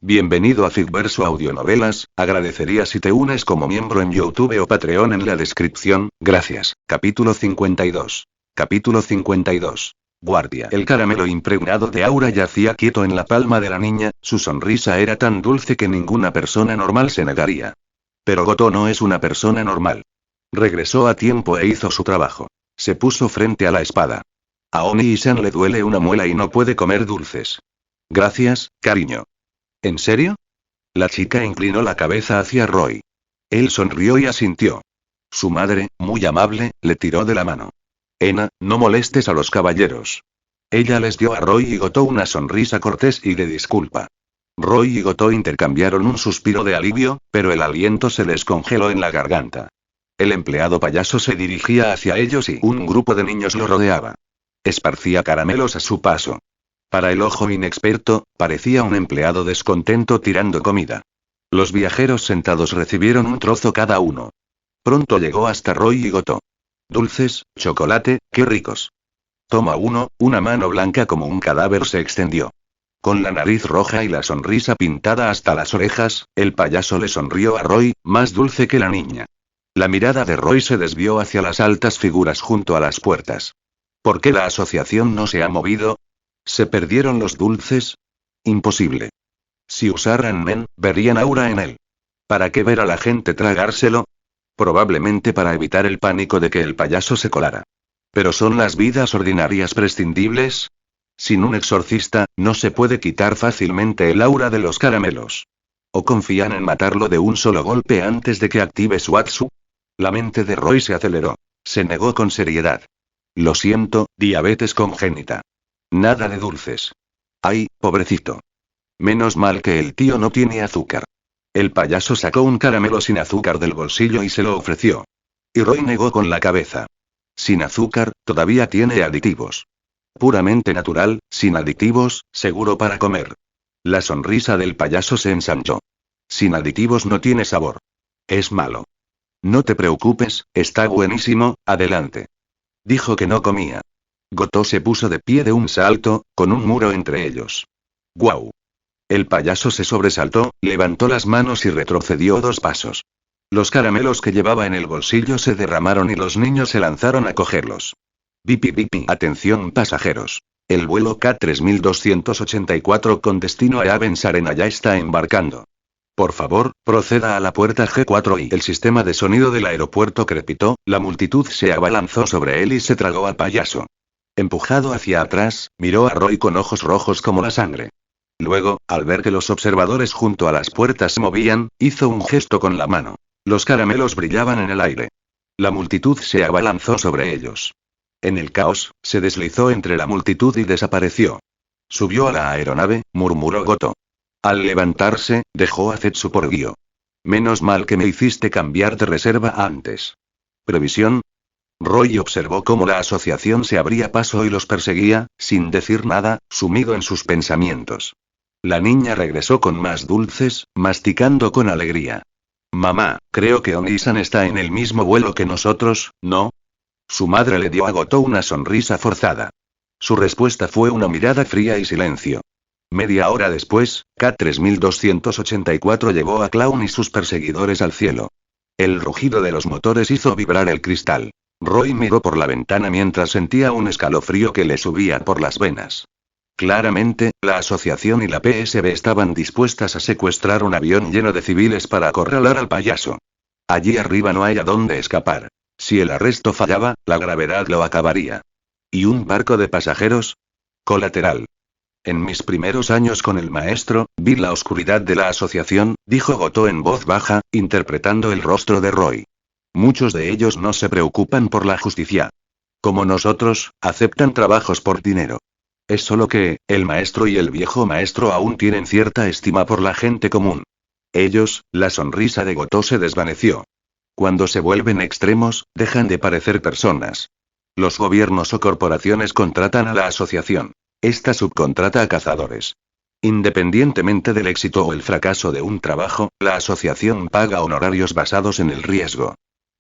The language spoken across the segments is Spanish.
Bienvenido a Ficverso Audionovelas, agradecería si te unes como miembro en YouTube o Patreon en la descripción, gracias. Capítulo 52. Capítulo 52. Guardia. El caramelo impregnado de aura yacía quieto en la palma de la niña, su sonrisa era tan dulce que ninguna persona normal se negaría. Pero Goto no es una persona normal. Regresó a tiempo e hizo su trabajo. Se puso frente a la espada. A Oni-san le duele una muela y no puede comer dulces. Gracias, cariño. ¿En serio? La chica inclinó la cabeza hacia Roy. Él sonrió y asintió. Su madre, muy amable, le tiró de la mano. Ena, no molestes a los caballeros. Ella les dio a Roy y Goto una sonrisa cortés y de disculpa. Roy y Goto intercambiaron un suspiro de alivio, pero el aliento se les congeló en la garganta. El empleado payaso se dirigía hacia ellos y un grupo de niños lo rodeaba. Esparcía caramelos a su paso. Para el ojo inexperto, parecía un empleado descontento tirando comida. Los viajeros sentados recibieron un trozo cada uno. Pronto llegó hasta Roy y Goto. Dulces, chocolate, qué ricos. Toma uno, una mano blanca como un cadáver se extendió. Con la nariz roja y la sonrisa pintada hasta las orejas, el payaso le sonrió a Roy, más dulce que la niña. La mirada de Roy se desvió hacia las altas figuras junto a las puertas. ¿Por qué la asociación no se ha movido? ¿Se perdieron los dulces? Imposible. Si usaran men, verían aura en él. ¿Para qué ver a la gente tragárselo? Probablemente para evitar el pánico de que el payaso se colara. ¿Pero son las vidas ordinarias prescindibles? Sin un exorcista, no se puede quitar fácilmente el aura de los caramelos. ¿O confían en matarlo de un solo golpe antes de que active su Atsu? La mente de Roy se aceleró. Se negó con seriedad. Lo siento, diabetes congénita. Nada de dulces. Ay, pobrecito. Menos mal que el tío no tiene azúcar. El payaso sacó un caramelo sin azúcar del bolsillo y se lo ofreció. Y Roy negó con la cabeza. Sin azúcar, todavía tiene aditivos. Puramente natural, sin aditivos, seguro para comer. La sonrisa del payaso se ensanchó. Sin aditivos no tiene sabor. Es malo. No te preocupes, está buenísimo, adelante. Dijo que no comía. Goto se puso de pie de un salto, con un muro entre ellos. ¡Guau! El payaso se sobresaltó, levantó las manos y retrocedió 2 pasos. Los caramelos que llevaba en el bolsillo se derramaron y los niños se lanzaron a cogerlos. Bipi bipi. Atención pasajeros. El vuelo K3284 con destino a Avens Arena ya está embarcando. Por favor, proceda a la puerta G4 y el sistema de sonido del aeropuerto crepitó, la multitud se abalanzó sobre él y se tragó al payaso. Empujado hacia atrás, miró a Roy con ojos rojos como la sangre. Luego, al ver que los observadores junto a las puertas se movían, hizo un gesto con la mano. Los caramelos brillaban en el aire. La multitud se abalanzó sobre ellos. En el caos, se deslizó entre la multitud y desapareció. Subió a la aeronave, murmuró Goto. Al levantarse, dejó a Zetsu por guío. Menos mal que me hiciste cambiar de reserva antes. ¿Previsión? Roy observó cómo la asociación se abría paso y los perseguía, sin decir nada, sumido en sus pensamientos. La niña regresó con más dulces, masticando con alegría. Mamá, creo que Oni-san está en el mismo vuelo que nosotros, ¿no? Su madre le dio a Goto una sonrisa forzada. Su respuesta fue una mirada fría y silencio. Media hora después, K3284 llevó a Clown y sus perseguidores al cielo. El rugido de los motores hizo vibrar el cristal. Roy miró por la ventana mientras sentía un escalofrío que le subía por las venas. Claramente, la asociación y la PSB estaban dispuestas a secuestrar un avión lleno de civiles para acorralar al payaso. Allí arriba no hay a dónde escapar. Si el arresto fallaba, la gravedad lo acabaría. ¿Y un barco de pasajeros? Colateral. En mis primeros años con el maestro, vi la oscuridad de la asociación, dijo Goto en voz baja, interpretando el rostro de Roy. Muchos de ellos no se preocupan por la justicia. Como nosotros, aceptan trabajos por dinero. Es solo que, el maestro y el viejo maestro aún tienen cierta estima por la gente común. Ellos, la sonrisa de Goto se desvaneció. Cuando se vuelven extremos, dejan de parecer personas. Los gobiernos o corporaciones contratan a la asociación. Esta subcontrata a cazadores. Independientemente del éxito o el fracaso de un trabajo, la asociación paga honorarios basados en el riesgo.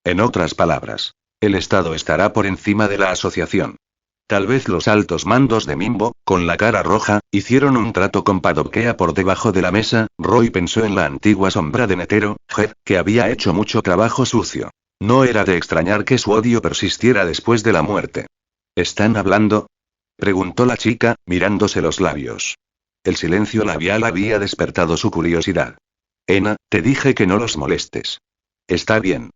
En otras palabras, el Estado estará por encima de la asociación. Tal vez los altos mandos de Mimbo, con la cara roja, hicieron un trato con Paddockea por debajo de la mesa. Roy pensó en la antigua sombra de Netero, Jed, que había hecho mucho trabajo sucio. No era de extrañar que su odio persistiera después de la muerte. ¿Están hablando?, preguntó la chica, mirándose los labios. El silencio labial había despertado su curiosidad. Ena, te dije que no los molestes. Está bien.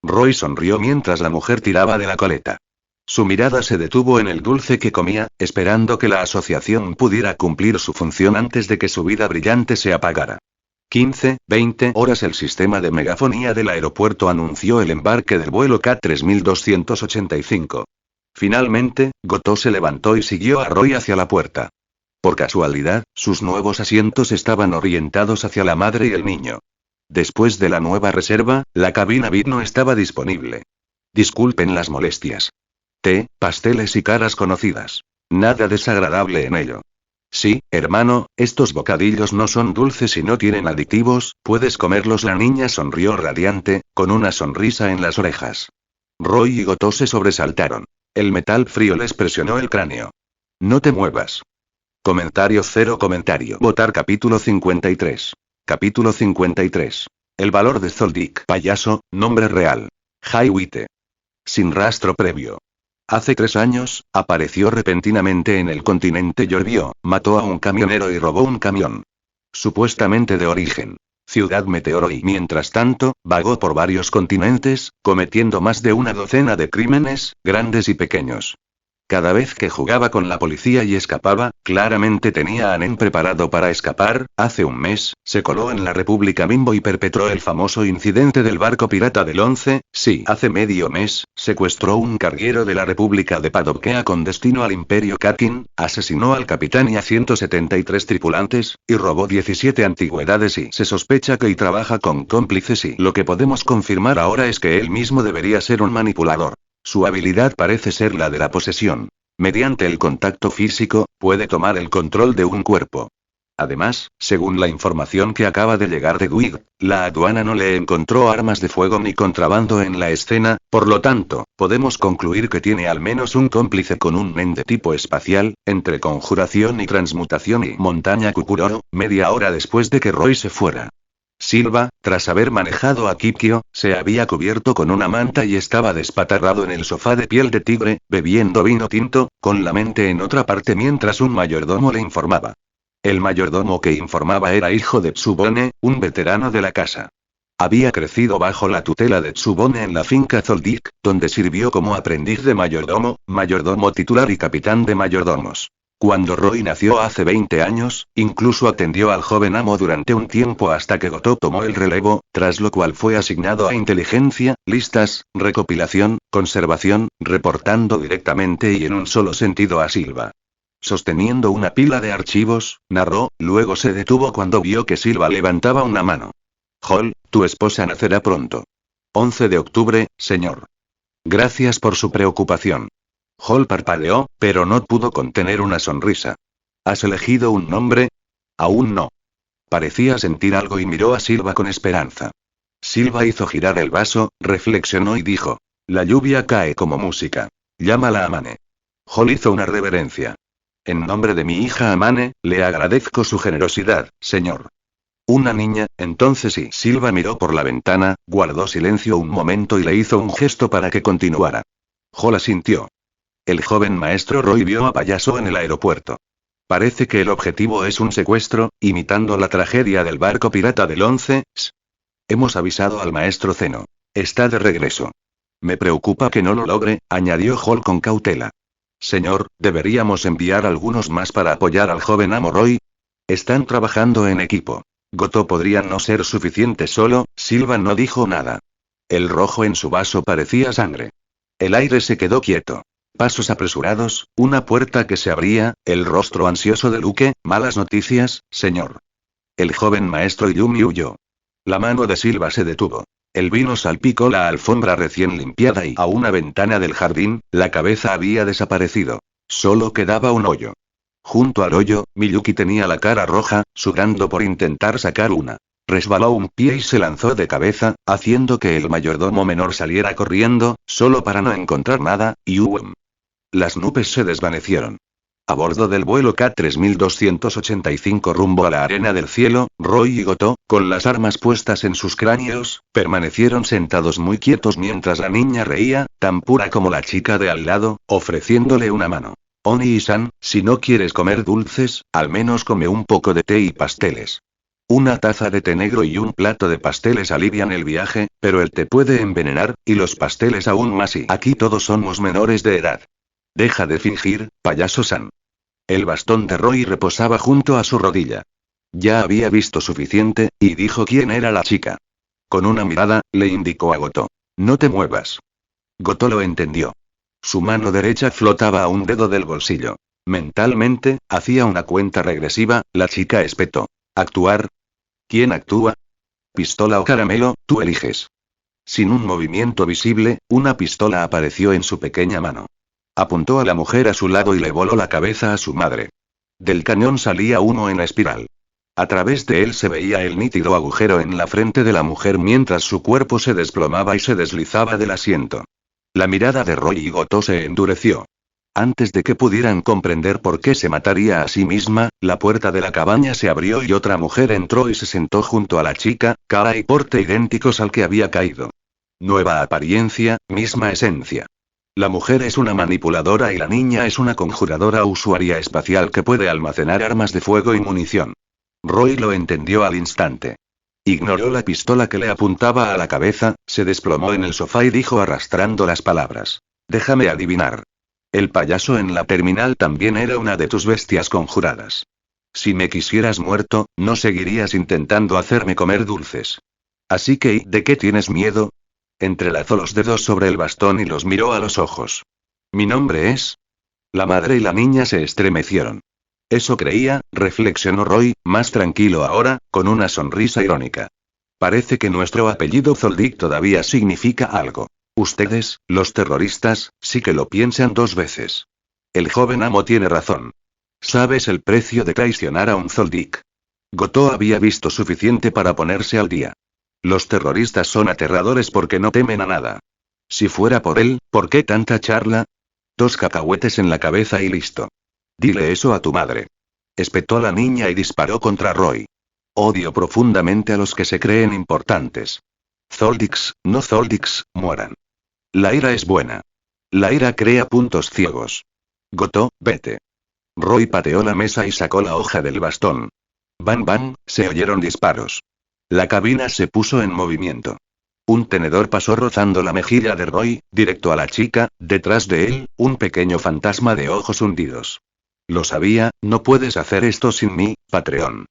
Roy sonrió mientras la mujer tiraba de la coleta. Su mirada se detuvo en el dulce que comía, esperando que la asociación pudiera cumplir su función antes de que su vida brillante se apagara. 15-20 horas. El sistema de megafonía del aeropuerto anunció el embarque del vuelo K3285. Finalmente, Goto se levantó y siguió a Roy hacia la puerta. Por casualidad, sus nuevos asientos estaban orientados hacia la madre y el niño. Después de la nueva reserva, la cabina VIP no estaba disponible. Disculpen las molestias. Té, pasteles y caras conocidas. Nada desagradable en ello. Sí, hermano, estos bocadillos no son dulces y no tienen aditivos, puedes comerlos. La niña sonrió radiante, con una sonrisa en las orejas. Roy y Goto se sobresaltaron. El metal frío les presionó el cráneo. No te muevas. Comentario cero comentario. Votar capítulo 53. Capítulo 53. El valor de Zoldyck. Payaso, nombre real. Highwite. Sin rastro previo. Hace 3 años, apareció repentinamente en el continente Yorbio, mató a un camionero y robó un camión. Supuestamente de origen Ciudad Meteoro y mientras tanto, vagó por varios continentes, cometiendo más de una docena de crímenes, grandes y pequeños. Cada vez que jugaba con la policía y escapaba, claramente tenía a Nen preparado para escapar. Hace un mes, se coló en la República Mimbo y perpetró el famoso incidente del barco pirata del 11, sí. Hace medio mes, secuestró un carguero de la República de Paddockea con destino al Imperio Kakin, asesinó al capitán y a 173 tripulantes, y robó 17 antigüedades y se sospecha que trabaja con cómplices y lo que podemos confirmar ahora es que él mismo debería ser un manipulador. Su habilidad parece ser la de la posesión. Mediante el contacto físico, puede tomar el control de un cuerpo. Además, según la información que acaba de llegar de Gwig, la aduana no le encontró armas de fuego ni contrabando en la escena, por lo tanto, podemos concluir que tiene al menos un cómplice con un Nen de tipo espacial, entre conjuración y transmutación y montaña Kukuroro, media hora después de que Roy se fuera. Silva, tras haber manejado a Kikyo, se había cubierto con una manta y estaba despatarrado en el sofá de piel de tigre, bebiendo vino tinto, con la mente en otra parte mientras un mayordomo le informaba. El mayordomo que informaba era hijo de Tsubone, un veterano de la casa. Había crecido bajo la tutela de Tsubone en la finca Zoldyck, donde sirvió como aprendiz de mayordomo, mayordomo titular y capitán de mayordomos. Cuando Roy nació hace 20 años, incluso atendió al joven amo durante un tiempo hasta que Goto tomó el relevo, tras lo cual fue asignado a inteligencia, listas, recopilación, conservación, reportando directamente y en un solo sentido a Silva. Sosteniendo una pila de archivos, narró, luego se detuvo cuando vio que Silva levantaba una mano. Hall, tu esposa nacerá pronto. 11 de octubre, señor. Gracias por su preocupación. Hall parpadeó, pero no pudo contener una sonrisa. ¿Has elegido un nombre? Aún no. Parecía sentir algo y miró a Silva con esperanza. Silva hizo girar el vaso, reflexionó y dijo: la lluvia cae como música. Llámala Amane. Hall hizo una reverencia. En nombre de mi hija Amane, le agradezco su generosidad, señor. Una niña, entonces sí. Silva miró por la ventana, guardó silencio un momento y le hizo un gesto para que continuara. Hall asintió. El joven maestro Roy vio a Payaso en el aeropuerto. Parece que el objetivo es un secuestro, imitando la tragedia del barco pirata del 11. Hemos avisado al maestro Zeno. Está de regreso. Me preocupa que no lo logre, añadió Hall con cautela. Señor, ¿deberíamos enviar algunos más para apoyar al joven amo Roy? Están trabajando en equipo. Goto podría no ser suficiente solo. Silva no dijo nada. El rojo en su vaso parecía sangre. El aire se quedó quieto. Pasos apresurados, una puerta que se abría, el rostro ansioso de Luke. Malas noticias, señor. El joven maestro Yumi huyó. La mano de Silva se detuvo. El vino salpicó la alfombra recién limpiada y a una ventana del jardín, la cabeza había desaparecido. Solo quedaba un hoyo. Junto al hoyo, Miyuki tenía la cara roja, sudando por intentar sacar una. Resbaló un pie y se lanzó de cabeza, haciendo que el mayordomo menor saliera corriendo, solo para no encontrar nada, y Las nubes se desvanecieron. A bordo del vuelo K-3285 rumbo a la arena del cielo, Roy y Goto, con las armas puestas en sus cráneos, permanecieron sentados muy quietos mientras la niña reía, tan pura como la chica de al lado, ofreciéndole una mano. Oni-san, si no quieres comer dulces, al menos come un poco de té y pasteles. Una taza de té negro y un plato de pasteles alivian el viaje, pero el té puede envenenar, y los pasteles aún más, y aquí todos somos menores de edad. Deja de fingir, payaso-san. El bastón de Roy reposaba junto a su rodilla. Ya había visto suficiente, y dijo quién era la chica. Con una mirada, le indicó a Goto. No te muevas. Goto lo entendió. Su mano derecha flotaba a un dedo del bolsillo. Mentalmente, hacía una cuenta regresiva, la chica espetó. ¿Actuar? ¿Quién actúa? Pistola o caramelo, tú eliges. Sin un movimiento visible, una pistola apareció en su pequeña mano. Apuntó a la mujer a su lado y le voló la cabeza a su madre. Del cañón salía humo en espiral. A través de él se veía el nítido agujero en la frente de la mujer mientras su cuerpo se desplomaba y se deslizaba del asiento. La mirada de Roy y Goto se endureció. Antes de que pudieran comprender por qué se mataría a sí misma, la puerta de la cabaña se abrió y otra mujer entró y se sentó junto a la chica, cara y porte idénticos al que había caído. Nueva apariencia, misma esencia. La mujer es una manipuladora y la niña es una conjuradora usuaria espacial que puede almacenar armas de fuego y munición. Roy lo entendió al instante. Ignoró la pistola que le apuntaba a la cabeza, se desplomó en el sofá y dijo arrastrando las palabras. Déjame adivinar. El payaso en la terminal también era una de tus bestias conjuradas. Si me quisieras muerto, no seguirías intentando hacerme comer dulces. Así que, ¿de qué tienes miedo? Entrelazó los dedos sobre el bastón y los miró a los ojos. ¿Mi nombre es? La madre y la niña se estremecieron. Eso creía, reflexionó Roy, más tranquilo ahora, con una sonrisa irónica. Parece que nuestro apellido Zoldyck todavía significa algo. Ustedes, los terroristas, sí que lo piensan dos veces. El joven amo tiene razón. ¿Sabes el precio de traicionar a un Zoldyck? Goto había visto suficiente para ponerse al día. Los terroristas son aterradores porque no temen a nada. Si fuera por él, ¿por qué tanta charla? 2 cacahuetes en la cabeza y listo. Dile eso a tu madre. Espetó la niña y disparó contra Roy. Odio profundamente a los que se creen importantes. Zoldicks, no Zoldicks, mueran. La ira es buena. La ira crea puntos ciegos. Goto, vete. Roy pateó la mesa y sacó la hoja del bastón. Bang bang, se oyeron disparos. La cabina se puso en movimiento. Un tenedor pasó rozando la mejilla de Roy, directo a la chica, detrás de él, un pequeño fantasma de ojos hundidos. Lo sabía, no puedes hacer esto sin mí, Patreon.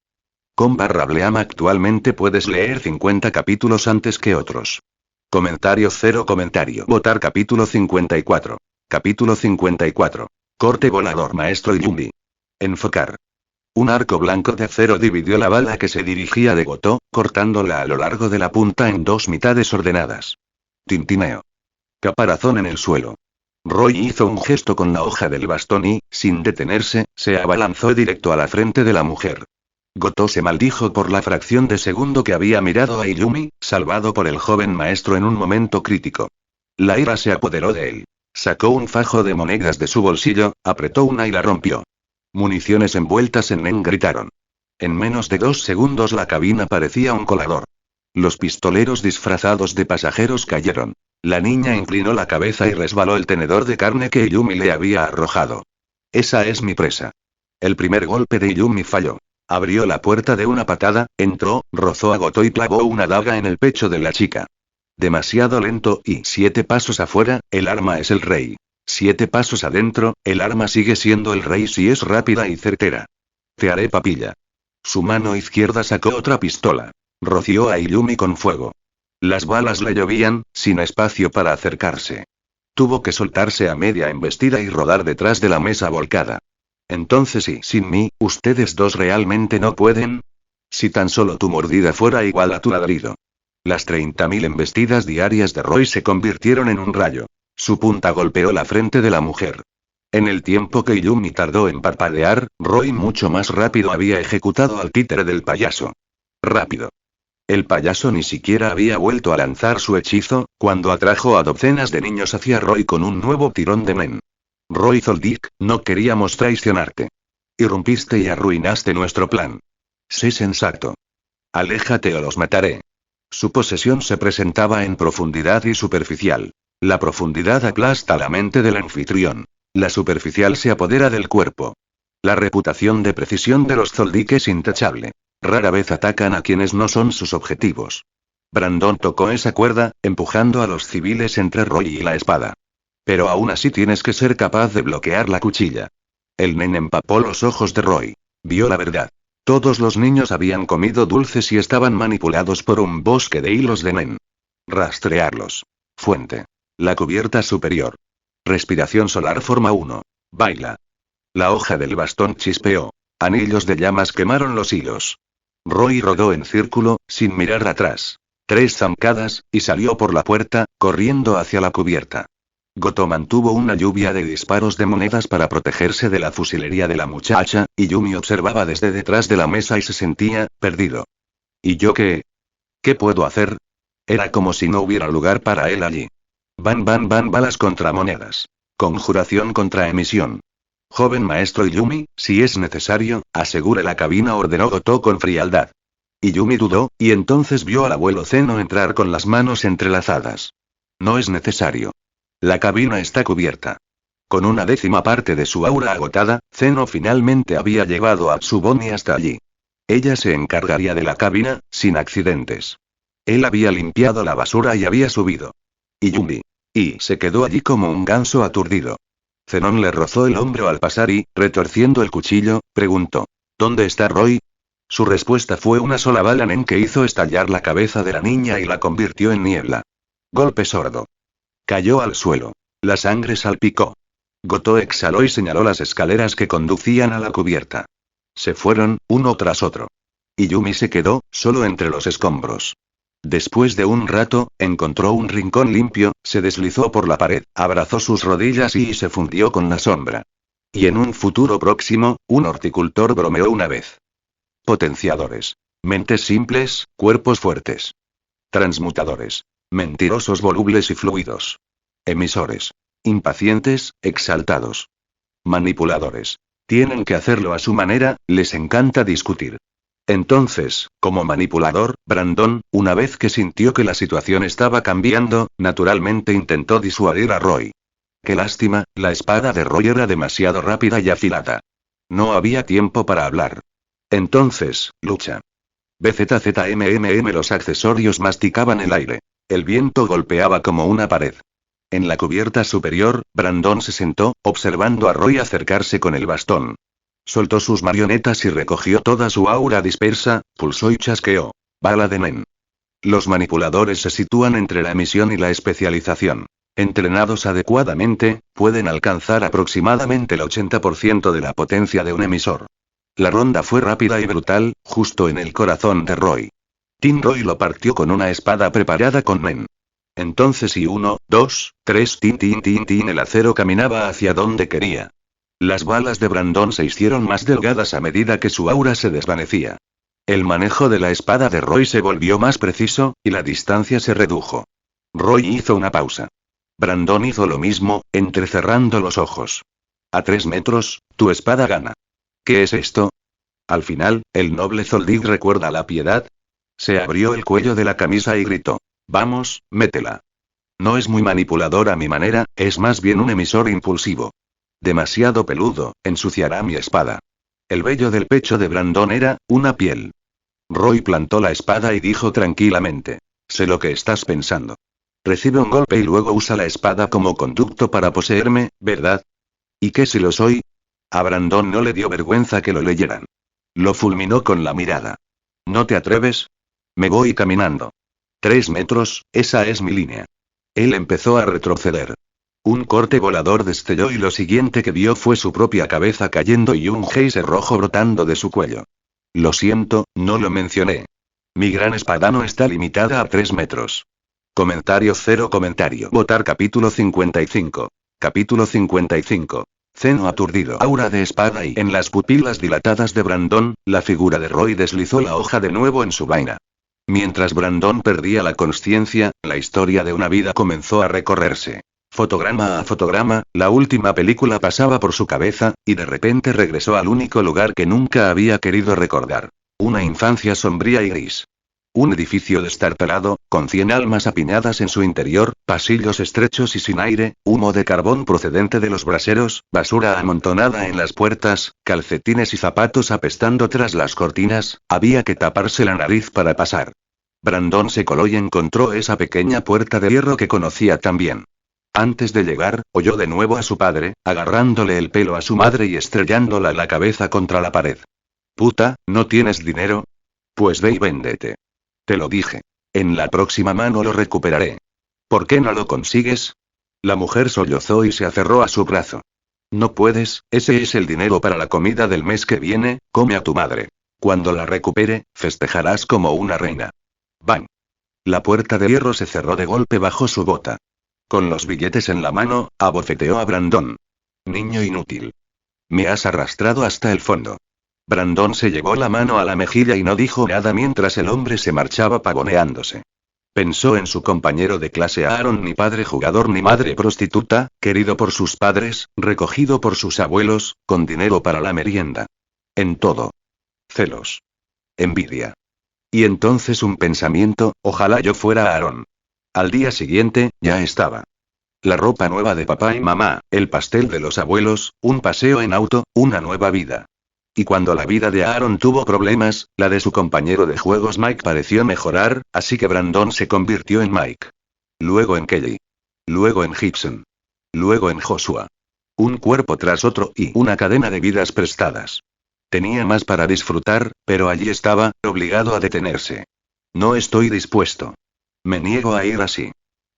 Con /Bleam actualmente puedes leer 50 capítulos antes que otros. Comentario 0 comentario. Votar capítulo 54. Capítulo 54. Corte volador maestro Yumi. Enfocar. Un arco blanco de acero dividió la bala que se dirigía de Goto, cortándola a lo largo de la punta en 2 mitades ordenadas. Tintineo. Caparazón en el suelo. Roy hizo un gesto con la hoja del bastón y, sin detenerse, se abalanzó directo a la frente de la mujer. Goto se maldijo por la fracción de segundo que había mirado a Yumi, salvado por el joven maestro en un momento crítico. La ira se apoderó de él. Sacó un fajo de monedas de su bolsillo, apretó una y la rompió. Municiones envueltas en Nen gritaron. En menos de 2 segundos la cabina parecía un colador. Los pistoleros disfrazados de pasajeros cayeron. La niña inclinó la cabeza y resbaló el tenedor de carne que Yumi le había arrojado. Esa es mi presa. El primer golpe de Yumi falló. Abrió la puerta de una patada, entró, rozó a Goto y clavó una daga en el pecho de la chica. Demasiado lento y 7 pasos afuera, el arma es el rey. 7 pasos adentro, el arma sigue siendo el rey si es rápida y certera. Te haré papilla. Su mano izquierda sacó otra pistola. Roció a Yumi con fuego. Las balas le llovían, sin espacio para acercarse. Tuvo que soltarse a media embestida y rodar detrás de la mesa volcada. Entonces y sin mí, ¿ustedes dos realmente no pueden? Si tan solo tu mordida fuera igual a tu ladrido. Las 30.000 embestidas diarias de Roy se convirtieron en un rayo. Su punta golpeó la frente de la mujer. En el tiempo que Yumi tardó en parpadear, Roy mucho más rápido había ejecutado al títere del payaso. Rápido. El payaso ni siquiera había vuelto a lanzar su hechizo, cuando atrajo a docenas de niños hacia Roy con un nuevo tirón de Nen. Roy Zoldyck, no queríamos traicionarte. Irrumpiste y arruinaste nuestro plan. Sé sensato. Aléjate o los mataré. Su posesión se presentaba en profundidad y superficial. La profundidad aplasta la mente del anfitrión. La superficial se apodera del cuerpo. La reputación de precisión de los Zoldyck es intachable. Rara vez atacan a quienes no son sus objetivos. Brandon tocó esa cuerda, empujando a los civiles entre Roy y la espada. Pero aún así tienes que ser capaz de bloquear la cuchilla. El nen empapó los ojos de Roy. Vio la verdad. Todos los niños habían comido dulces y estaban manipulados por un bosque de hilos de nen. Rastrearlos. Fuente. La cubierta superior. Respiración solar forma 1. Baila. La hoja del bastón chispeó. Anillos de llamas quemaron los hilos. Roy rodó en círculo, sin mirar atrás. 3 zancadas, y salió por la puerta, corriendo hacia la cubierta. Goto mantuvo una lluvia de disparos de monedas para protegerse de la fusilería de la muchacha, y Yumi observaba desde detrás de la mesa y se sentía, perdido. ¿Y yo qué? ¿Qué puedo hacer? Era como si no hubiera lugar para él allí. Van balas contra monedas. Conjuración contra emisión. Joven maestro Yumi, si es necesario, asegure la cabina, ordenó Goto con frialdad. Yumi dudó, y entonces vio al abuelo Zeno entrar con las manos entrelazadas. No es necesario. La cabina está cubierta. Con una 10ª parte de su aura agotada, Zeno finalmente había llevado a Tsuboni hasta allí. Ella se encargaría de la cabina, sin accidentes. Él había limpiado la basura y había subido. Yumi. Y se quedó allí como un ganso aturdido. Zenon le rozó el hombro al pasar y, retorciendo el cuchillo, preguntó: ¿Dónde está Roy? Su respuesta fue una sola bala nen que hizo estallar la cabeza de la niña y la convirtió en niebla. Golpe sordo. Cayó al suelo. La sangre salpicó. Goto exhaló y señaló las escaleras que conducían a la cubierta. Se fueron, uno tras otro. Yumi se quedó, solo entre los escombros. Después de un rato, encontró un rincón limpio, se deslizó por la pared, abrazó sus rodillas y se fundió con la sombra. Y en un futuro próximo, un horticultor bromeó una vez. Potenciadores. Mentes simples, cuerpos fuertes. Transmutadores. Mentirosos volubles y fluidos. Emisores. Impacientes, exaltados. Manipuladores. Tienen que hacerlo a su manera, les encanta discutir. Entonces, como manipulador, Brandon, una vez que sintió que la situación estaba cambiando, naturalmente intentó disuadir a Roy. Qué lástima, la espada de Roy era demasiado rápida y afilada. No había tiempo para hablar. Entonces, lucha. BZZMMM. Los accesorios masticaban el aire. El viento golpeaba como una pared. En la cubierta superior, Brandon se sentó, observando a Roy acercarse con el bastón. Soltó sus marionetas y recogió toda su aura dispersa, pulsó y chasqueó. Bala de nen. Los manipuladores se sitúan entre la emisión y la especialización. Entrenados adecuadamente, pueden alcanzar aproximadamente el 80% de la potencia de un emisor. La ronda fue rápida y brutal, justo en el corazón de Roy. Tin Roy lo partió con una espada preparada con nen. Entonces 1, 2, 3 tin. El acero caminaba hacia donde quería. Las balas de Brandon se hicieron más delgadas a medida que su aura se desvanecía. El manejo de la espada de Roy se volvió más preciso, y la distancia se redujo. Roy hizo una pausa. Brandon hizo lo mismo, entrecerrando los ojos. A 3 metros, tu espada gana. ¿Qué es esto? Al final, el noble Zoldyck recuerda la piedad. Se abrió el cuello de la camisa y gritó: Vamos, métela. No es muy manipulador a mi manera, es más bien un emisor impulsivo. Demasiado peludo, ensuciará mi espada. El vello del pecho de Brandon era una piel. Roy plantó la espada y dijo tranquilamente: Sé lo que estás pensando. Recibe un golpe y luego usa la espada como conducto para poseerme, ¿verdad? ¿Y qué si lo soy? A Brandon no le dio vergüenza que lo leyeran. Lo fulminó con la mirada. ¿No te atreves? Me voy caminando. 3 metros, esa es mi línea. Él empezó a retroceder. Un corte volador destelló y lo siguiente que vio fue su propia cabeza cayendo y un geyser rojo brotando de su cuello. Lo siento, no lo mencioné. Mi gran espada no está limitada a 3 metros. Comentario. Votar. Capítulo 55. Capítulo 55. Zeno aturdido. Aura de espada y en las pupilas dilatadas de Brandon, la figura de Roy deslizó la hoja de nuevo en su vaina. Mientras Brandon perdía la consciencia, la historia de una vida comenzó a recorrerse. Fotograma a fotograma, la última película pasaba por su cabeza, y de repente regresó al único lugar que nunca había querido recordar. Una infancia sombría y gris. Un edificio destartalado, con 100 almas apiñadas en su interior, pasillos estrechos y sin aire, humo de carbón procedente de los braseros, basura amontonada en las puertas, calcetines y zapatos apestando tras las cortinas, había que taparse la nariz para pasar. Brandon se coló y encontró esa pequeña puerta de hierro que conocía tan bien. Antes de llegar, oyó de nuevo a su padre, agarrándole el pelo a su madre y estrellándola la cabeza contra la pared. «Puta, ¿no tienes dinero? Pues ve y véndete. Te lo dije. En la próxima mano lo recuperaré. ¿Por qué no lo consigues?» La mujer sollozó y se aferró a su brazo. «No puedes, ese es el dinero para la comida del mes que viene, come a tu madre. Cuando la recupere, festejarás como una reina». ¡Bang! La puerta de hierro se cerró de golpe bajo su bota. Con los billetes en la mano, abofeteó a Brandon. «Niño inútil. Me has arrastrado hasta el fondo». Brandon se llevó la mano a la mejilla y no dijo nada mientras el hombre se marchaba pavoneándose. Pensó en su compañero de clase Aaron, ni padre jugador ni madre prostituta, querido por sus padres, recogido por sus abuelos, con dinero para la merienda. En todo. Celos. Envidia. Y entonces un pensamiento: ojalá yo fuera Aaron. Al día siguiente, ya estaba. La ropa nueva de papá y mamá, el pastel de los abuelos, un paseo en auto, una nueva vida. Y cuando la vida de Aaron tuvo problemas, la de su compañero de juegos Mike pareció mejorar, así que Brandon se convirtió en Mike. Luego en Kelly. Luego en Gibson. Luego en Joshua. Un cuerpo tras otro y una cadena de vidas prestadas. Tenía más para disfrutar, pero allí estaba, obligado a detenerse. No estoy dispuesto. Me niego a ir así.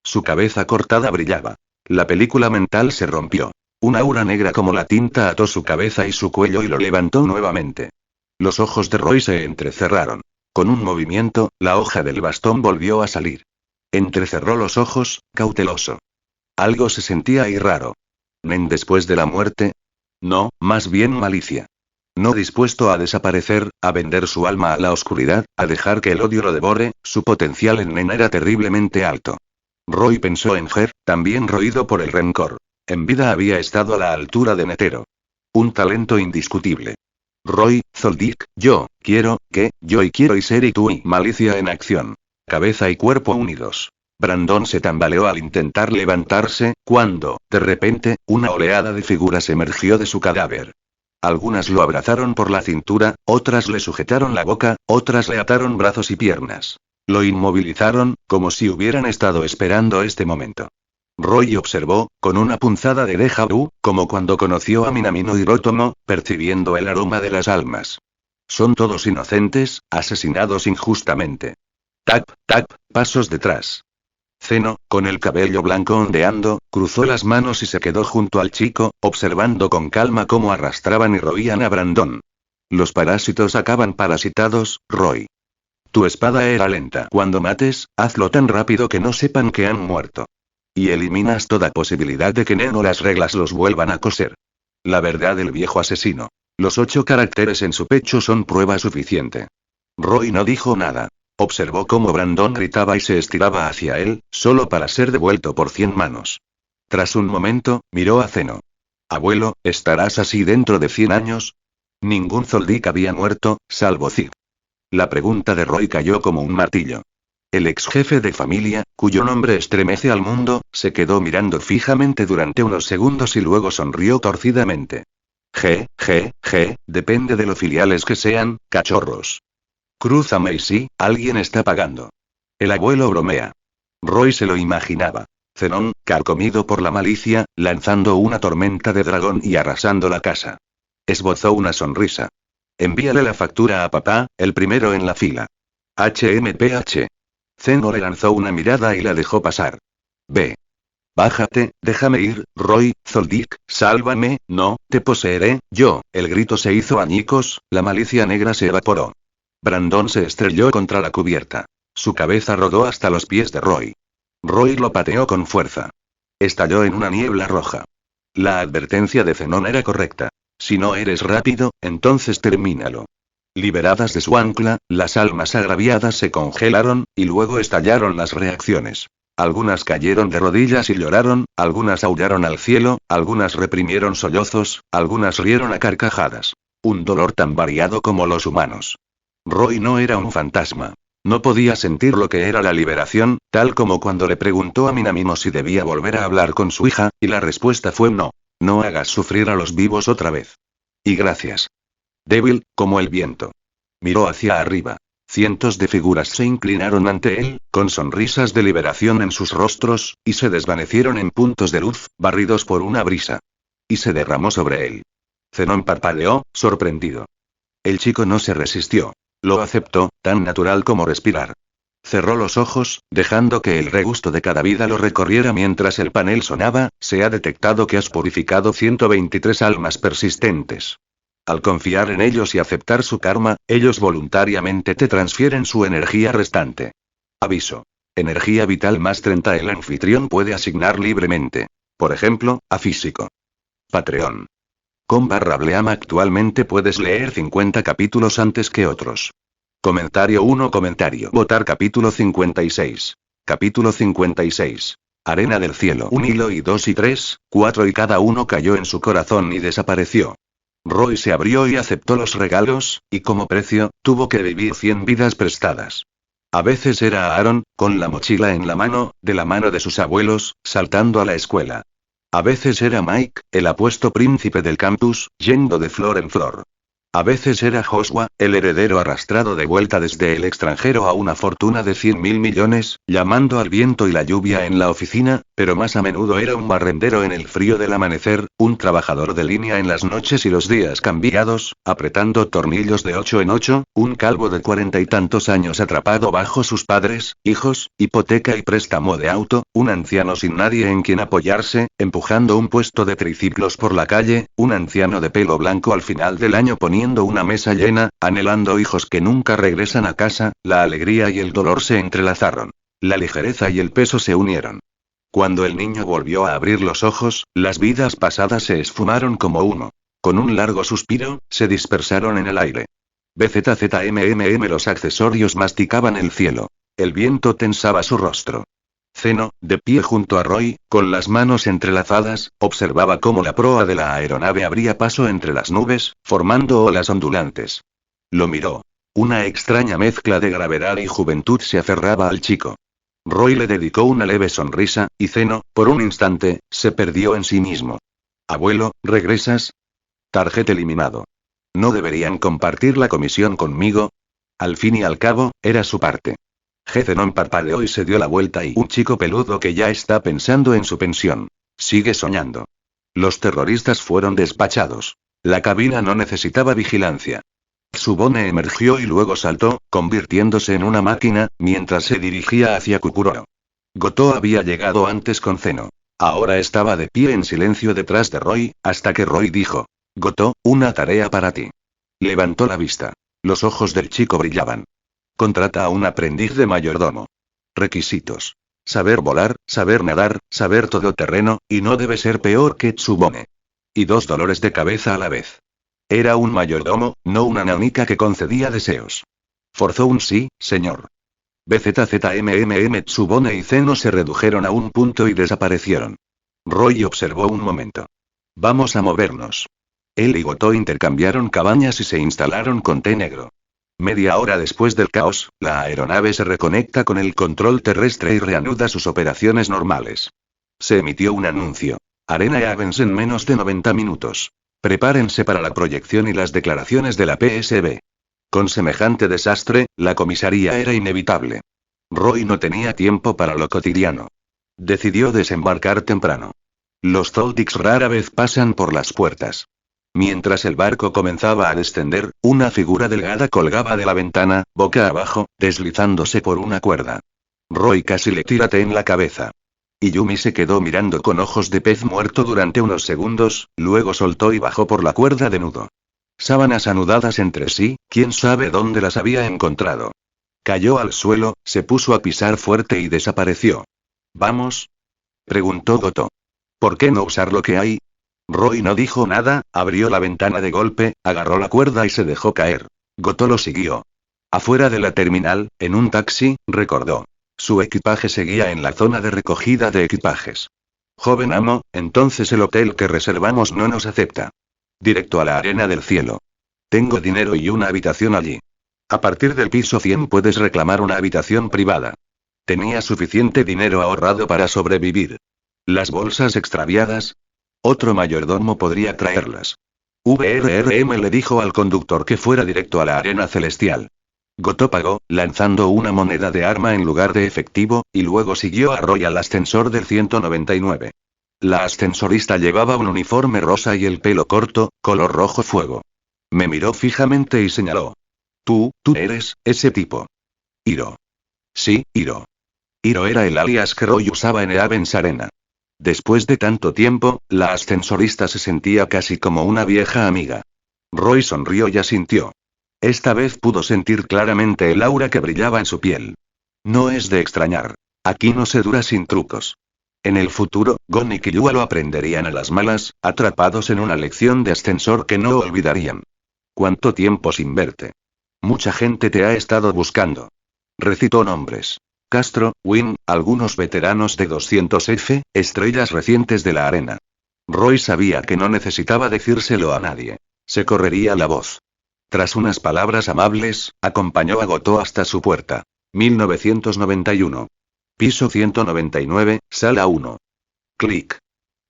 Su cabeza cortada brillaba. La película mental se rompió. Una aura negra como la tinta ató su cabeza y su cuello y lo levantó nuevamente. Los ojos de Roy se entrecerraron. Con un movimiento, la hoja del bastón volvió a salir. Entrecerró los ojos, cauteloso. Algo se sentía ahí raro. ¿Nen después de la muerte? No, más bien malicia. No dispuesto a desaparecer, a vender su alma a la oscuridad, a dejar que el odio lo devore, su potencial en Nen era terriblemente alto. Roy pensó en Ger, también roído por el rencor. En vida había estado a la altura de Netero. Un talento indiscutible. Roy, Zoldyck, yo quiero y ser y tú y malicia en acción. Cabeza y cuerpo unidos. Brandon se tambaleó al intentar levantarse, cuando, de repente, una oleada de figuras emergió de su cadáver. Algunas lo abrazaron por la cintura, otras le sujetaron la boca, otras le ataron brazos y piernas. Lo inmovilizaron, como si hubieran estado esperando este momento. Roy observó, con una punzada de déjà vu, como cuando conoció a Minamino Hirotomo, percibiendo el aroma de las almas. Son todos inocentes, asesinados injustamente. Tap, tap, pasos detrás. Zeno, con el cabello blanco ondeando, cruzó las manos y se quedó junto al chico, observando con calma cómo arrastraban y roían a Brandon. Los parásitos acaban parasitados, Roy. Tu espada era lenta. Cuando mates, hazlo tan rápido que no sepan que han muerto. Y eliminas toda posibilidad de que Nen o las reglas los vuelvan a coser. La verdad del viejo asesino. Los 8 caracteres en su pecho son prueba suficiente. Roy no dijo nada. Observó cómo Brandon gritaba y se estiraba hacia él, solo para ser devuelto por 100 manos. Tras un momento, miró a Zeno. Abuelo, ¿estarás así dentro de 100 años? Ningún Zoldyck había muerto, salvo Zig. La pregunta de Roy cayó como un martillo. El ex jefe de familia, cuyo nombre estremece al mundo, se quedó mirando fijamente durante unos segundos y luego sonrió torcidamente. Depende de lo filiales que sean, cachorros. Crúzame y sí, alguien está pagando. El abuelo bromea. Roy se lo imaginaba. Zenón, carcomido por la malicia, lanzando una tormenta de dragón y arrasando la casa. Esbozó una sonrisa. Envíale la factura a papá, el primero en la fila. HMPH. Zeno le lanzó una mirada y la dejó pasar. Ve. Bájate, déjame ir, Roy, Zoldyck, sálvame, no, te poseeré, yo. El grito se hizo añicos, la malicia negra se evaporó. Brandon se estrelló contra la cubierta. Su cabeza rodó hasta los pies de Roy. Roy lo pateó con fuerza. Estalló en una niebla roja. La advertencia de Zenón era correcta. Si no eres rápido, entonces termínalo. Liberadas de su ancla, las almas agraviadas se congelaron, y luego estallaron las reacciones. Algunas cayeron de rodillas y lloraron, algunas aullaron al cielo, algunas reprimieron sollozos, algunas rieron a carcajadas. Un dolor tan variado como los humanos. Roy no era un fantasma. No podía sentir lo que era la liberación, tal como cuando le preguntó a Minamino si debía volver a hablar con su hija, y la respuesta fue no. No hagas sufrir a los vivos otra vez. Y gracias. Débil, como el viento. Miró hacia arriba. Cientos de figuras se inclinaron ante él, con sonrisas de liberación en sus rostros, y se desvanecieron en puntos de luz, barridos por una brisa. Y se derramó sobre él. Zenón parpadeó, sorprendido. El chico no se resistió. Lo aceptó, tan natural como respirar. Cerró los ojos, dejando que el regusto de cada vida lo recorriera mientras el panel sonaba. Se ha detectado que has purificado 123 almas persistentes. Al confiar en ellos y aceptar su karma, ellos voluntariamente te transfieren su energía restante. Aviso. Energía vital más 30 el anfitrión puede asignar libremente. Por ejemplo, a físico. Patreon. /Bleam actualmente puedes leer 50 capítulos antes que otros. Comentario 1 Comentario. Votar capítulo 56. Capítulo 56. Arena del cielo. Un hilo y 2 y 3, 4 y cada uno cayó en su corazón y desapareció. Roy se abrió y aceptó los regalos, y como precio, tuvo que vivir 100 vidas prestadas. A veces era Aaron, con la mochila en la mano, de la mano de sus abuelos, saltando a la escuela. A veces era Mike, el apuesto príncipe del campus, yendo de flor en flor. A veces era Joshua, el heredero arrastrado de vuelta desde el extranjero a una fortuna de 100.000 millones, llamando al viento y la lluvia en la oficina, pero más a menudo era un barrendero en el frío del amanecer, un trabajador de línea en las noches y los días cambiados, apretando tornillos de 8 en 8, un calvo de 40 y tantos años atrapado bajo sus padres, hijos, hipoteca y préstamo de auto, un anciano sin nadie en quien apoyarse, empujando un puesto de triciclos por la calle, un anciano de pelo blanco al final del año poniendo una mesa llena, anhelando hijos que nunca regresan a casa. La alegría y el dolor se entrelazaron. La ligereza y el peso se unieron. Cuando el niño volvió a abrir los ojos, las vidas pasadas se esfumaron como humo. Con un largo suspiro, se dispersaron en el aire. BZZMMM los accesorios masticaban el cielo. El viento tensaba su rostro. Zeno, de pie junto a Roy, con las manos entrelazadas, observaba cómo la proa de la aeronave abría paso entre las nubes, formando olas ondulantes. Lo miró. Una extraña mezcla de gravedad y juventud se aferraba al chico. Roy le dedicó una leve sonrisa, y Zeno, por un instante, se perdió en sí mismo. Abuelo, ¿regresas? Target eliminado. ¿No deberían compartir la comisión conmigo? Al fin y al cabo, era su parte. Zenon parpadeó y se dio la vuelta y un chico peludo que ya está pensando en su pensión. Sigue soñando. Los terroristas fueron despachados. La cabina no necesitaba vigilancia. Tsubone emergió y luego saltó, convirtiéndose en una máquina, mientras se dirigía hacia Kukuroro. Goto había llegado antes con Zeno. Ahora estaba de pie en silencio detrás de Roy, hasta que Roy dijo: Goto, una tarea para ti. Levantó la vista. Los ojos del chico brillaban. Contrata a un aprendiz de mayordomo. Requisitos: saber volar, saber nadar, saber todoterreno, y no debe ser peor que Tsubone. Y 2 dolores de cabeza a la vez. Era un mayordomo, no una nanica que concedía deseos. Forzó un sí, señor. BZZMMM Tsubone y Zeno se redujeron a un punto y desaparecieron. Roy observó un momento. Vamos a movernos. Él y Goto intercambiaron cabañas y se instalaron con té negro. Media hora después del caos, la aeronave se reconecta con el control terrestre y reanuda sus operaciones normales. Se emitió un anuncio. Arena Evans en menos de 90 minutos. Prepárense para la proyección y las declaraciones de la PSB. Con semejante desastre, la comisaría era inevitable. Roy no tenía tiempo para lo cotidiano. Decidió desembarcar temprano. Los Zoldycks rara vez pasan por las puertas. Mientras el barco comenzaba a descender, una figura delgada colgaba de la ventana, boca abajo, deslizándose por una cuerda. Roy casi le tírate en la cabeza. Yumi se quedó mirando con ojos de pez muerto durante unos segundos, luego soltó y bajó por la cuerda de nudo. Sábanas anudadas entre sí, quién sabe dónde las había encontrado. Cayó al suelo, se puso a pisar fuerte y desapareció. ¿Vamos? Preguntó Goto. ¿Por qué no usar lo que hay? Roy no dijo nada, abrió la ventana de golpe, agarró la cuerda y se dejó caer. Goto lo siguió. Afuera de la terminal, en un taxi, recordó. Su equipaje seguía en la zona de recogida de equipajes. Joven amo, entonces el hotel que reservamos no nos acepta. Directo a la arena del cielo. Tengo dinero y una habitación allí. A partir del piso 100 puedes reclamar una habitación privada. Tenía suficiente dinero ahorrado para sobrevivir. Las bolsas extraviadas. Otro mayordomo podría traerlas. VRRM le dijo al conductor que fuera directo a la arena celestial. Goto pagó, lanzando una moneda de arma en lugar de efectivo, y luego siguió a Roy al ascensor del 199. La ascensorista llevaba un uniforme rosa y el pelo corto, color rojo fuego. Me miró fijamente y señaló. Tú eres ese tipo. Hiro. Sí, Hiro. Hiro era el alias que Roy usaba en Evans Arena. Después de tanto tiempo, la ascensorista se sentía casi como una vieja amiga. Roy sonrió y asintió. Esta vez pudo sentir claramente el aura que brillaba en su piel. No es de extrañar. Aquí no se dura sin trucos. En el futuro, Gon y Killua lo aprenderían a las malas, atrapados en una lección de ascensor que no olvidarían. ¿Cuánto tiempo sin verte? Mucha gente te ha estado buscando. Recitó nombres. Castro, Win, algunos veteranos de 200F, estrellas recientes de la arena. Roy sabía que no necesitaba decírselo a nadie. Se correría la voz. Tras unas palabras amables, acompañó a Goto hasta su puerta. 1991. Piso 199, sala 1. Clic.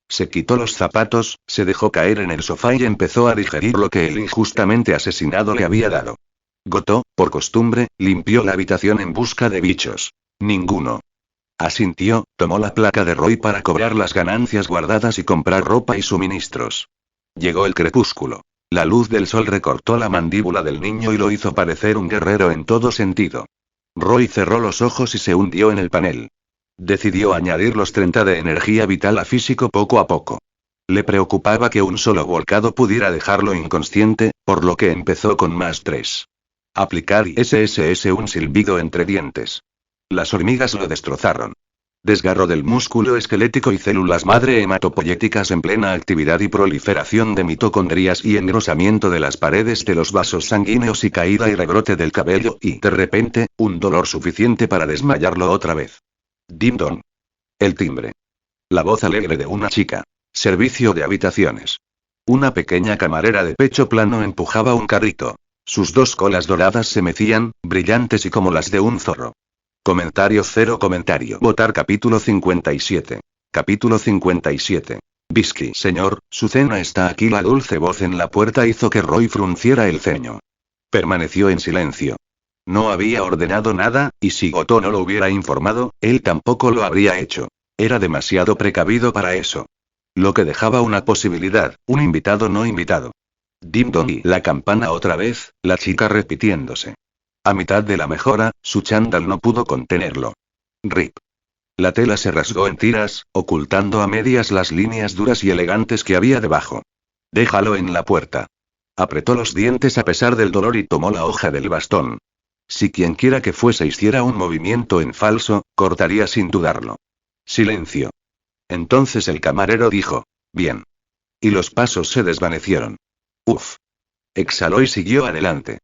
Se quitó los zapatos, se dejó caer en el sofá y empezó a digerir lo que el injustamente asesinado le había dado. Goto, por costumbre, limpió la habitación en busca de bichos. Ninguno. Asintió, tomó la placa de Roy para cobrar las ganancias guardadas y comprar ropa y suministros. Llegó el crepúsculo. La luz del sol recortó la mandíbula del niño y lo hizo parecer un guerrero en todo sentido. Roy cerró los ojos y se hundió en el panel. Decidió añadir los 30 de energía vital a físico poco a poco. Le preocupaba que un solo volcado pudiera dejarlo inconsciente, por lo que empezó con más 3. Aplicar y SSS un silbido entre dientes. Las hormigas lo destrozaron. Desgarro del músculo esquelético y células madre hematopoyéticas en plena actividad y proliferación de mitocondrias y engrosamiento de las paredes de los vasos sanguíneos y caída y rebrote del cabello y, de repente, un dolor suficiente para desmayarlo otra vez. Dim dong. El timbre. La voz alegre de una chica. Servicio de habitaciones. Una pequeña camarera de pecho plano empujaba un carrito. Sus dos colas doradas se mecían, brillantes y como las de un zorro. Comentario cero comentario. Votar capítulo 57. Capítulo 57. Bisky. Señor, su cena está aquí. La dulce voz en la puerta hizo que Roy frunciera el ceño. Permaneció en silencio. No había ordenado nada, y si Goto no lo hubiera informado, él tampoco lo habría hecho. Era demasiado precavido para eso. Lo que dejaba una posibilidad, un invitado no invitado. Dim dong y la campana otra vez, la chica repitiéndose. A mitad de la mejora, su chándal no pudo contenerlo. Rip. La tela se rasgó en tiras, ocultando a medias las líneas duras y elegantes que había debajo. Déjalo en la puerta. Apretó los dientes a pesar del dolor y tomó la hoja del bastón. Si quienquiera que fuese hiciera un movimiento en falso, cortaría sin dudarlo. Silencio. Entonces el camarero dijo, bien. Y los pasos se desvanecieron. Uf. Exhaló y siguió adelante.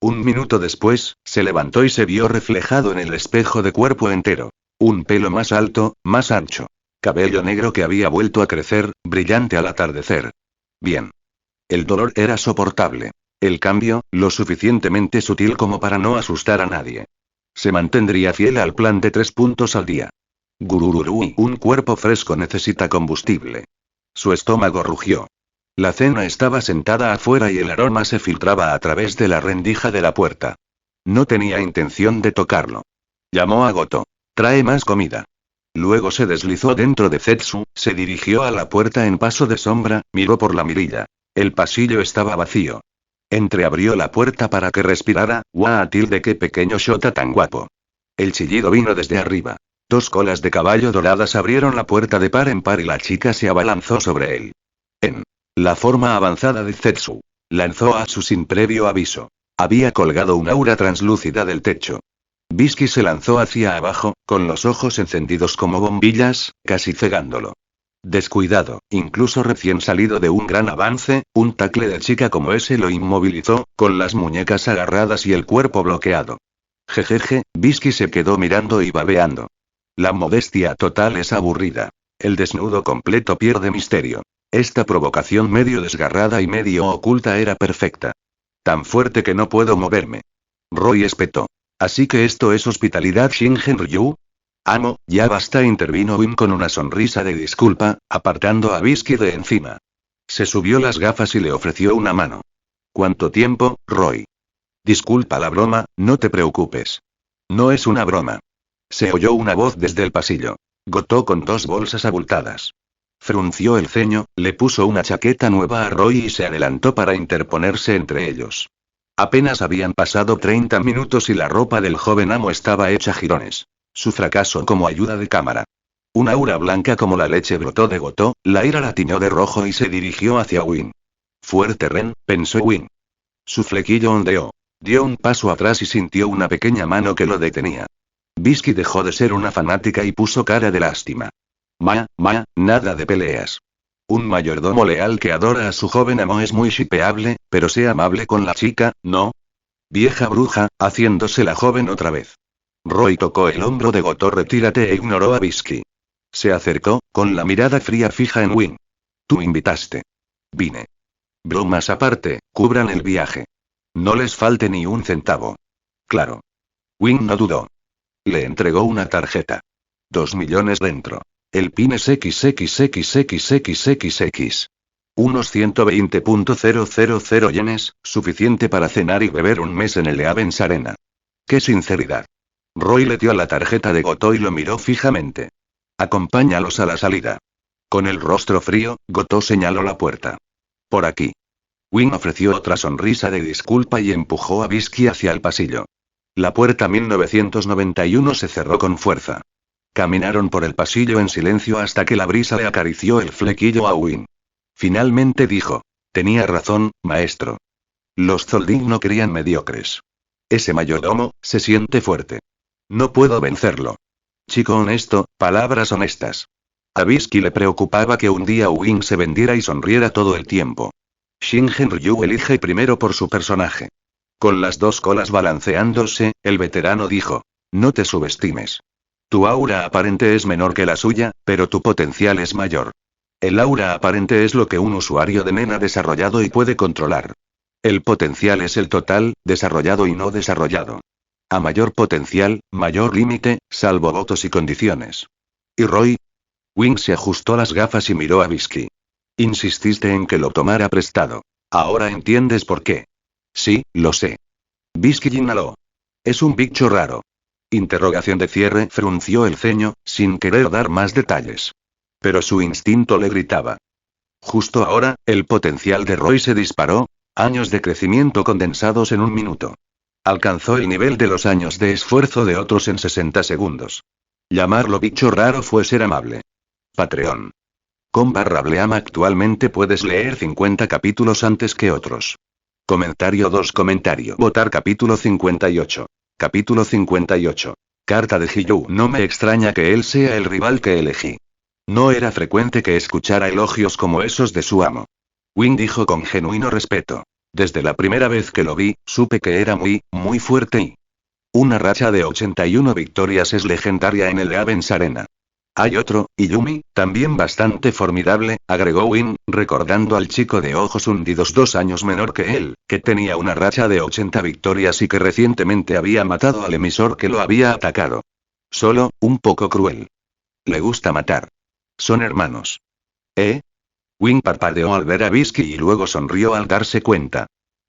Un minuto después, se levantó y se vio reflejado en el espejo de cuerpo entero. Un pelo más alto, más ancho. Cabello negro que había vuelto a crecer, brillante al atardecer. Bien. El dolor era soportable. El cambio, lo suficientemente sutil como para no asustar a nadie. Se mantendría fiel al plan de 3 puntos al día. Gurururui, un cuerpo fresco necesita combustible. Su estómago rugió. La cena estaba sentada afuera y el aroma se filtraba a través de la rendija de la puerta. No tenía intención de tocarlo. Llamó a Goto. Trae más comida. Luego se deslizó dentro de Zetsu, se dirigió a la puerta en paso de sombra, miró por la mirilla. El pasillo estaba vacío. Entreabrió la puerta para que respirara. ¡Guau! ¡Qué pequeño shota tan guapo! El chillido vino desde arriba. 2 colas de caballo doradas abrieron la puerta de par en par y la chica se abalanzó sobre él. La forma avanzada de Zetsu. Lanzó a su sin previo aviso. Había colgado un aura translúcida del techo. Bisky se lanzó hacia abajo, con los ojos encendidos como bombillas, casi cegándolo. Descuidado, incluso recién salido de un gran avance, un tackle de chica como ese lo inmovilizó, con las muñecas agarradas y el cuerpo bloqueado. Jejeje, Bisky se quedó mirando y babeando. La modestia total es aburrida. El desnudo completo pierde misterio. Esta provocación medio desgarrada y medio oculta era perfecta. Tan fuerte que no puedo moverme. Roy espetó. ¿Así que esto es hospitalidad, Shingen Ryu? Amo, ya basta, intervino Win con una sonrisa de disculpa, apartando a Bisky de encima. Se subió las gafas y le ofreció una mano. ¿Cuánto tiempo, Roy? Disculpa la broma, no te preocupes. No es una broma. Se oyó una voz desde el pasillo. Gotó con 2 bolsas abultadas. Frunció el ceño, le puso una chaqueta nueva a Roy y se adelantó para interponerse entre ellos. Apenas habían pasado 30 minutos y la ropa del joven amo estaba hecha jirones. Su fracaso como ayuda de cámara. Un aura blanca como la leche brotó de Gotó, la ira la tiñó de rojo y se dirigió hacia Win. Fuerte Ren, pensó Win. Su flequillo ondeó. Dio un paso atrás y sintió una pequeña mano que lo detenía. Bisky dejó de ser una fanática y puso cara de lástima. Nada de peleas. Un mayordomo leal que adora a su joven amo es muy shipeable, pero sea amable con la chica, ¿no? Vieja bruja, haciéndose la joven otra vez. Roy tocó el hombro de Gotó, retírate, e ignoró a Bisky. Se acercó, con la mirada fría fija en Win. Tú invitaste. Vine. Bromas aparte, cubran el viaje. No les falte ni un centavo. Claro. Win no dudó. Le entregó una tarjeta. 2 millones dentro. El PIN es XXXXXXX. Unos 120.000 yenes, suficiente para cenar y beber un mes en el Leavens Arena. ¡Qué sinceridad! Roy le dio la tarjeta de Gotó y lo miró fijamente. Acompáñalos a la salida. Con el rostro frío, Gotó señaló la puerta. Por aquí. Win ofreció otra sonrisa de disculpa y empujó a Bisky hacia el pasillo. La puerta 1991 se cerró con fuerza. Caminaron por el pasillo en silencio hasta que la brisa le acarició el flequillo a Win. Finalmente dijo. Tenía razón, maestro. Los Zolding no querían mediocres. Ese mayordomo, se siente fuerte. No puedo vencerlo. Chico honesto, palabras honestas. A Bisky le preocupaba que un día Win se vendiera y sonriera todo el tiempo. Shingen Ryu elige primero por su personaje. Con las 2 colas balanceándose, el veterano dijo. No te subestimes. Tu aura aparente es menor que la suya, pero tu potencial es mayor. El aura aparente es lo que un usuario de NEN ha desarrollado y puede controlar. El potencial es el total, desarrollado y no desarrollado. A mayor potencial, mayor límite, salvo votos y condiciones. ¿Y Roy? Wing se ajustó las gafas y miró a Bisky. Insististe en que lo tomara prestado. Ahora entiendes por qué. Sí, lo sé. Bisky inhaló. Es un bicho raro. Interrogación de cierre, frunció el ceño, sin querer dar más detalles. Pero su instinto le gritaba. Justo ahora, el potencial de Roy se disparó. Años de crecimiento condensados en un minuto. Alcanzó el nivel de los años de esfuerzo de otros en 60 segundos. Llamarlo bicho raro fue ser amable. Patreon. /Bleam actualmente puedes leer 50 capítulos antes que otros. Comentario 2. Votar capítulo 58. Capítulo 58. Carta de Hiyou. No me extraña que él sea el rival que elegí. No era frecuente que escuchara elogios como esos de su amo. Win dijo con genuino respeto. Desde la primera vez que lo vi, supe que era muy fuerte y... Una racha de 81 victorias es legendaria en el Leavens Arena. Hay otro, Iyumi, también bastante formidable, agregó Win, recordando al chico de ojos hundidos 2 años menor que él, que tenía una racha de 80 victorias y que recientemente había matado al emisor que lo había atacado. Solo, un poco cruel. Le gusta matar. Son hermanos. ¿Eh? Win parpadeó al ver a Bisky y luego sonrió al darse cuenta.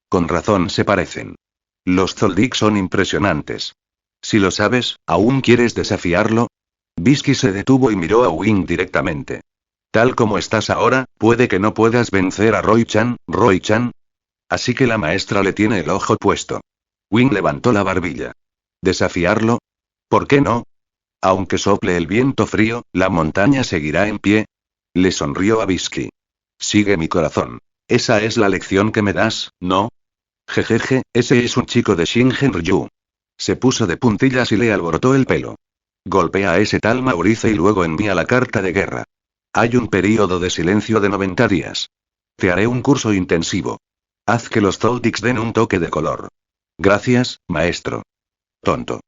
Con razón se parecen. Los Zoldyck son impresionantes. Si lo sabes, ¿aún quieres desafiarlo? Bisky se detuvo y miró a Win directamente. Tal como estás ahora, puede que no puedas vencer a Roy-chan, Roy-chan. Así que la maestra le tiene el ojo puesto. Win levantó la barbilla. ¿Desafiarlo? ¿Por qué no? Aunque sople el viento frío, la montaña seguirá en pie. Le sonrió a Bisky. Sigue mi corazón. Esa es la lección que me das, ¿no? Jejeje, ese es un chico de Shingen Ryu. Se puso de puntillas y le alborotó el pelo. Golpea a ese tal Maurice y luego envía la carta de guerra. Hay un período de silencio de 90 días. Te haré un curso intensivo. Haz que los Zoldicks den un toque de color. Gracias, maestro. Tonto.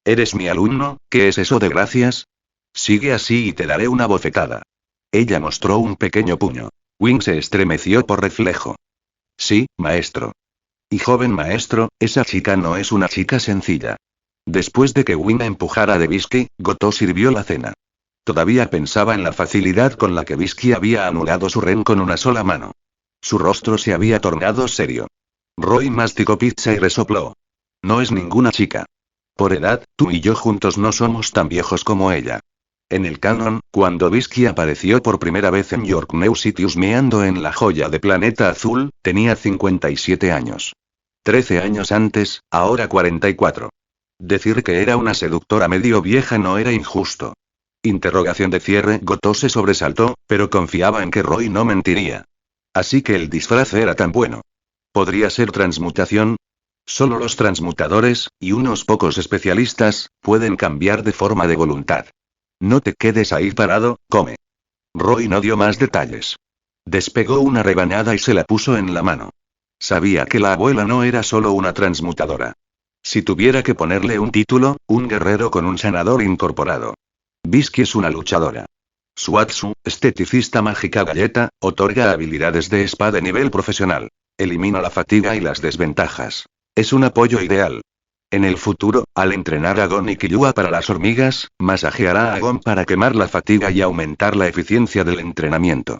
¿Eres mi alumno? ¿Qué es eso de gracias? Sigue así y te daré una bofetada. Ella mostró un pequeño puño. Wing se estremeció por reflejo. Sí, maestro. Y joven maestro, esa chica no es una chica sencilla. Después de que Wing empujara a Debisky, Goto sirvió la cena. Todavía pensaba en la facilidad con la que Bisky había anulado su ren con una sola mano. Su rostro se había tornado serio. Roy masticó pizza y resopló. No es ninguna chica. Por edad, tú y yo juntos no somos tan viejos como ella. En el canon, cuando Bisky apareció por primera vez en York New City husmeando en la joya de Planeta Azul, tenía 57 años. 13 años antes, ahora 44. Decir que era una seductora medio vieja no era injusto. Interrogación de cierre. Goto se sobresaltó, pero confiaba en que Roy no mentiría. Así que el disfraz era tan bueno. ¿Podría ser transmutación? Solo los transmutadores, y unos pocos especialistas, pueden cambiar de forma de voluntad. No te quedes ahí parado, come. Roy no dio más detalles. Despegó una rebanada y se la puso en la mano. Sabía que la abuela no era solo una transmutadora. Si tuviera que ponerle un título, un guerrero con un sanador incorporado. Bisky es una luchadora. Suatsu, esteticista mágica galleta, otorga habilidades de spa de nivel profesional. Elimina la fatiga y las desventajas. Es un apoyo ideal. En el futuro, al entrenar a Gon y Killua para las hormigas, masajeará a Gon para quemar la fatiga y aumentar la eficiencia del entrenamiento.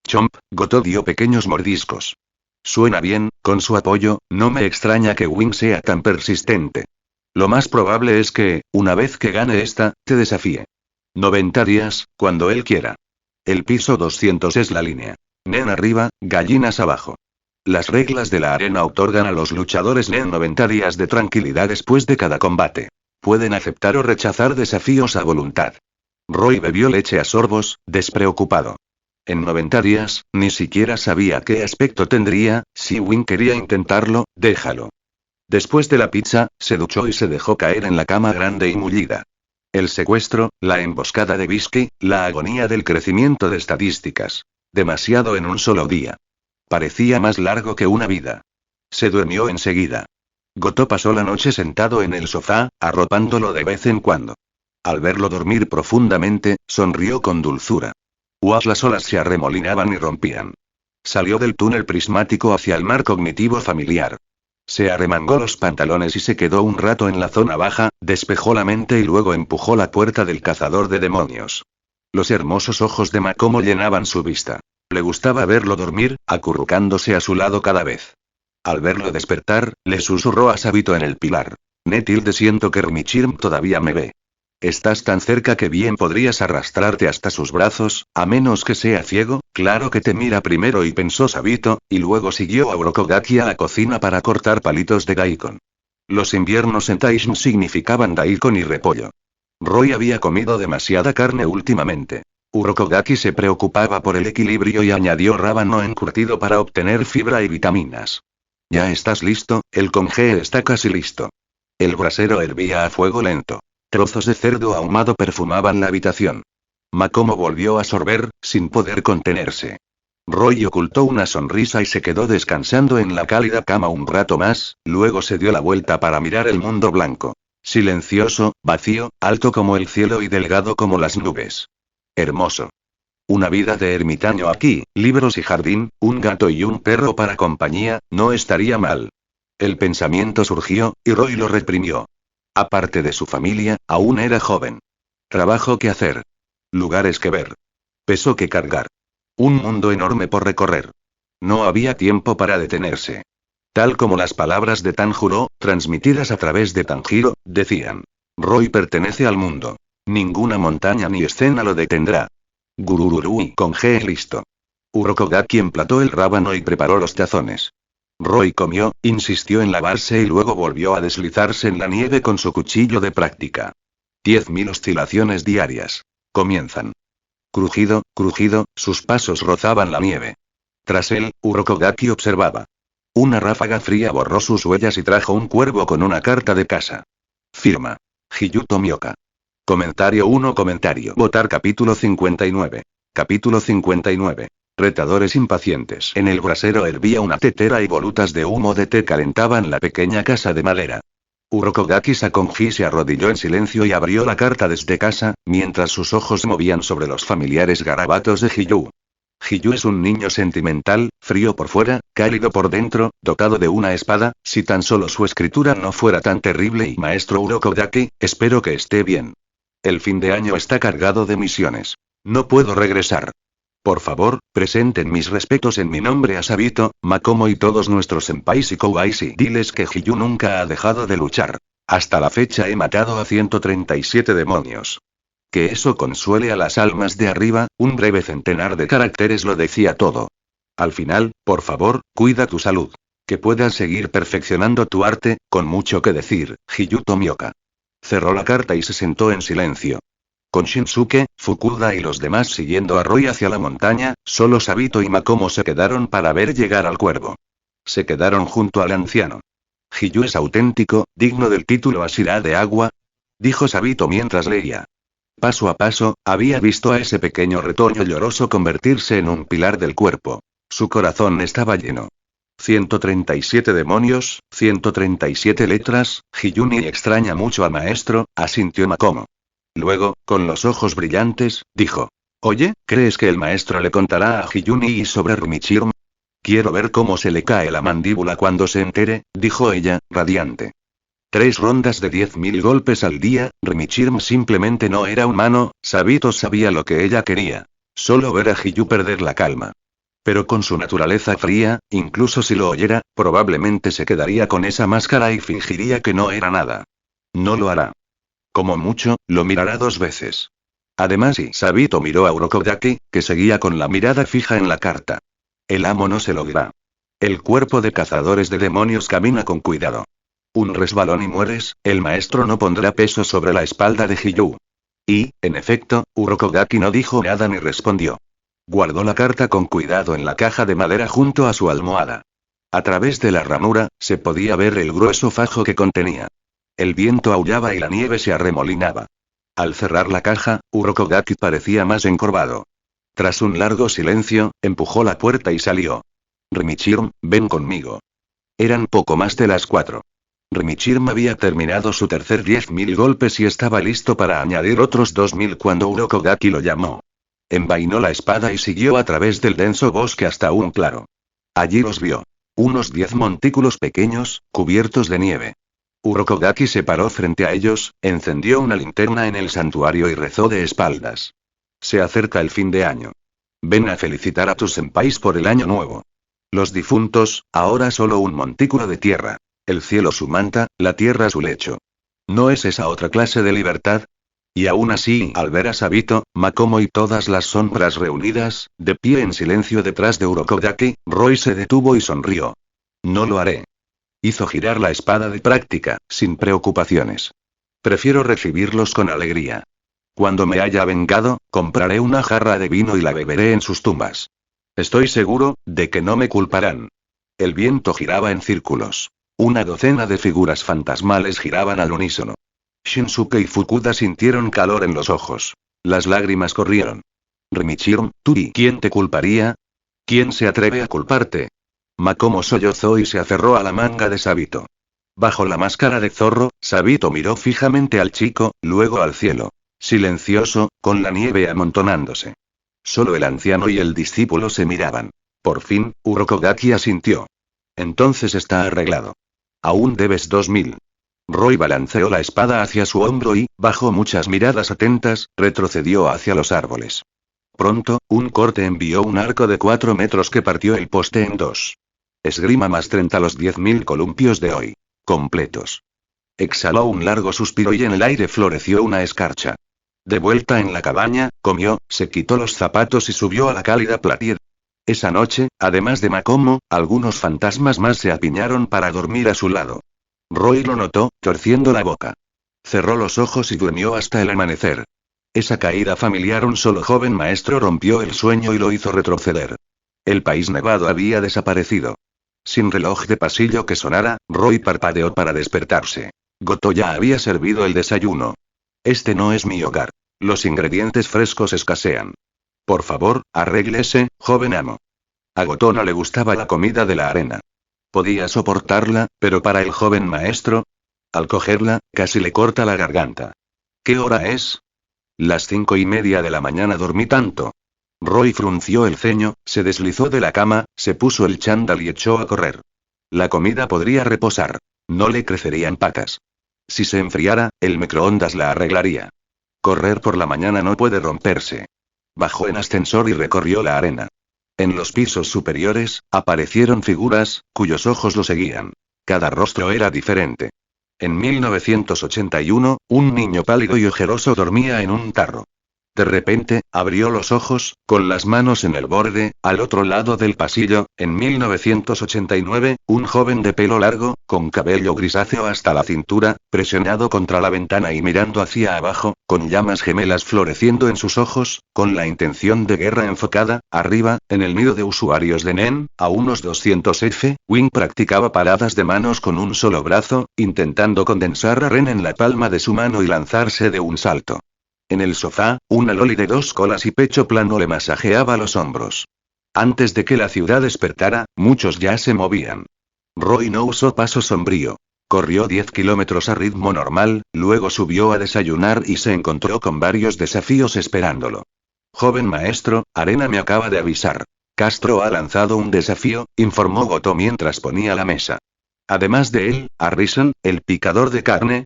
Chomp, Goto dio pequeños mordiscos. Suena bien, con su apoyo, no me extraña que Wing sea tan persistente. Lo más probable es que, una vez que gane esta, te desafíe. 90 días, cuando él quiera. El piso 200 es la línea. Nen arriba, gallinas abajo. Las reglas de la arena otorgan a los luchadores Nen 90 días de tranquilidad después de cada combate. Pueden aceptar o rechazar desafíos a voluntad. Roy bebió leche a sorbos, despreocupado. En 90 días, ni siquiera sabía qué aspecto tendría. Si Wing quería intentarlo, déjalo. Después de la pizza, se duchó y se dejó caer en la cama grande y mullida. El secuestro, la emboscada de Bisky, la agonía del crecimiento de estadísticas. Demasiado en un solo día. Parecía más largo que una vida. Se durmió enseguida. Goto pasó la noche sentado en el sofá, arropándolo de vez en cuando. Al verlo dormir profundamente, sonrió con dulzura. Las olas se arremolinaban y rompían. Salió del túnel prismático hacia el mar cognitivo familiar. Se arremangó los pantalones y se quedó un rato en la zona baja, despejó la mente y luego empujó la puerta del cazador de demonios. Los hermosos ojos de Makomo llenaban su vista. Le gustaba verlo dormir, acurrucándose a su lado cada vez. Al verlo despertar, le susurró a Sabito en el pilar. Netilde, siento que Rmichirm todavía me ve. Estás tan cerca que bien podrías arrastrarte hasta sus brazos, a menos que sea ciego. Claro que te mira primero, y pensó Sabito, y luego siguió a Urokogaki a la cocina para cortar palitos de daikon. Los inviernos en Taishin significaban daikon y repollo. Roy había comido demasiada carne últimamente. Urokogaki se preocupaba por el equilibrio y añadió rábano encurtido para obtener fibra y vitaminas. ¿Ya estás listo? El congé está casi listo. El brasero hervía a fuego lento. Trozos de cerdo ahumado perfumaban la habitación. Makomo volvió a sorber, sin poder contenerse. Roy ocultó una sonrisa y se quedó descansando en la cálida cama un rato más, luego se dio la vuelta para mirar el mundo blanco. Silencioso, vacío, alto como el cielo y delgado como las nubes. Hermoso. Una vida de ermitaño aquí, libros y jardín, un gato y un perro para compañía, no estaría mal. El pensamiento surgió, y Roy lo reprimió. Aparte de su familia, aún era joven. Trabajo que hacer. Lugares que ver. Peso que cargar. Un mundo enorme por recorrer. No había tiempo para detenerse. Tal como las palabras de Tanjiro, transmitidas a través de Tanjiro, decían. Roy pertenece al mundo. Ninguna montaña ni escena lo detendrá. Gurururui con G listo. Urokogaki emplató el rábano y preparó los tazones. Roy comió, insistió en lavarse y luego volvió a deslizarse en la nieve con su cuchillo de práctica. 10.000 oscilaciones diarias. Comienzan. Crujido, crujido, sus pasos rozaban la nieve. Tras él, Urokogaki observaba. Una ráfaga fría borró sus huellas y trajo un cuervo con una carta de casa. Firma. Hiyuto Mioka. Comentario 1. Comentario. Votar capítulo 59. Capítulo 59. Retadores impacientes. En el brasero hervía una tetera y volutas de humo de té calentaban la pequeña casa de madera. Urokodaki Sakonji se arrodilló en silencio y abrió la carta desde casa, mientras sus ojos se movían sobre los familiares garabatos de Hiyu. Hiyu es un niño sentimental, frío por fuera, cálido por dentro, dotado de una espada, si tan solo su escritura no fuera tan terrible y maestro Urokodaki, espero que esté bien. El fin de año está cargado de misiones. No puedo regresar. Por favor, presenten mis respetos en mi nombre a Sabito, Makomo y todos nuestros senpais y kouais y diles que Hiyu nunca ha dejado de luchar. Hasta la fecha he matado a 137 demonios. Que eso consuele a las almas de arriba, un breve centenar de caracteres lo decía todo. Al final, por favor, cuida tu salud. Que puedas seguir perfeccionando tu arte, con mucho que decir, Hiyu Tomioka. Cerró la carta y se sentó en silencio. Con Shinsuke, Fukuda y los demás siguiendo a Roy hacia la montaña, solo Sabito y Makomo se quedaron para ver llegar al cuervo. Se quedaron junto al anciano. Hiyu es auténtico, digno del título Asira de agua, dijo Sabito mientras leía. Paso a paso, había visto a ese pequeño retoño lloroso convertirse en un pilar del cuerpo. Su corazón estaba lleno. 137 demonios, 137 letras, Hiyu ni extraña mucho al maestro, asintió Makomo. Luego, con los ojos brillantes, dijo. Oye, ¿crees que el maestro le contará a Hiyuni sobre Rumichirm? Quiero ver cómo se le cae la mandíbula cuando se entere, dijo ella, radiante. 3 rondas de 10.000 golpes al día, Rumichirm simplemente no era humano, Sabito sabía lo que ella quería. Solo ver a Hiyu perder la calma. Pero con su naturaleza fría, incluso si lo oyera, probablemente se quedaría con esa máscara y fingiría que no era nada. No lo hará. Como mucho, lo mirará 2 veces. Además, Sabito miró a Urokodaki, que seguía con la mirada fija en la carta. El amo no se lo dirá. El cuerpo de cazadores de demonios camina con cuidado. Un resbalón y mueres, el maestro no pondrá peso sobre la espalda de Hiyu. Y, en efecto, Urokodaki no dijo nada ni respondió. Guardó la carta con cuidado en la caja de madera junto a su almohada. A través de la ranura, se podía ver el grueso fajo que contenía. El viento aullaba y la nieve se arremolinaba. Al cerrar la caja, Urokodaki parecía más encorvado. Tras un largo silencio, empujó la puerta y salió. Rumichirm, ven conmigo. Eran poco más de las 4. Rumichirm había terminado su tercer 10.000 golpes y estaba listo para añadir otros 2.000 cuando Urokodaki lo llamó. Envainó la espada y siguió a través del denso bosque hasta un claro. Allí los vio. Unos 10 montículos pequeños, cubiertos de nieve. Urokodaki se paró frente a ellos, encendió una linterna en el santuario y rezó de espaldas. Se acerca el fin de año. Ven a felicitar a tus senpais por el año nuevo. Los difuntos, ahora solo un montículo de tierra. El cielo su manta, la tierra su lecho. ¿No es esa otra clase de libertad? Y aún así, al ver a Sabito, Makomo y todas las sombras reunidas, de pie en silencio detrás de Urokodaki, Roy se detuvo y sonrió. No lo haré. Hizo girar la espada de práctica, sin preocupaciones. Prefiero recibirlos con alegría. Cuando me haya vengado, compraré una jarra de vino y la beberé en sus tumbas. Estoy seguro, de que no me culparán. El viento giraba en círculos. Una docena de figuras fantasmales giraban al unísono. Shinsuke y Fukuda sintieron calor en los ojos. Las lágrimas corrieron. Rumichirm, ¿tú y quién te culparía? ¿Quién se atreve a culparte? Makomo sollozó y se aferró a la manga de Sabito. Bajo la máscara de zorro, Sabito miró fijamente al chico, luego al cielo. Silencioso, con la nieve amontonándose. Solo el anciano y el discípulo se miraban. Por fin, Urokodaki asintió. Entonces está arreglado. Aún debes 2.000. Roy balanceó la espada hacia su hombro y, bajo muchas miradas atentas, retrocedió hacia los árboles. Pronto, un corte envió un arco de 4 metros que partió el poste en 2. Esgrima más 30 los 10.000 columpios de hoy. Completos. Exhaló un largo suspiro y en el aire floreció una escarcha. De vuelta en la cabaña, comió, se quitó los zapatos y subió a la cálida platier. Esa noche, además de Makomo, algunos fantasmas más se apiñaron para dormir a su lado. Roy lo notó, torciendo la boca. Cerró los ojos y durmió hasta el amanecer. Esa caída familiar, un solo joven maestro rompió el sueño y lo hizo retroceder. El país nevado había desaparecido. Sin reloj de pasillo que sonara, Roy parpadeó para despertarse. Goto ya había servido el desayuno. Este no es mi hogar. Los ingredientes frescos escasean. Por favor, arréglese, joven amo. A Goto no le gustaba la comida de la arena. Podía soportarla, pero para el joven maestro. Al cogerla, casi le corta la garganta. ¿Qué hora es? Las 5:30 de la mañana. Dormí tanto. Roy frunció el ceño, se deslizó de la cama, se puso el chándal y echó a correr. La comida podría reposar. No le crecerían patas. Si se enfriara, el microondas la arreglaría. Correr por la mañana no puede romperse. Bajó en ascensor y recorrió la arena. En los pisos superiores, aparecieron figuras, cuyos ojos lo seguían. Cada rostro era diferente. En 1981, un niño pálido y ojeroso dormía en un tarro. De repente, abrió los ojos, con las manos en el borde, al otro lado del pasillo. En 1989, un joven de pelo largo, con cabello grisáceo hasta la cintura, presionado contra la ventana y mirando hacia abajo, con llamas gemelas floreciendo en sus ojos, con la intención de guerra enfocada, arriba, en el nido de usuarios de NEN, a unos 200 F, Wing practicaba paradas de manos con un solo brazo, intentando condensar a Ren en la palma de su mano y lanzarse de un salto. En el sofá, una loli de 2 colas y pecho plano le masajeaba los hombros. Antes de que la ciudad despertara, muchos ya se movían. Roy no usó paso sombrío. Corrió 10 kilómetros a ritmo normal, luego subió a desayunar y se encontró con varios desafíos esperándolo. Joven maestro, Arena me acaba de avisar. Castro ha lanzado un desafío, informó Goto mientras ponía la mesa. Además de él, Harrison, el picador de carne,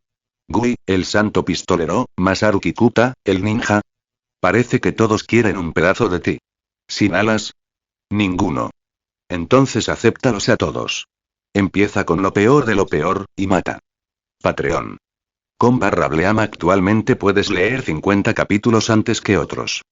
Gui, el santo pistolero, Masaru Kikuta, el ninja. Parece que todos quieren un pedazo de ti. ¿Sin alas? Ninguno. Entonces acéptalos a todos. Empieza con lo peor de lo peor, y mata. Patreon. /Bleam. Actualmente puedes leer 50 capítulos antes que otros.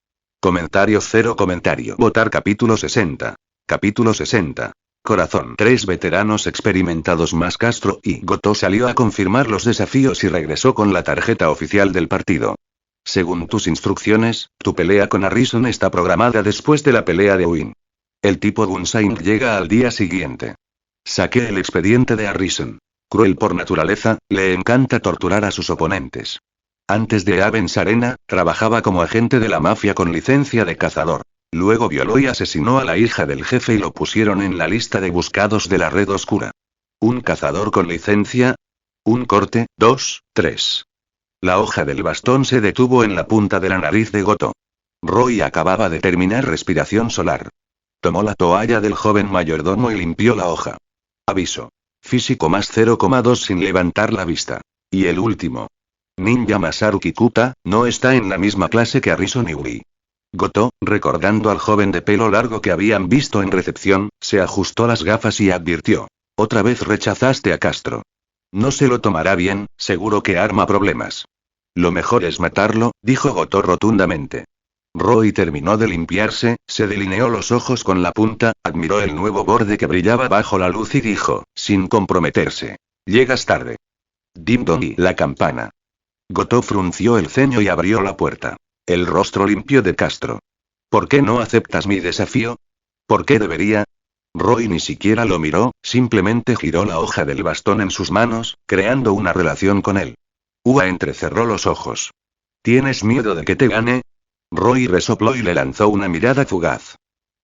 Comentario 0 comentario. Votar capítulo 60. Capítulo 60. Corazón. 3 veteranos experimentados más Castro y Goto salió a confirmar los desafíos y regresó con la tarjeta oficial del partido. Según tus instrucciones, tu pelea con Harrison está programada después de la pelea de Win. El tipo Gunsain llega al día siguiente. Saqué el expediente de Harrison. Cruel por naturaleza, le encanta torturar a sus oponentes. Antes de Avens Arena, trabajaba como agente de la mafia con licencia de cazador. Luego violó y asesinó a la hija del jefe y lo pusieron en la lista de buscados de la red oscura. ¿Un cazador con licencia? Un corte, 2, 3. La hoja del bastón se detuvo en la punta de la nariz de Goto. Roy acababa de terminar respiración solar. Tomó la toalla del joven mayordomo y limpió la hoja. Aviso. Físico más 0,2 sin levantar la vista. Y el último. Ninja Masaru Kikuta, no está en la misma clase que Harrison y Wii. Goto, recordando al joven de pelo largo que habían visto en recepción, se ajustó las gafas y advirtió. Otra vez rechazaste a Castro. No se lo tomará bien, seguro que arma problemas. Lo mejor es matarlo, dijo Goto rotundamente. Roy terminó de limpiarse, se delineó los ojos con la punta, admiró el nuevo borde que brillaba bajo la luz y dijo, sin comprometerse. Llegas tarde. Dim dong y la campana. Goto frunció el ceño y abrió la puerta. El rostro limpio de Castro. ¿Por qué no aceptas mi desafío? ¿Por qué debería? Roy ni siquiera lo miró, simplemente giró la hoja del bastón en sus manos, creando una relación con él. Ua entrecerró los ojos. ¿Tienes miedo de que te gane? Roy resopló y le lanzó una mirada fugaz.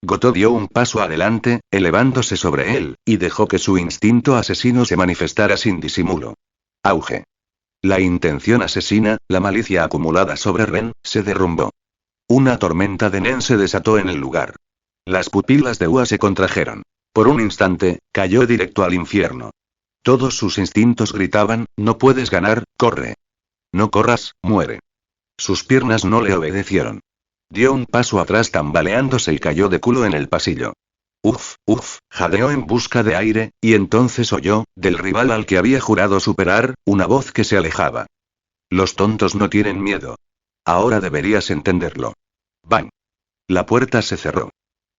Goto dio un paso adelante, elevándose sobre él, y dejó que su instinto asesino se manifestara sin disimulo. Auge. La intención asesina, la malicia acumulada sobre Ren, se derrumbó. Una tormenta de Nen se desató en el lugar. Las pupilas de Ua se contrajeron. Por un instante, cayó directo al infierno. Todos sus instintos gritaban, no puedes ganar, corre. No corras, muere. Sus piernas no le obedecieron. Dio un paso atrás tambaleándose y cayó de culo en el pasillo. Jadeó en busca de aire, y entonces oyó, del rival al que había jurado superar, una voz que se alejaba. Los tontos no tienen miedo. Ahora deberías entenderlo. Bang. La puerta se cerró.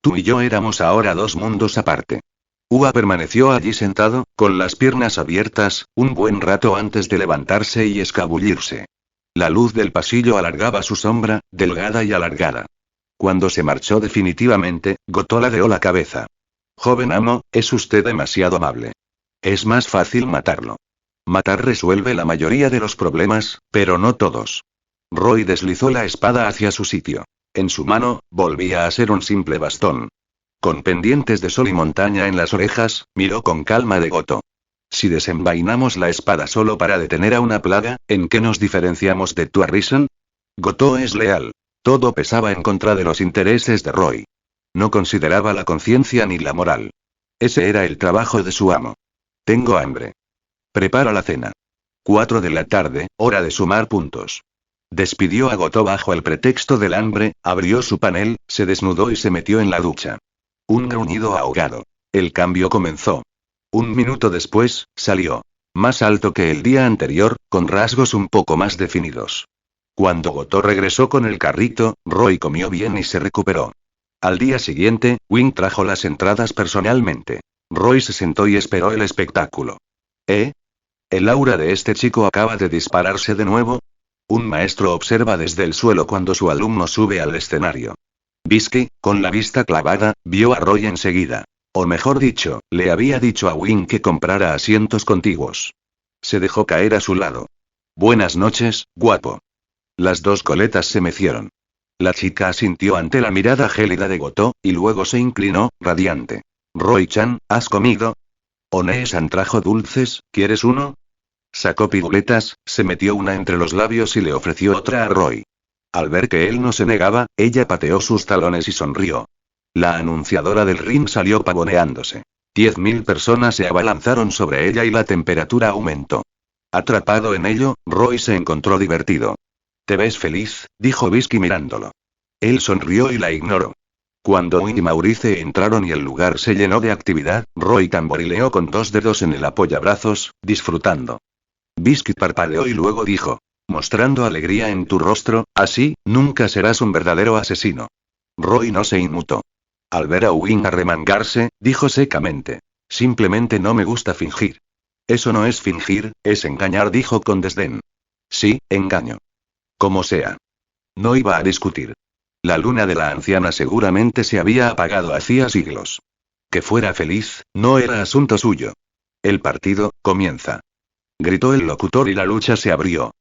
Tú y yo éramos ahora dos mundos aparte. Ua permaneció allí sentado, con las piernas abiertas, un buen rato antes de levantarse y escabullirse. La luz del pasillo alargaba su sombra, delgada y alargada. Cuando se marchó definitivamente, Goto ladeó la cabeza. Joven amo, es usted demasiado amable. Es más fácil matarlo. Matar resuelve la mayoría de los problemas, pero no todos. Roy deslizó la espada hacia su sitio. En su mano, volvía a ser un simple bastón. Con pendientes de sol y montaña en las orejas, miró con calma de Goto. Si desenvainamos la espada solo para detener a una plaga, ¿en qué nos diferenciamos de Tuarisen? Goto es leal. Todo pesaba en contra de los intereses de Roy. No consideraba la conciencia ni la moral. Ese era el trabajo de su amo. Tengo hambre. Prepara la cena. 4 de la tarde, hora de sumar puntos. Despidió a Goto bajo el pretexto del hambre, abrió su panel, se desnudó y se metió en la ducha. Un gruñido ahogado. El cambio comenzó. 1 minuto después, salió. Más alto que el día anterior, con rasgos un poco más definidos. Cuando Goto regresó con el carrito, Roy comió bien y se recuperó. Al día siguiente, Wing trajo las entradas personalmente. Roy se sentó y esperó el espectáculo. El aura de este chico acaba de dispararse de nuevo. Un maestro observa desde el suelo cuando su alumno sube al escenario. Bisky, con la vista clavada, vio a Roy enseguida. O mejor dicho, le había dicho a Wing que comprara asientos contiguos. Se dejó caer a su lado. Buenas noches, guapo. Las dos coletas se mecieron. La chica asintió ante la mirada gélida de Goto, y luego se inclinó, radiante. Roy-chan, ¿has comido? One-san trajo dulces, ¿quieres uno? Sacó piruletas, se metió una entre los labios y le ofreció otra a Roy. Al ver que él no se negaba, ella pateó sus talones y sonrió. La anunciadora del ring salió pavoneándose. 10.000 personas se abalanzaron sobre ella y la temperatura aumentó. Atrapado en ello, Roy se encontró divertido. «¿Te ves feliz?», dijo Bisky mirándolo. Él sonrió y la ignoró. Cuando Wing y Maurice entraron y el lugar se llenó de actividad, Roy tamborileó con 2 dedos en el apoyabrazos, disfrutando. Bisky parpadeó y luego dijo, mostrando alegría en tu rostro, así, nunca serás un verdadero asesino. Roy no se inmutó. Al ver a Wing arremangarse, dijo secamente, simplemente no me gusta fingir. Eso no es fingir, es engañar, dijo con desdén. Sí, engaño. Como sea. No iba a discutir. La luna de la anciana seguramente se había apagado hacía siglos. Que fuera feliz, no era asunto suyo. El partido, comienza. Gritó el locutor y la lucha se abrió.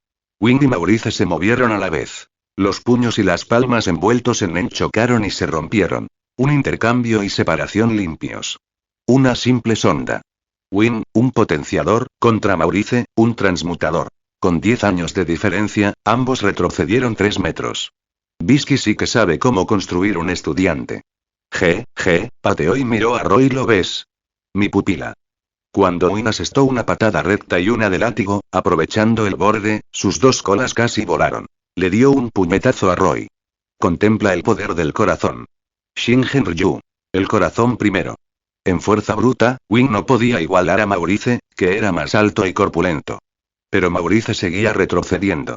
Wing y Maurice se movieron a la vez. Los puños y las palmas envueltos en nen chocaron y se rompieron. Un intercambio y separación limpios. Una simple sonda. Wing, un potenciador, contra Maurice, un transmutador. Con 10 años de diferencia, ambos retrocedieron 3 metros. Bisky sí que sabe cómo construir un estudiante. Pateó y miró a Roy, ¿lo ves? Mi pupila. Cuando Wing asestó una patada recta y una de látigo, aprovechando el borde, sus 2 colas casi volaron. Le dio un puñetazo a Roy. Contempla el poder del corazón. Shingen Ryu. El corazón primero. En fuerza bruta, Wing no podía igualar a Maurice, que era más alto y corpulento. Pero Maurice seguía retrocediendo.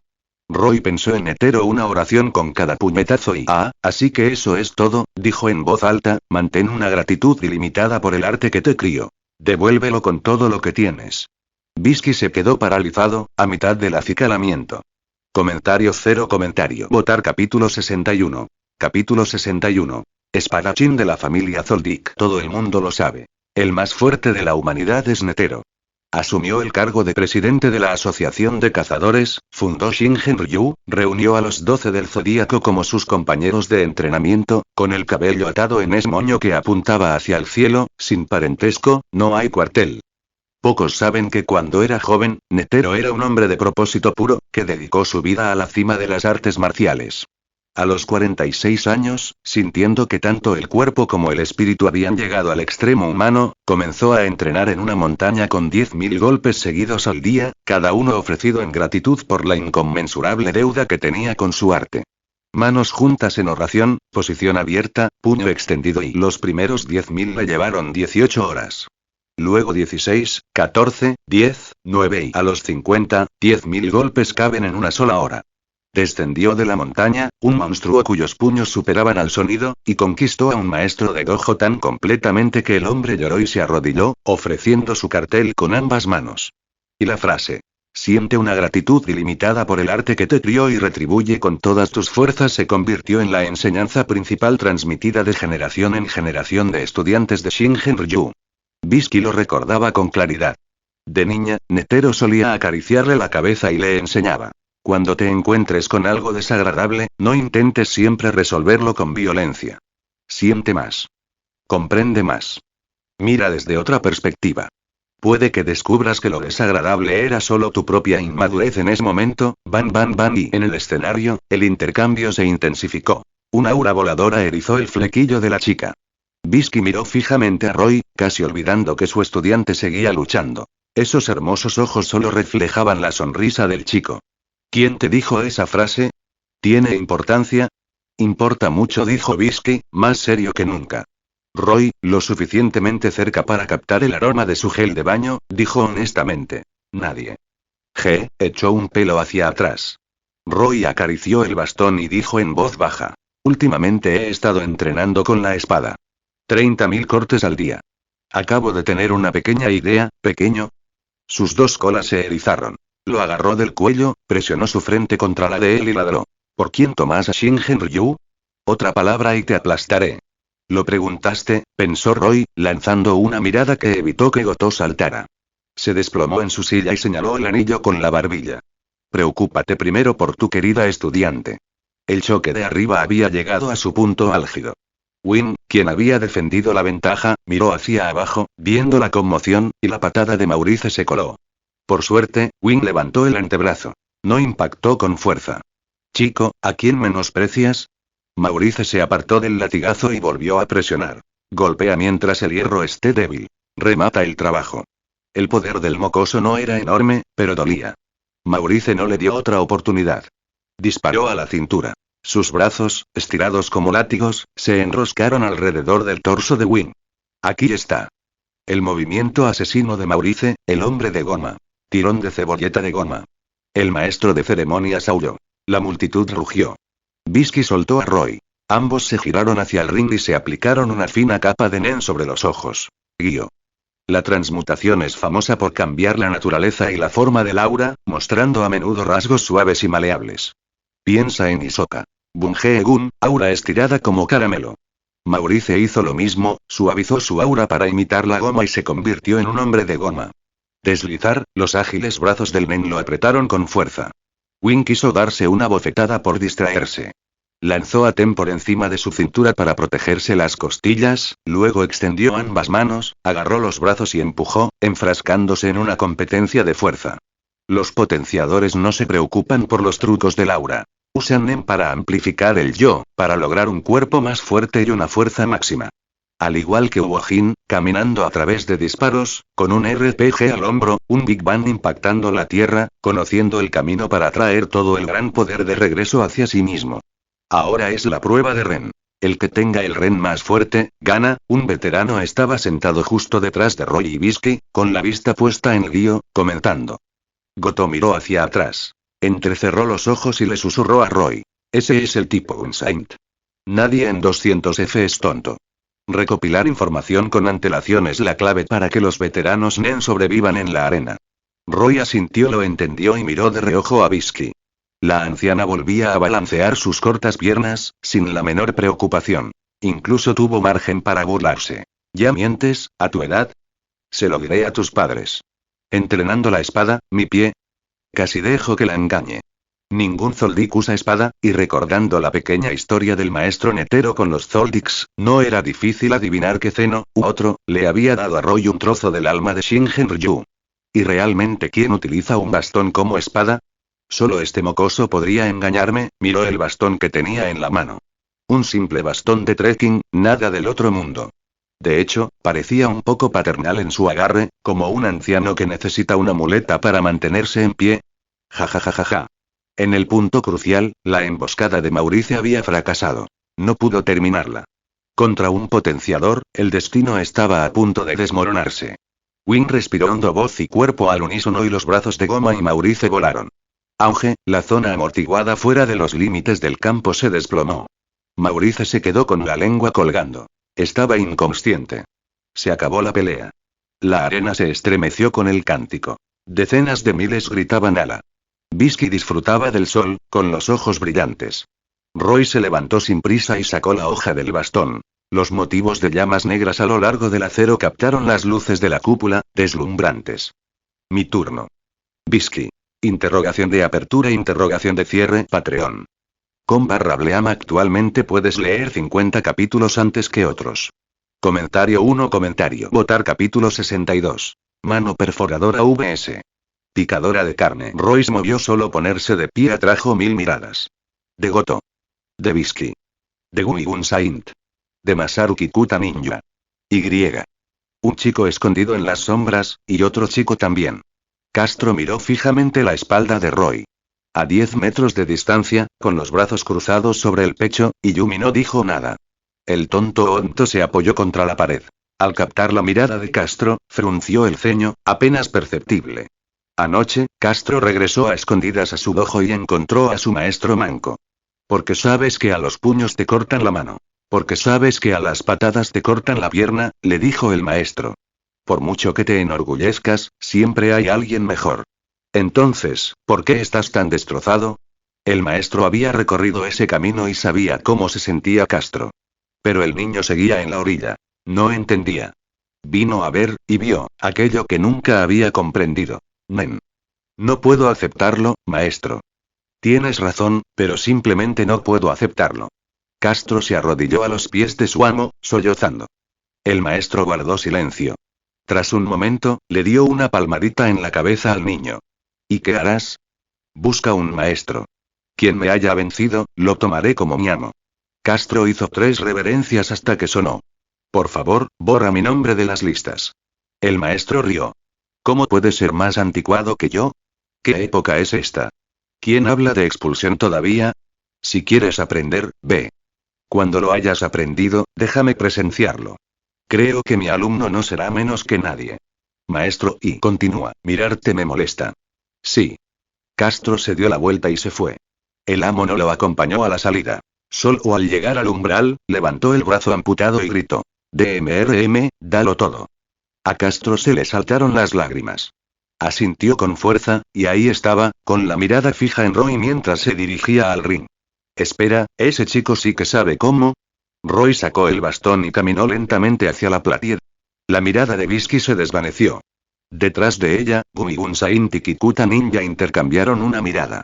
Roy pensó en Netero una oración con cada puñetazo y así que eso es todo, dijo en voz alta, mantén una gratitud ilimitada por el arte que te crió. Devuélvelo con todo lo que tienes. Bisky se quedó paralizado, a mitad del acicalamiento. Comentario. Votar capítulo 61. Capítulo 61. Espadachín de la familia Zoldyck. Todo el mundo lo sabe. El más fuerte de la humanidad es Netero. Asumió el cargo de presidente de la Asociación de Cazadores, fundó Shingen Ryu, reunió a los 12 del Zodíaco como sus compañeros de entrenamiento, con el cabello atado en moño que apuntaba hacia el cielo, sin parentesco, no hay cuartel. Pocos saben que cuando era joven, Netero era un hombre de propósito puro, que dedicó su vida a la cima de las artes marciales. A los 46 años, sintiendo que tanto el cuerpo como el espíritu habían llegado al extremo humano, comenzó a entrenar en una montaña con 10.000 golpes seguidos al día, cada uno ofrecido en gratitud por la inconmensurable deuda que tenía con su arte. Manos juntas en oración, posición abierta, puño extendido y los primeros 10.000 le llevaron 18 horas. Luego 16, 14, 10, 9 y a los 50, 10.000 golpes caben en una sola hora. Descendió de la montaña, un monstruo cuyos puños superaban al sonido, y conquistó a un maestro de dojo tan completamente que el hombre lloró y se arrodilló, ofreciendo su cartel con ambas manos. Y la frase, siente una gratitud ilimitada por el arte que te crió y retribuye con todas tus fuerzas, se convirtió en la enseñanza principal transmitida de generación en generación de estudiantes de Shingen Ryu. Bisky lo recordaba con claridad. De niña, Netero solía acariciarle la cabeza y le enseñaba. Cuando te encuentres con algo desagradable, no intentes siempre resolverlo con violencia. Siente más. Comprende más. Mira desde otra perspectiva. Puede que descubras que lo desagradable era solo tu propia inmadurez en ese momento. Bam bam bam, y en el escenario, el intercambio se intensificó. Un aura voladora erizó el flequillo de la chica. Bisky miró fijamente a Roy, casi olvidando que su estudiante seguía luchando. Esos hermosos ojos solo reflejaban la sonrisa del chico. ¿Quién te dijo esa frase? ¿Tiene importancia? Importa mucho, dijo Bisky, más serio que nunca. Roy, lo suficientemente cerca para captar el aroma de su gel de baño, dijo honestamente. Nadie. G, echó un pelo hacia atrás. Roy acarició el bastón y dijo en voz baja. Últimamente he estado entrenando con la espada. 30.000 cortes al día. Acabo de tener una pequeña idea, pequeño. Sus dos colas se erizaron. Lo agarró del cuello, presionó su frente contra la de él y ladró. ¿Por quién tomas a Shingen Ryu? Otra palabra y te aplastaré. Lo preguntaste, pensó Roy, lanzando una mirada que evitó que Goto saltara. Se desplomó en su silla y señaló el anillo con la barbilla. Preocúpate primero por tu querida estudiante. El choque de arriba había llegado a su punto álgido. Win, quien había defendido la ventaja, miró hacia abajo, viendo la conmoción, y la patada de Maurice se coló. Por suerte, Win levantó el antebrazo. No impactó con fuerza. Chico, ¿a quién menosprecias? Maurice se apartó del latigazo y volvió a presionar. Golpea mientras el hierro esté débil. Remata el trabajo. El poder del mocoso no era enorme, pero dolía. Maurice no le dio otra oportunidad. Disparó a la cintura. Sus brazos, estirados como látigos, se enroscaron alrededor del torso de Win. Aquí está. El movimiento asesino de Maurice, el hombre de goma. Tirón de cebolleta de goma. El maestro de ceremonias aulló. La multitud rugió. Bisky soltó a Roy. Ambos se giraron hacia el ring y se aplicaron una fina capa de nen sobre los ojos. Guío. La transmutación es famosa por cambiar la naturaleza y la forma del aura, mostrando a menudo rasgos suaves y maleables. Piensa en Hisoka. Bunge-gun, aura estirada como caramelo. Maurice hizo lo mismo, suavizó su aura para imitar la goma y se convirtió en un hombre de goma. Deslizar, los ágiles brazos del nen lo apretaron con fuerza. Win quiso darse una bofetada por distraerse. Lanzó a Ten por encima de su cintura para protegerse las costillas, luego extendió ambas manos, agarró los brazos y empujó, enfrascándose en una competencia de fuerza. Los potenciadores no se preocupan por los trucos del aura. Usan Nen para amplificar el yo, para lograr un cuerpo más fuerte y una fuerza máxima. Al igual que Wojin, caminando a través de disparos, con un RPG al hombro, un Big Bang impactando la tierra, conociendo el camino para traer todo el gran poder de regreso hacia sí mismo. Ahora es la prueba de Ren. El que tenga el Ren más fuerte, gana. Un veterano estaba sentado justo detrás de Roy y Bisky, con la vista puesta en el guío, comentando. Goto miró hacia atrás. Entrecerró los ojos y le susurró a Roy. Ese es el tipo Unsaint. Nadie en 200F es tonto. Recopilar información con antelación es la clave para que los veteranos Nen sobrevivan en la arena. Roy asintió, lo entendió y miró de reojo a Bisky. La anciana volvía a balancear sus cortas piernas, sin la menor preocupación. Incluso tuvo margen para burlarse. ¿Ya mientes, a tu edad? Se lo diré a tus padres. Entrenando la espada, mi pie. Casi dejo que la engañe. Ningún Zoldyck usa espada, y recordando la pequeña historia del maestro netero con los Zoldycks, no era difícil adivinar que Zeno, u otro, le había dado a Roy un trozo del alma de Shingen Ryu. ¿Y realmente quién utiliza un bastón como espada? Solo este mocoso podría engañarme. Miró el bastón que tenía en la mano. Un simple bastón de trekking, nada del otro mundo. De hecho, parecía un poco paternal en su agarre, como un anciano que necesita una muleta para mantenerse en pie. Ja. En el punto crucial, la emboscada de Maurice había fracasado. No pudo terminarla. Contra un potenciador, el destino estaba a punto de desmoronarse. Wing respiró hondo, voz y cuerpo al unísono, y los brazos de goma y Maurice volaron. Auge, la zona amortiguada fuera de los límites del campo se desplomó. Maurice se quedó con la lengua colgando. Estaba inconsciente. Se acabó la pelea. La arena se estremeció con el cántico. Decenas de miles gritaban ala. Bisky disfrutaba del sol, con los ojos brillantes. Roy se levantó sin prisa y sacó la hoja del bastón. Los motivos de llamas negras a lo largo del acero captaron las luces de la cúpula, deslumbrantes. Mi turno. Bisky. Interrogación de apertura, interrogación de cierre, Patreon. /Bleam. Actualmente puedes leer 50 capítulos antes que otros. Comentario 1. Comentario. Votar capítulo 62. Mano perforadora vs. Picadora de carne. Royce movió solo ponerse de pie atrajo 1000 miradas. De Goto. De Bisky. De Guigun Saint. De Masaru Kikuta Ninja. Y. Un chico escondido en las sombras, y otro chico también. Castro miró fijamente la espalda de Roy. A 10 metros de distancia, con los brazos cruzados sobre el pecho, y Yumi no dijo nada. El tonto Onto se apoyó contra la pared. Al captar la mirada de Castro, frunció el ceño, apenas perceptible. Anoche, Castro regresó a escondidas a su dojo y encontró a su maestro manco. Porque sabes que a los puños te cortan la mano. Porque sabes que a las patadas te cortan la pierna, le dijo el maestro. Por mucho que te enorgullezcas, siempre hay alguien mejor. Entonces, ¿por qué estás tan destrozado? El maestro había recorrido ese camino y sabía cómo se sentía Castro. Pero el niño seguía en la orilla. No entendía. Vino a ver, y vio, aquello que nunca había comprendido. Nen. No puedo aceptarlo, maestro. Tienes razón, pero simplemente no puedo aceptarlo. Castro se arrodilló a los pies de su amo, sollozando. El maestro guardó silencio. Tras un momento, le dio una palmadita en la cabeza al niño. ¿Y qué harás? Busca un maestro. Quien me haya vencido, lo tomaré como mi amo. Castro hizo 3 reverencias hasta que sonó. Por favor, borra mi nombre de las listas. El maestro rió. ¿Cómo puedes ser más anticuado que yo? ¿Qué época es esta? ¿Quién habla de expulsión todavía? Si quieres aprender, ve. Cuando lo hayas aprendido, déjame presenciarlo. Creo que mi alumno no será menos que nadie. Maestro, y continúa, mirarte me molesta. Sí. Castro se dio la vuelta y se fue. El amo no lo acompañó a la salida. Solo al llegar al umbral, levantó el brazo amputado y gritó. DMRM, dalo todo. A Castro se le saltaron las lágrimas. Asintió con fuerza, y ahí estaba, con la mirada fija en Roy mientras se dirigía al ring. Espera, ese chico sí que sabe cómo. Roy sacó el bastón y caminó lentamente hacia la platier. La mirada de Bisky se desvaneció. Detrás de ella, Gumigun Saint y Kikuta Ninja intercambiaron una mirada.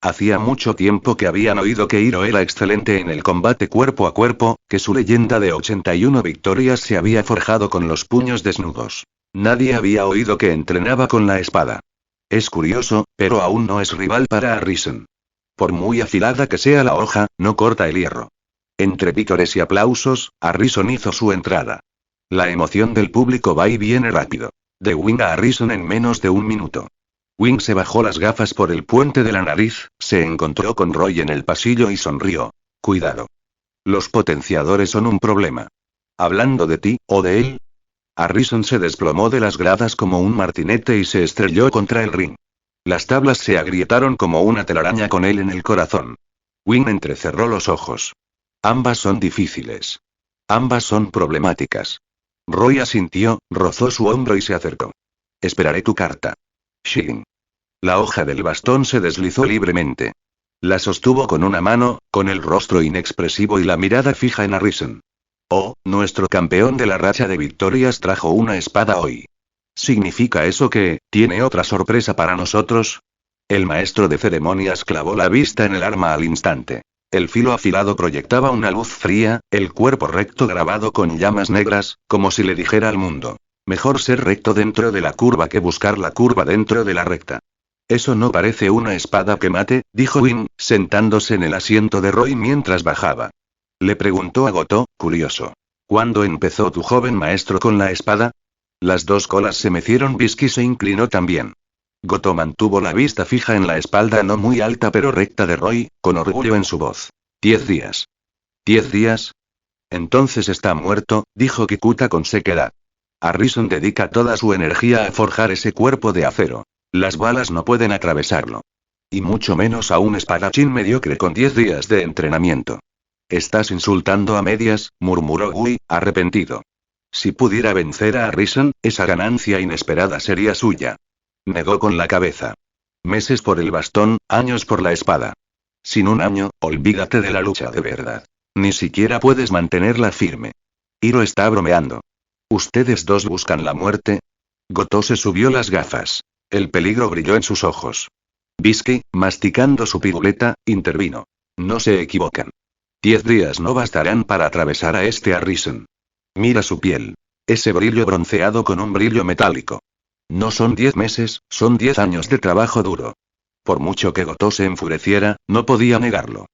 Hacía mucho tiempo que habían oído que Hiro era excelente en el combate cuerpo a cuerpo, que su leyenda de 81 victorias se había forjado con los puños desnudos. Nadie había oído que entrenaba con la espada. Es curioso, pero aún no es rival para Arisen. Por muy afilada que sea la hoja, no corta el hierro. Entre vítores y aplausos, Arisen hizo su entrada. La emoción del público va y viene rápido. De Wing a Arisen en menos de un minuto. Wing se bajó las gafas por el puente de la nariz, se encontró con Roy en el pasillo y sonrió. Cuidado. Los potenciadores son un problema. ¿Hablando de ti, o de él? Arisen se desplomó de las gradas como un martinete y se estrelló contra el ring. Las tablas se agrietaron como una telaraña con él en el corazón. Wing entrecerró los ojos. Ambas son difíciles. Ambas son problemáticas. Roy asintió, rozó su hombro y se acercó. Esperaré tu carta. Shin. La hoja del bastón se deslizó libremente. La sostuvo con una mano, con el rostro inexpresivo y la mirada fija en Arisen. Oh, nuestro campeón de la racha de victorias trajo una espada hoy. ¿Significa eso que, tiene otra sorpresa para nosotros? El maestro de ceremonias clavó la vista en el arma al instante. El filo afilado proyectaba una luz fría, el cuerpo recto grabado con llamas negras, como si le dijera al mundo. Mejor ser recto dentro de la curva que buscar la curva dentro de la recta. Eso no parece una espada que mate, dijo Wing, sentándose en el asiento de Roy mientras bajaba. Le preguntó a Goto, curioso. ¿Cuándo empezó tu joven maestro con la espada? Las dos colas se mecieron. Bisky se inclinó también. Goto mantuvo la vista fija en la espalda no muy alta pero recta de Roy, con orgullo en su voz. 10 días. ¿10 días? Entonces está muerto, dijo Kikuta con sequedad. Arisen dedica toda su energía a forjar ese cuerpo de acero. Las balas no pueden atravesarlo. Y mucho menos a un espadachín mediocre con 10 días de entrenamiento. Estás insultando a medias, murmuró Gui, arrepentido. Si pudiera vencer a Arisen, esa ganancia inesperada sería suya. Negó con la cabeza. Meses por el bastón, años por la espada. Sin un año, olvídate de la lucha de verdad. Ni siquiera puedes mantenerla firme. Hiro está bromeando. ¿Ustedes dos buscan la muerte? Goto se subió las gafas. El peligro brilló en sus ojos. Bisky, masticando su piruleta, intervino. No se equivocan. 10 días no bastarán para atravesar a este Arisen. Mira su piel. Ese brillo bronceado con un brillo metálico. No son 10 meses, son 10 años de trabajo duro. Por mucho que Goto se enfureciera, no podía negarlo.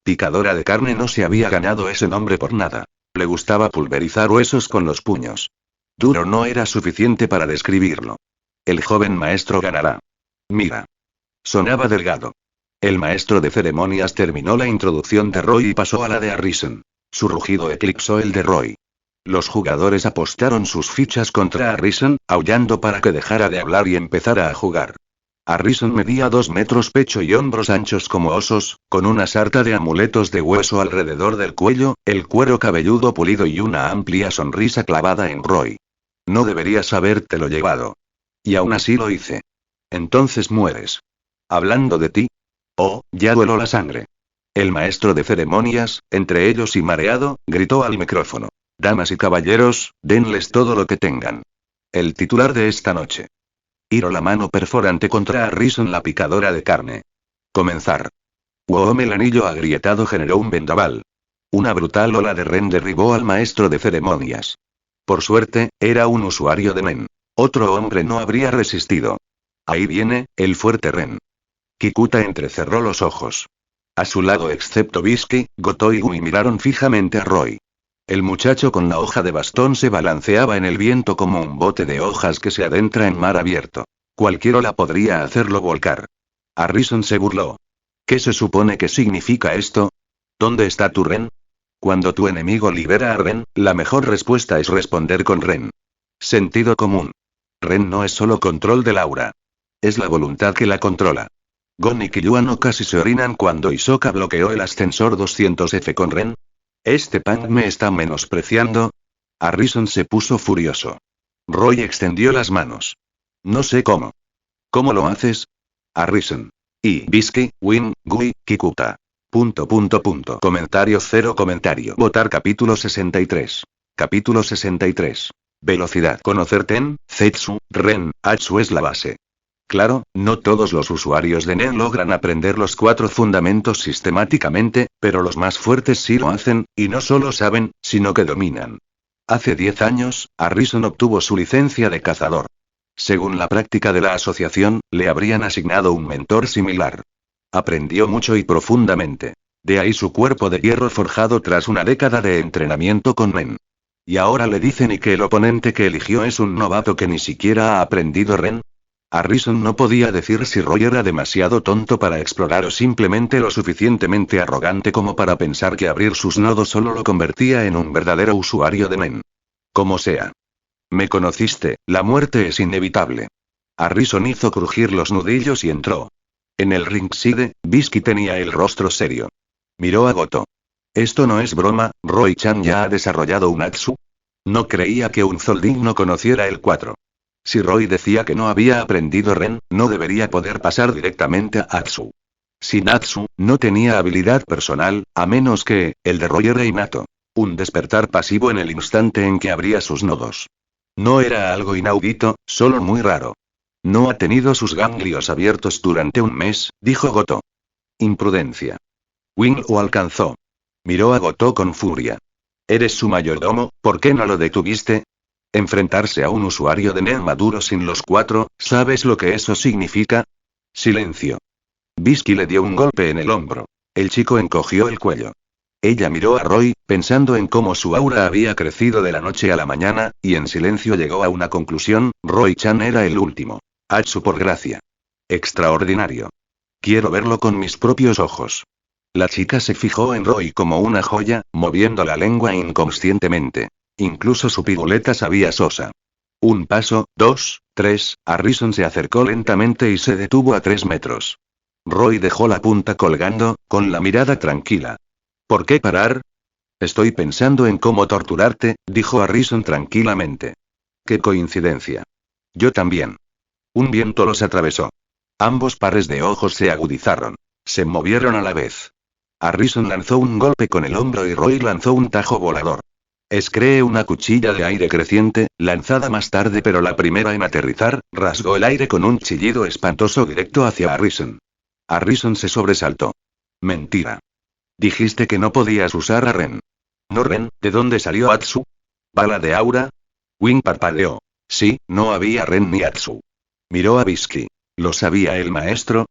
Picadora de carne no se había ganado ese nombre por nada. Le gustaba pulverizar huesos con los puños. Duro no era suficiente para describirlo. El joven maestro ganará. Mira. Sonaba delgado. El maestro de ceremonias terminó la introducción de Roy y pasó a la de Harrison. Su rugido eclipsó el de Roy. Los jugadores apostaron sus fichas contra Harrison, aullando para que dejara de hablar y empezara a jugar. Harrison medía 2 metros, pecho y hombros anchos como osos, con una sarta de amuletos de hueso alrededor del cuello, el cuero cabelludo pulido y una amplia sonrisa clavada en Roy. No deberías habértelo llevado. Y aún así lo hice. Entonces mueres. ¿Hablando de ti? Oh, ya duelo la sangre. El maestro de ceremonias, entre ellos y mareado, gritó al micrófono. Damas y caballeros, denles todo lo que tengan. El titular de esta noche. Hiró la mano perforante contra Harrison, la picadora de carne. Comenzar. Woom, el anillo agrietado generó un vendaval. Una brutal ola de Ren derribó al maestro de ceremonias. Por suerte, era un usuario de Nen. Otro hombre no habría resistido. Ahí viene, el fuerte Ren. Kikuta entrecerró los ojos. A su lado, excepto Bisky, Goto y Gui miraron fijamente a Roy. El muchacho con la hoja de bastón se balanceaba en el viento como un bote de hojas que se adentra en mar abierto. Cualquier ola podría hacerlo volcar. Harrison se burló. ¿Qué se supone que significa esto? ¿Dónde está tu Ren? Cuando tu enemigo libera a Ren, la mejor respuesta es responder con Ren. Sentido común. Ren no es solo control del aura. Es la voluntad que la controla. Gon y Killua casi se orinan cuando Hisoka bloqueó el ascensor 200F con Ren. ¿Este punk me está menospreciando? Harrison se puso furioso. Roy extendió las manos. No sé cómo. ¿Cómo lo haces? Harrison. Y Bisky, Win, Gui, Kikuta. ... Comentario cero comentario. Votar capítulo 63. Capítulo 63. Velocidad. Conocer Ten, Zetsu, Ren, Atsu es la base. Claro, no todos los usuarios de Nen logran aprender los 4 fundamentos sistemáticamente, pero los más fuertes sí lo hacen, y no solo saben, sino que dominan. Hace 10 años, Harrison obtuvo su licencia de cazador. Según la práctica de la asociación, le habrían asignado un mentor similar. Aprendió mucho y profundamente. De ahí su cuerpo de hierro forjado tras una década de entrenamiento con Nen. Y ahora le dicen que el oponente que eligió es un novato que ni siquiera ha aprendido Ren. Harrison no podía decir si Roy era demasiado tonto para explorar o simplemente lo suficientemente arrogante como para pensar que abrir sus nodos solo lo convertía en un verdadero usuario de Nen. Como sea. Me conociste, la muerte es inevitable. Harrison hizo crujir los nudillos y entró. En el ringside, Bisky tenía el rostro serio. Miró a Goto. Esto no es broma, Roy-chan ya ha desarrollado un Atsu. No creía que un Zolding no conociera el 4. Si Roy decía que no había aprendido Ren, no debería poder pasar directamente a Atsu. Sin Atsu, no tenía habilidad personal, a menos que, el de Roy era innato. Un despertar pasivo en el instante en que abría sus nodos. No era algo inaudito, solo muy raro. No ha tenido sus ganglios abiertos durante un mes, dijo Goto. Imprudencia. Wing lo alcanzó. Miró a Goto con furia. Eres su mayordomo, ¿por qué no lo detuviste? Enfrentarse a un usuario de Nen maduro sin los 4, ¿sabes lo que eso significa? Silencio. Bisky le dio un golpe en el hombro. El chico encogió el cuello. Ella miró a Roy, pensando en cómo su aura había crecido de la noche a la mañana, y en silencio llegó a una conclusión, Roy-chan era el último. Atsu por gracia. Extraordinario. Quiero verlo con mis propios ojos. La chica se fijó en Roy como una joya, moviendo la lengua inconscientemente. Incluso su pigoleta sabía sosa. Un paso, 2, 3, Harrison se acercó lentamente y se detuvo a 3 metros. Roy dejó la punta colgando, con la mirada tranquila. ¿Por qué parar? Estoy pensando en cómo torturarte, dijo Harrison tranquilamente. ¡Qué coincidencia! Yo también. Un viento los atravesó. Ambos pares de ojos se agudizaron. Se movieron a la vez. Harrison lanzó un golpe con el hombro y Roy lanzó un tajo volador. Excreé una cuchilla de aire creciente, lanzada más tarde pero la primera en aterrizar, rasgó el aire con un chillido espantoso directo hacia Harrison. Harrison se sobresaltó. Mentira. Dijiste que no podías usar a Ren. ¿No Ren? ¿De dónde salió Atsu? ¿Bala de aura? Wing parpadeó. Sí, no había Ren ni Atsu. Miró a Bisky. ¿Lo sabía el maestro?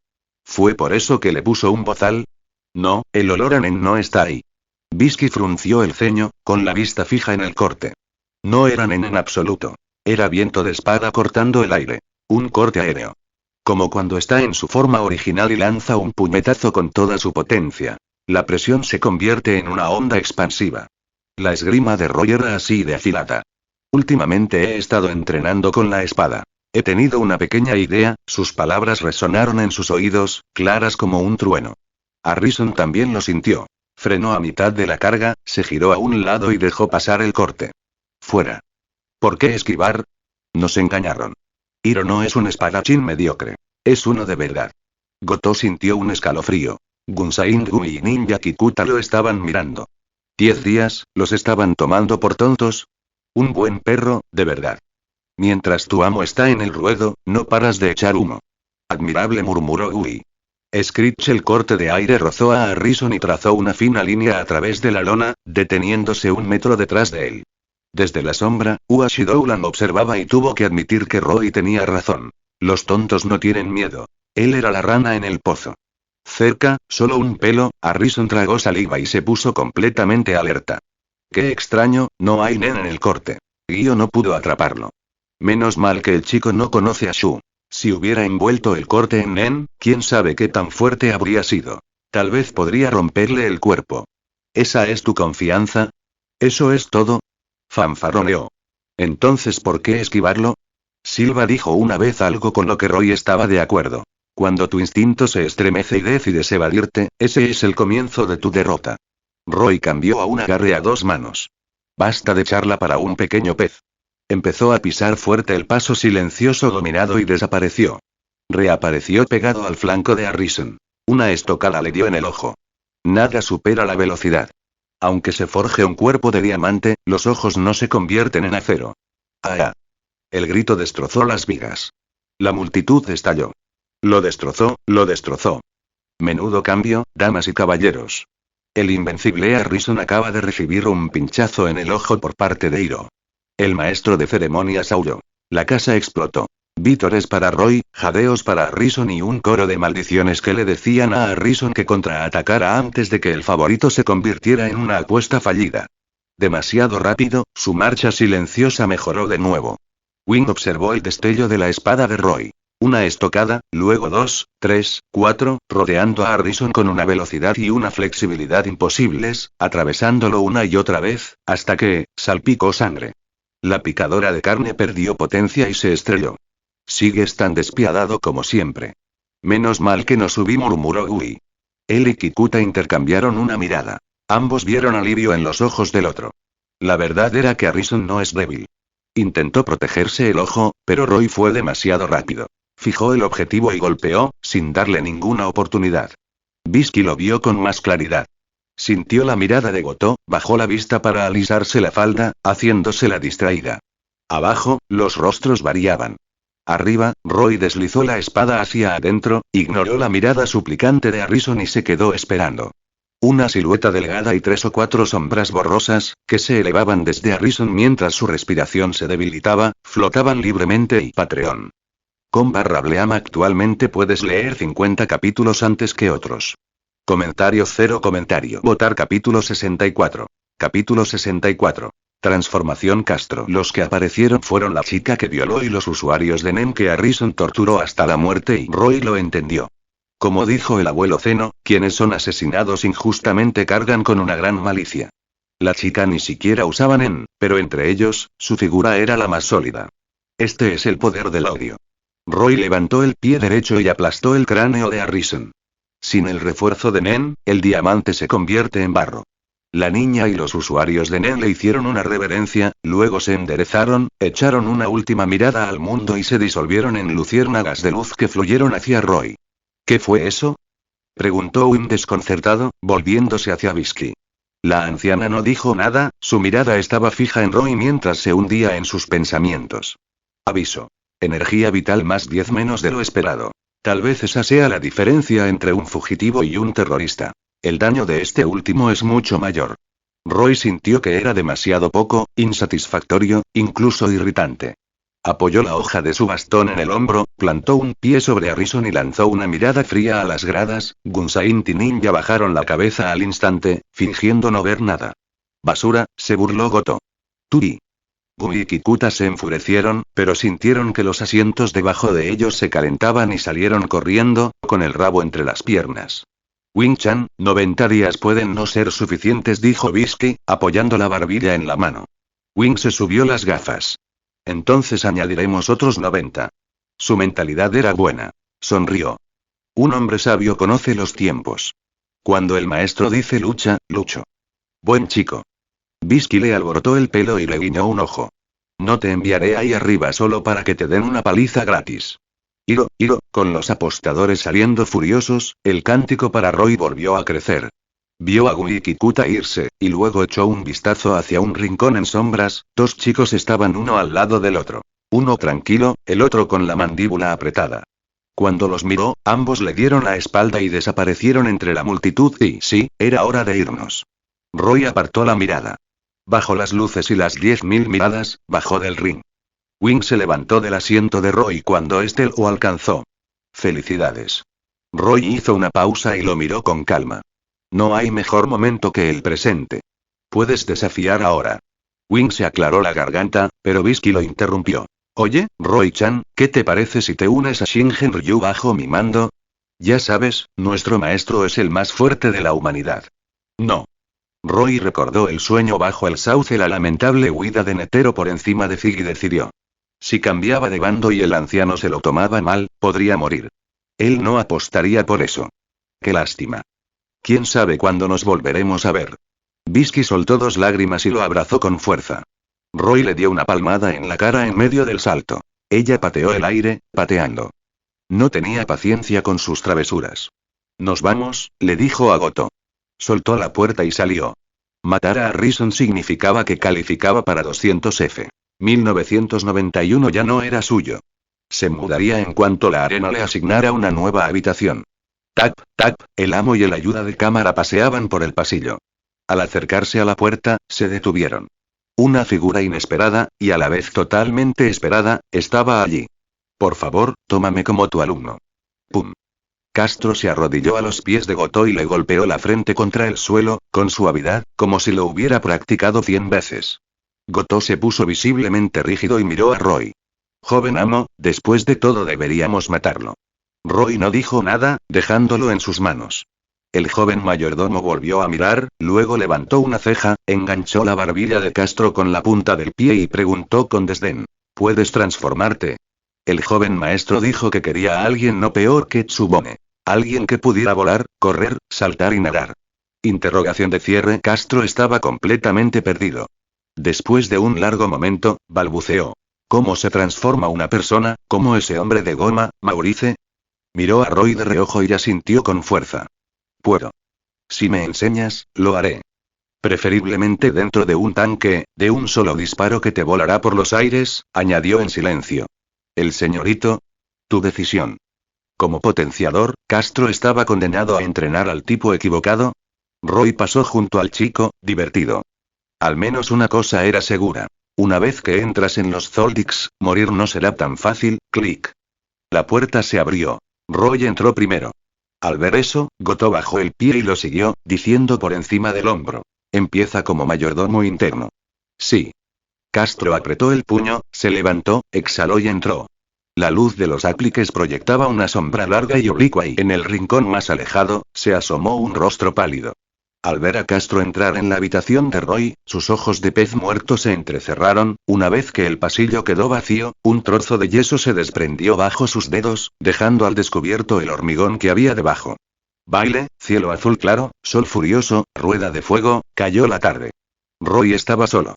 ¿Fue por eso que le puso un bozal? No, el olor a Nen no está ahí. Bisky frunció el ceño, con la vista fija en el corte. No era Nen en absoluto. Era viento de espada cortando el aire. Un corte aéreo. Como cuando está en su forma original y lanza un puñetazo con toda su potencia. La presión se convierte en una onda expansiva. La esgrima de Roy era así de afilada. Últimamente he estado entrenando con la espada. He tenido una pequeña idea, sus palabras resonaron en sus oídos, claras como un trueno. Harrison también lo sintió. Frenó a mitad de la carga, se giró a un lado y dejó pasar el corte. Fuera. ¿Por qué esquivar? Nos engañaron. Hiro no es un espadachín mediocre. Es uno de verdad. Goto sintió un escalofrío. Gunsain-gu y Ninja Kikuta lo estaban mirando. 10 días, ¿los estaban tomando por tontos? Un buen perro, de verdad. Mientras tu amo está en el ruedo, no paras de echar humo. Admirable, murmuró Gui. Screech, el corte de aire rozó a Harrison y trazó una fina línea a través de la lona, deteniéndose 1 metro detrás de él. Desde la sombra, Uashi Dowland observaba y tuvo que admitir que Roy tenía razón. Los tontos no tienen miedo. Él era la rana en el pozo. Cerca, solo un pelo, Harrison tragó saliva y se puso completamente alerta. Qué extraño, no hay Nen en el corte. Gyo no pudo atraparlo. Menos mal que el chico no conoce a Shu. Si hubiera envuelto el corte en Nen, quién sabe qué tan fuerte habría sido. Tal vez podría romperle el cuerpo. ¿Esa es tu confianza? ¿Eso es todo? Fanfarroneó. Entonces, ¿por qué esquivarlo? Silva dijo una vez algo con lo que Roy estaba de acuerdo. Cuando tu instinto se estremece y decides evadirte, ese es el comienzo de tu derrota. Roy cambió a un agarre a 2 manos. Basta de charla para un pequeño pez. Empezó a pisar fuerte el paso silencioso dominado y desapareció. Reapareció pegado al flanco de Harrison. Una estocada le dio en el ojo. Nada supera la velocidad. Aunque se forje un cuerpo de diamante, los ojos no se convierten en acero. ¡Ah! El grito destrozó las vigas. La multitud estalló. Lo destrozó, lo destrozó. Menudo cambio, damas y caballeros. El invencible Harrison acaba de recibir un pinchazo en el ojo por parte de Hiro. El maestro de ceremonias aulló. La casa explotó. Vítores para Roy, jadeos para Harrison y un coro de maldiciones que le decían a Harrison que contraatacara antes de que el favorito se convirtiera en una apuesta fallida. Demasiado rápido, su marcha silenciosa mejoró de nuevo. Wing observó el destello de la espada de Roy. Una estocada, luego 2, 3, 4, rodeando a Harrison con una velocidad y una flexibilidad imposibles, atravesándolo una y otra vez, hasta que, salpicó sangre. La picadora de carne perdió potencia y se estrelló. Sigues tan despiadado como siempre. Menos mal que no subí, murmuró Gui. Él y Kikuta intercambiaron una mirada. Ambos vieron alivio en los ojos del otro. La verdad era que Harrison no es débil. Intentó protegerse el ojo, pero Roy fue demasiado rápido. Fijó el objetivo y golpeó, sin darle ninguna oportunidad. Bisky lo vio con más claridad. Sintió la mirada de Goto, bajó la vista para alisarse la falda, haciéndosela distraída. Abajo, los rostros variaban. Arriba, Roy deslizó la espada hacia adentro, ignoró la mirada suplicante de Harrison y se quedó esperando. Una silueta delgada y 3 o 4 sombras borrosas, que se elevaban desde Harrison mientras su respiración se debilitaba, flotaban libremente y Patreon. Con /Bleam actualmente puedes leer 50 capítulos antes que otros. Comentario 0 comentario. Votar capítulo 64. Capítulo 64. Transformación Castro. Los que aparecieron fueron la chica que violó y los usuarios de Nen que Harrison torturó hasta la muerte y Roy lo entendió. Como dijo el abuelo Zeno, quienes son asesinados injustamente cargan con una gran malicia. La chica ni siquiera usaba Nen, pero entre ellos, su figura era la más sólida. Este es el poder del odio. Roy levantó el pie derecho y aplastó el cráneo de Harrison. Sin el refuerzo de Nen, el diamante se convierte en barro. La niña y los usuarios de Nen le hicieron una reverencia, luego se enderezaron, echaron una última mirada al mundo y se disolvieron en luciérnagas de luz que fluyeron hacia Roy. ¿Qué fue eso? Preguntó Wim desconcertado, volviéndose hacia Bisky. La anciana no dijo nada, su mirada estaba fija en Roy mientras se hundía en sus pensamientos. Aviso. Energía vital más 10 menos de lo esperado. Tal vez esa sea la diferencia entre un fugitivo y un terrorista. El daño de este último es mucho mayor. Roy sintió que era demasiado poco, insatisfactorio, incluso irritante. Apoyó la hoja de su bastón en el hombro, plantó un pie sobre Harrison y lanzó una mirada fría a las gradas. Gunsain y Ninja bajaron la cabeza al instante, fingiendo no ver nada. «Basura», se burló Goto. «Turi». Gumi y Kikuta se enfurecieron, pero sintieron que los asientos debajo de ellos se calentaban y salieron corriendo, con el rabo entre las piernas. «Wing-chan, 90 días pueden no ser suficientes», dijo Bisky, apoyando la barbilla en la mano. Wing se subió las gafas. «Entonces añadiremos otros 90. Su mentalidad era buena. Sonrió. Un hombre sabio conoce los tiempos. Cuando el maestro dice lucha, lucho. Buen chico. Bisky le alborotó el pelo y le guiñó un ojo. No te enviaré ahí arriba solo para que te den una paliza gratis. Iro, con los apostadores saliendo furiosos, el cántico para Roy volvió a crecer. Vio a Gumi y Kikuta irse, y luego echó un vistazo hacia un rincón en sombras. Dos chicos estaban uno al lado del otro. Uno tranquilo, el otro con la mandíbula apretada. Cuando los miró, ambos le dieron la espalda y desaparecieron entre la multitud y sí, era hora de irnos. Roy apartó la mirada. Bajo las luces y las 10.000 miradas, bajó del ring. Wing se levantó del asiento de Roy cuando éste lo alcanzó. «Felicidades». Roy hizo una pausa y lo miró con calma. «No hay mejor momento que el presente. Puedes desafiar ahora». Wing se aclaró la garganta, pero Bisky lo interrumpió. «Oye, Roy-chan, ¿qué te parece si te unes a Shingen Ryu bajo mi mando? Ya sabes, nuestro maestro es el más fuerte de la humanidad». «No». Roy recordó el sueño bajo el sauce, la lamentable huida de Netero por encima de Zig, y decidió. Si cambiaba de bando y el anciano se lo tomaba mal, podría morir. Él no apostaría por eso. Qué lástima. ¿Quién sabe cuándo nos volveremos a ver? Bisky soltó 2 lágrimas y lo abrazó con fuerza. Roy le dio una palmada en la cara en medio del salto. Ella pateó el aire, pateando. No tenía paciencia con sus travesuras. «Nos vamos», le dijo a Goto. Soltó la puerta y salió. Matar a Harrison significaba que calificaba para 200F. 1991 ya no era suyo. Se mudaría en cuanto la arena le asignara una nueva habitación. Tap, tap, el amo y el ayuda de cámara paseaban por el pasillo. Al acercarse a la puerta, se detuvieron. Una figura inesperada, y a la vez totalmente esperada, estaba allí. «Por favor, tómame como tu alumno». Pum. Castro se arrodilló a los pies de Goto y le golpeó la frente contra el suelo, con suavidad, como si lo hubiera practicado 100 veces. Goto se puso visiblemente rígido y miró a Roy. «Joven amo, después de todo deberíamos matarlo». Roy no dijo nada, dejándolo en sus manos. El joven mayordomo volvió a mirar, luego levantó una ceja, enganchó la barbilla de Castro con la punta del pie y preguntó con desdén. «¿Puedes transformarte?» El joven maestro dijo que quería a alguien no peor que Tsubone. Alguien que pudiera volar, correr, saltar y nadar. Interrogación de cierre. Castro estaba completamente perdido. Después de un largo momento, balbuceó. «¿Cómo se transforma una persona, como ese hombre de goma, Maurice?» Miró a Roy de reojo y asintió con fuerza. «Puedo. Si me enseñas, lo haré. Preferiblemente dentro de un tanque, de un solo disparo que te volará por los aires», añadió en silencio. «El señorito. Tu decisión». Como potenciador, Castro estaba condenado a entrenar al tipo equivocado. Roy pasó junto al chico, divertido. Al menos una cosa era segura. Una vez que entras en los Zoldycks, morir no será tan fácil. Clic. La puerta se abrió. Roy entró primero. Al ver eso, Goto bajó el pie y lo siguió, diciendo por encima del hombro. «Empieza como mayordomo interno». «Sí». Castro apretó el puño, se levantó, exhaló y entró. La luz de los apliques proyectaba una sombra larga y oblicua y en el rincón más alejado, se asomó un rostro pálido. Al ver a Castro entrar en la habitación de Roy, sus ojos de pez muerto se entrecerraron. Una vez que el pasillo quedó vacío, un trozo de yeso se desprendió bajo sus dedos, dejando al descubierto el hormigón que había debajo. Baile, cielo azul claro, sol furioso, rueda de fuego, cayó la tarde. Roy estaba solo.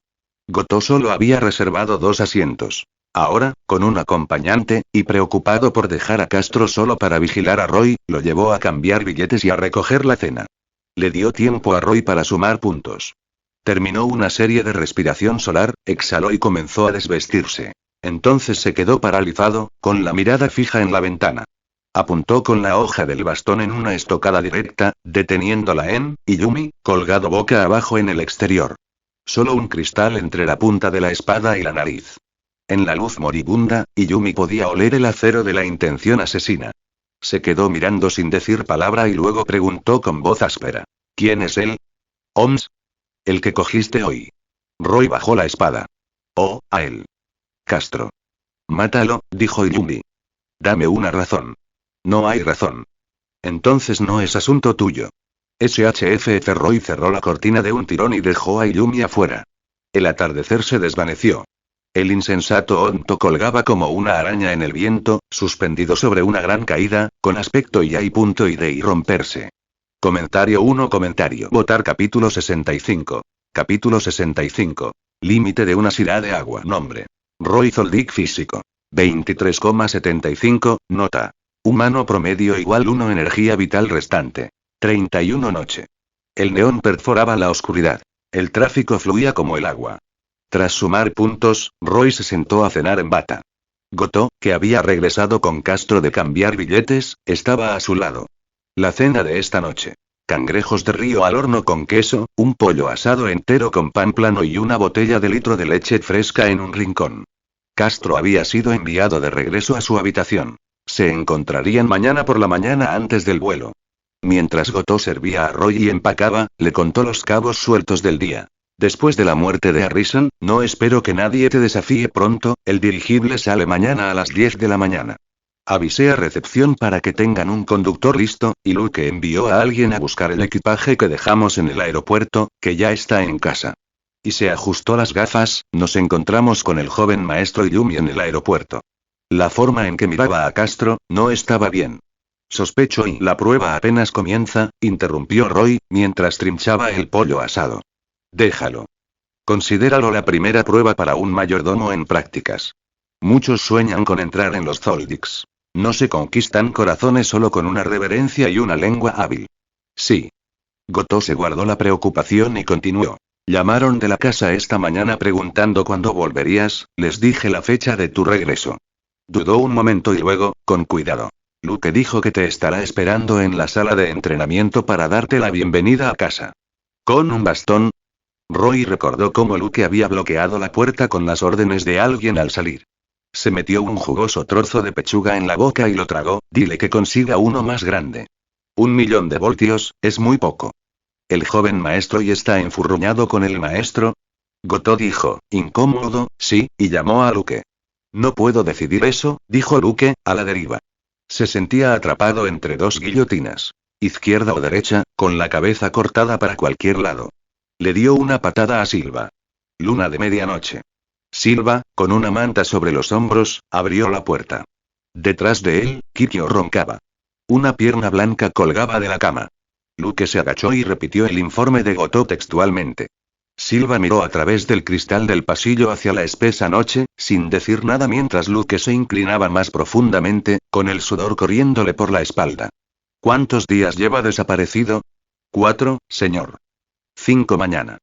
Goto solo había reservado 2 asientos. Ahora, con un acompañante, y preocupado por dejar a Castro solo para vigilar a Roy, lo llevó a cambiar billetes y a recoger la cena. Le dio tiempo a Roy para sumar puntos. Terminó una serie de respiración solar, exhaló y comenzó a desvestirse. Entonces se quedó paralizado, con la mirada fija en la ventana. Apuntó con la hoja del bastón en una estocada directa, deteniéndola en Yumi, colgado boca abajo en el exterior. Solo un cristal entre la punta de la espada y la nariz. En la luz moribunda, Yumi podía oler el acero de la intención asesina. Se quedó mirando sin decir palabra y luego preguntó con voz áspera. ¿Quién es él? Oms. El que cogiste hoy. Roy bajó la espada. Oh, a él. Castro. Mátalo, dijo Yumi. Dame una razón. No hay razón. Entonces no es asunto tuyo. SHF. Roy cerró la cortina de un tirón y dejó a Yumi afuera. El atardecer se desvaneció. El insensato Onto colgaba como una araña en el viento, suspendido sobre una gran caída, con aspecto y romperse. Comentario 1. Votar capítulo 65. Capítulo 65. Límite de una sirá de agua. Nombre. Roy Zoldyck físico. 23,75, nota. Humano promedio igual 1 energía vital restante. 31 noche. El neón perforaba la oscuridad. El tráfico fluía como el agua. Tras sumar puntos, Roy se sentó a cenar en bata. Goto, que había regresado con Castro de cambiar billetes, estaba a su lado. La cena de esta noche. Cangrejos de río al horno con queso, un pollo asado entero con pan plano y una botella de litro de leche fresca en un rincón. Castro había sido enviado de regreso a su habitación. Se encontrarían mañana por la mañana antes del vuelo. Mientras Goto servía a Roy y empacaba, le contó los cabos sueltos del día. Después de la muerte de Harrison, no espero que nadie te desafíe pronto, el dirigible sale mañana a las 10 de la mañana. Avisé a recepción para que tengan un conductor listo, y Luke envió a alguien a buscar el equipaje que dejamos en el aeropuerto, que ya está en casa. Y se ajustó las gafas. Nos encontramos con el joven maestro Yumi en el aeropuerto. La forma en que miraba a Castro, no estaba bien. Sospecho y la prueba apenas comienza, interrumpió Roy, mientras trinchaba el pollo asado. Déjalo. Considéralo la primera prueba para un mayordomo en prácticas. Muchos sueñan con entrar en los Zoldicks. No se conquistan corazones solo con una reverencia y una lengua hábil. Sí. Goto se guardó la preocupación y continuó. Llamaron de la casa esta mañana preguntando cuándo volverías, les dije la fecha de tu regreso. Dudó un momento y luego, con cuidado. Luke dijo que te estará esperando en la sala de entrenamiento para darte la bienvenida a casa. ¿Con un bastón? Roy recordó cómo Luke había bloqueado la puerta con las órdenes de alguien al salir. Se metió un jugoso trozo de pechuga en la boca y lo tragó. Dile que consiga uno más grande. 1.000.000 de voltios, es muy poco. El joven maestro y está enfurruñado con el maestro. Goto dijo, incómodo, sí, y llamó a Luke. No puedo decidir eso, dijo Luke, a la deriva. Se sentía atrapado entre dos guillotinas. Izquierda o derecha, con la cabeza cortada para cualquier lado. Le dio una patada a Silva. Luna de medianoche. Silva, con una manta sobre los hombros, abrió la puerta. Detrás de él, Kikyo roncaba. Una pierna blanca colgaba de la cama. Luke se agachó y repitió el informe de Goto textualmente. Silva miró a través del cristal del pasillo hacia la espesa noche, sin decir nada mientras Luke se inclinaba más profundamente, con el sudor corriéndole por la espalda. ¿Cuántos días lleva desaparecido? 4, señor. 5 mañana.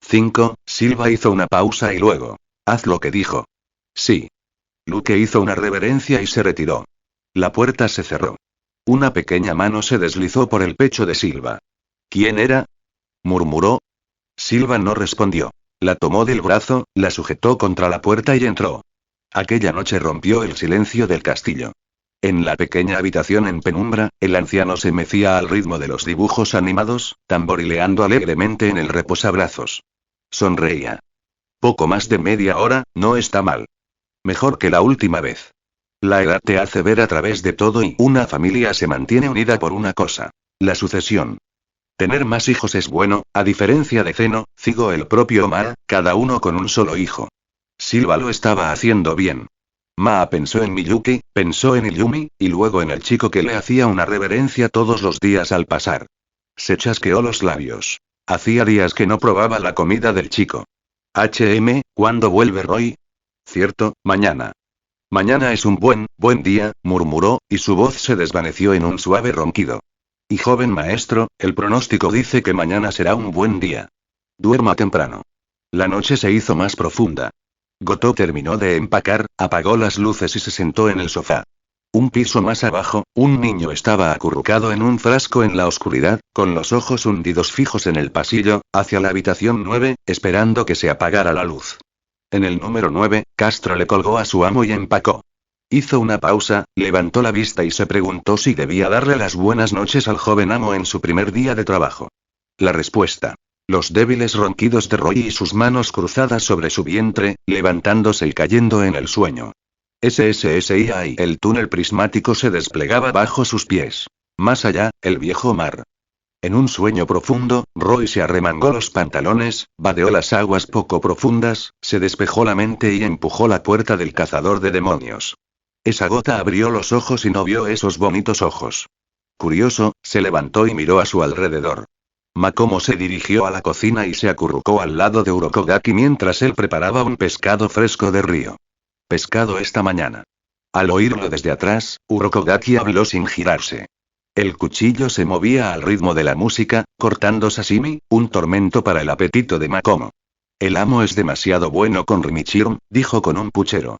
5, Silva hizo una pausa y luego. Haz lo que dijo. Sí. Luke hizo una reverencia y se retiró. La puerta se cerró. Una pequeña mano se deslizó por el pecho de Silva. ¿Quién era? Murmuró. Silva no respondió. La tomó del brazo, la sujetó contra la puerta y entró. Aquella noche rompió el silencio del castillo. En la pequeña habitación en penumbra, el anciano se mecía al ritmo de los dibujos animados, tamborileando alegremente en el reposabrazos. Sonreía. Poco más de media hora, no está mal. Mejor que la última vez. La edad te hace ver a través de todo y una familia se mantiene unida por una cosa. La sucesión. Tener más hijos es bueno, a diferencia de Zeno, Zigo el propio Omar, cada uno con un solo hijo. Silva lo estaba haciendo bien. Maa pensó en Miyuki, pensó en Yumi, y luego en el chico que le hacía una reverencia todos los días al pasar. Se chasqueó los labios. Hacía días que no probaba la comida del chico. ¿Cuándo vuelve Roy? Cierto, mañana. Mañana es un buen día, murmuró, y su voz se desvaneció en un suave ronquido. Y joven maestro, el pronóstico dice que mañana será un buen día. Duerma temprano. La noche se hizo más profunda. Goto terminó de empacar, apagó las luces y se sentó en el sofá. Un piso más abajo, un niño estaba acurrucado en un frasco en la oscuridad, con los ojos hundidos fijos en el pasillo, hacia la habitación 9, esperando que se apagara la luz. En el número 9, Castro le colgó a su amo y empacó. Hizo una pausa, levantó la vista y se preguntó si debía darle las buenas noches al joven amo en su primer día de trabajo. La respuesta. Los débiles ronquidos de Roy y sus manos cruzadas sobre su vientre, levantándose y cayendo en el sueño. SSSI. El túnel prismático se desplegaba bajo sus pies. Más allá, el viejo mar. En un sueño profundo, Roy se arremangó los pantalones, vadeó las aguas poco profundas, se despejó la mente y empujó la puerta del cazador de demonios. Esa gota abrió los ojos y no vio esos bonitos ojos. Curioso, se levantó y miró a su alrededor. Makomo se dirigió a la cocina y se acurrucó al lado de Urokogaki mientras él preparaba un pescado fresco de río. Pescado esta mañana. Al oírlo desde atrás, Urokogaki habló sin girarse. El cuchillo se movía al ritmo de la música, cortando sashimi, un tormento para el apetito de Makomo. El amo es demasiado bueno con Rimichirm, dijo con un puchero.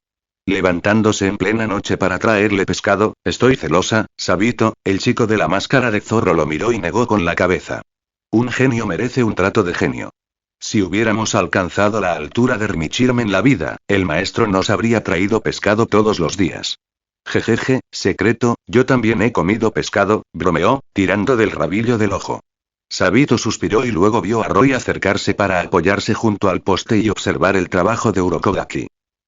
Levantándose en plena noche para traerle pescado, estoy celosa, Sabito. El chico de la máscara de zorro lo miró y negó con la cabeza. Un genio merece un trato de genio. Si hubiéramos alcanzado la altura de Rimichirm en la vida, el maestro nos habría traído pescado todos los días. Jejeje, secreto, yo también he comido pescado, bromeó, tirando del rabillo del ojo. Sabito suspiró y luego vio a Roy acercarse para apoyarse junto al poste y observar el trabajo de Urokogaki.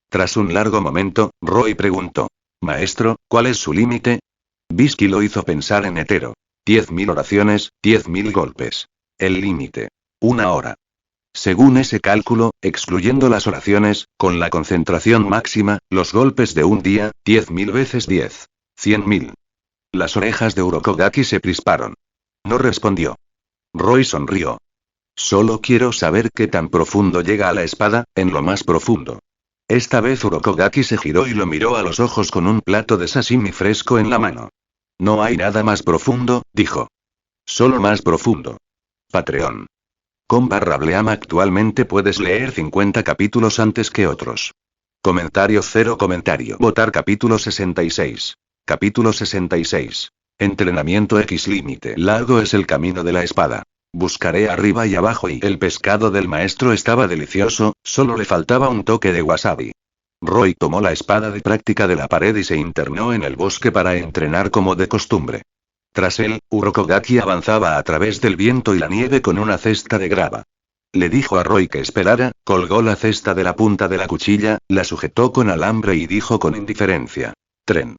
Tras un largo momento, Roy preguntó. Maestro, ¿cuál es su límite? Bisky lo hizo pensar en hetero. 10.000 oraciones, 10.000 golpes. El límite. 1 hora. Según ese cálculo, excluyendo las oraciones, con la concentración máxima, los golpes de un día, 10.000 veces 10. 100.000. Las orejas de Urokogaki se crisparon. No respondió. Roy sonrió. Solo quiero saber qué tan profundo llega a la espada, en lo más profundo. Esta vez Urokogaki se giró y lo miró a los ojos con un plato de sashimi fresco en la mano. No hay nada más profundo, dijo. Solo más profundo. Patreon. /Bleam actualmente puedes leer 50 capítulos antes que otros. Comentario 0 comentario. Votar capítulo 66. Capítulo 66. Entrenamiento X límite. Largo es el camino de la espada. Buscaré arriba y abajo y el pescado del maestro estaba delicioso, solo le faltaba un toque de wasabi. Roy tomó la espada de práctica de la pared y se internó en el bosque para entrenar como de costumbre. Tras él, Urokogaki avanzaba a través del viento y la nieve con una cesta de grava. Le dijo a Roy que esperara, colgó la cesta de la punta de la cuchilla, la sujetó con alambre y dijo con indiferencia. Tren.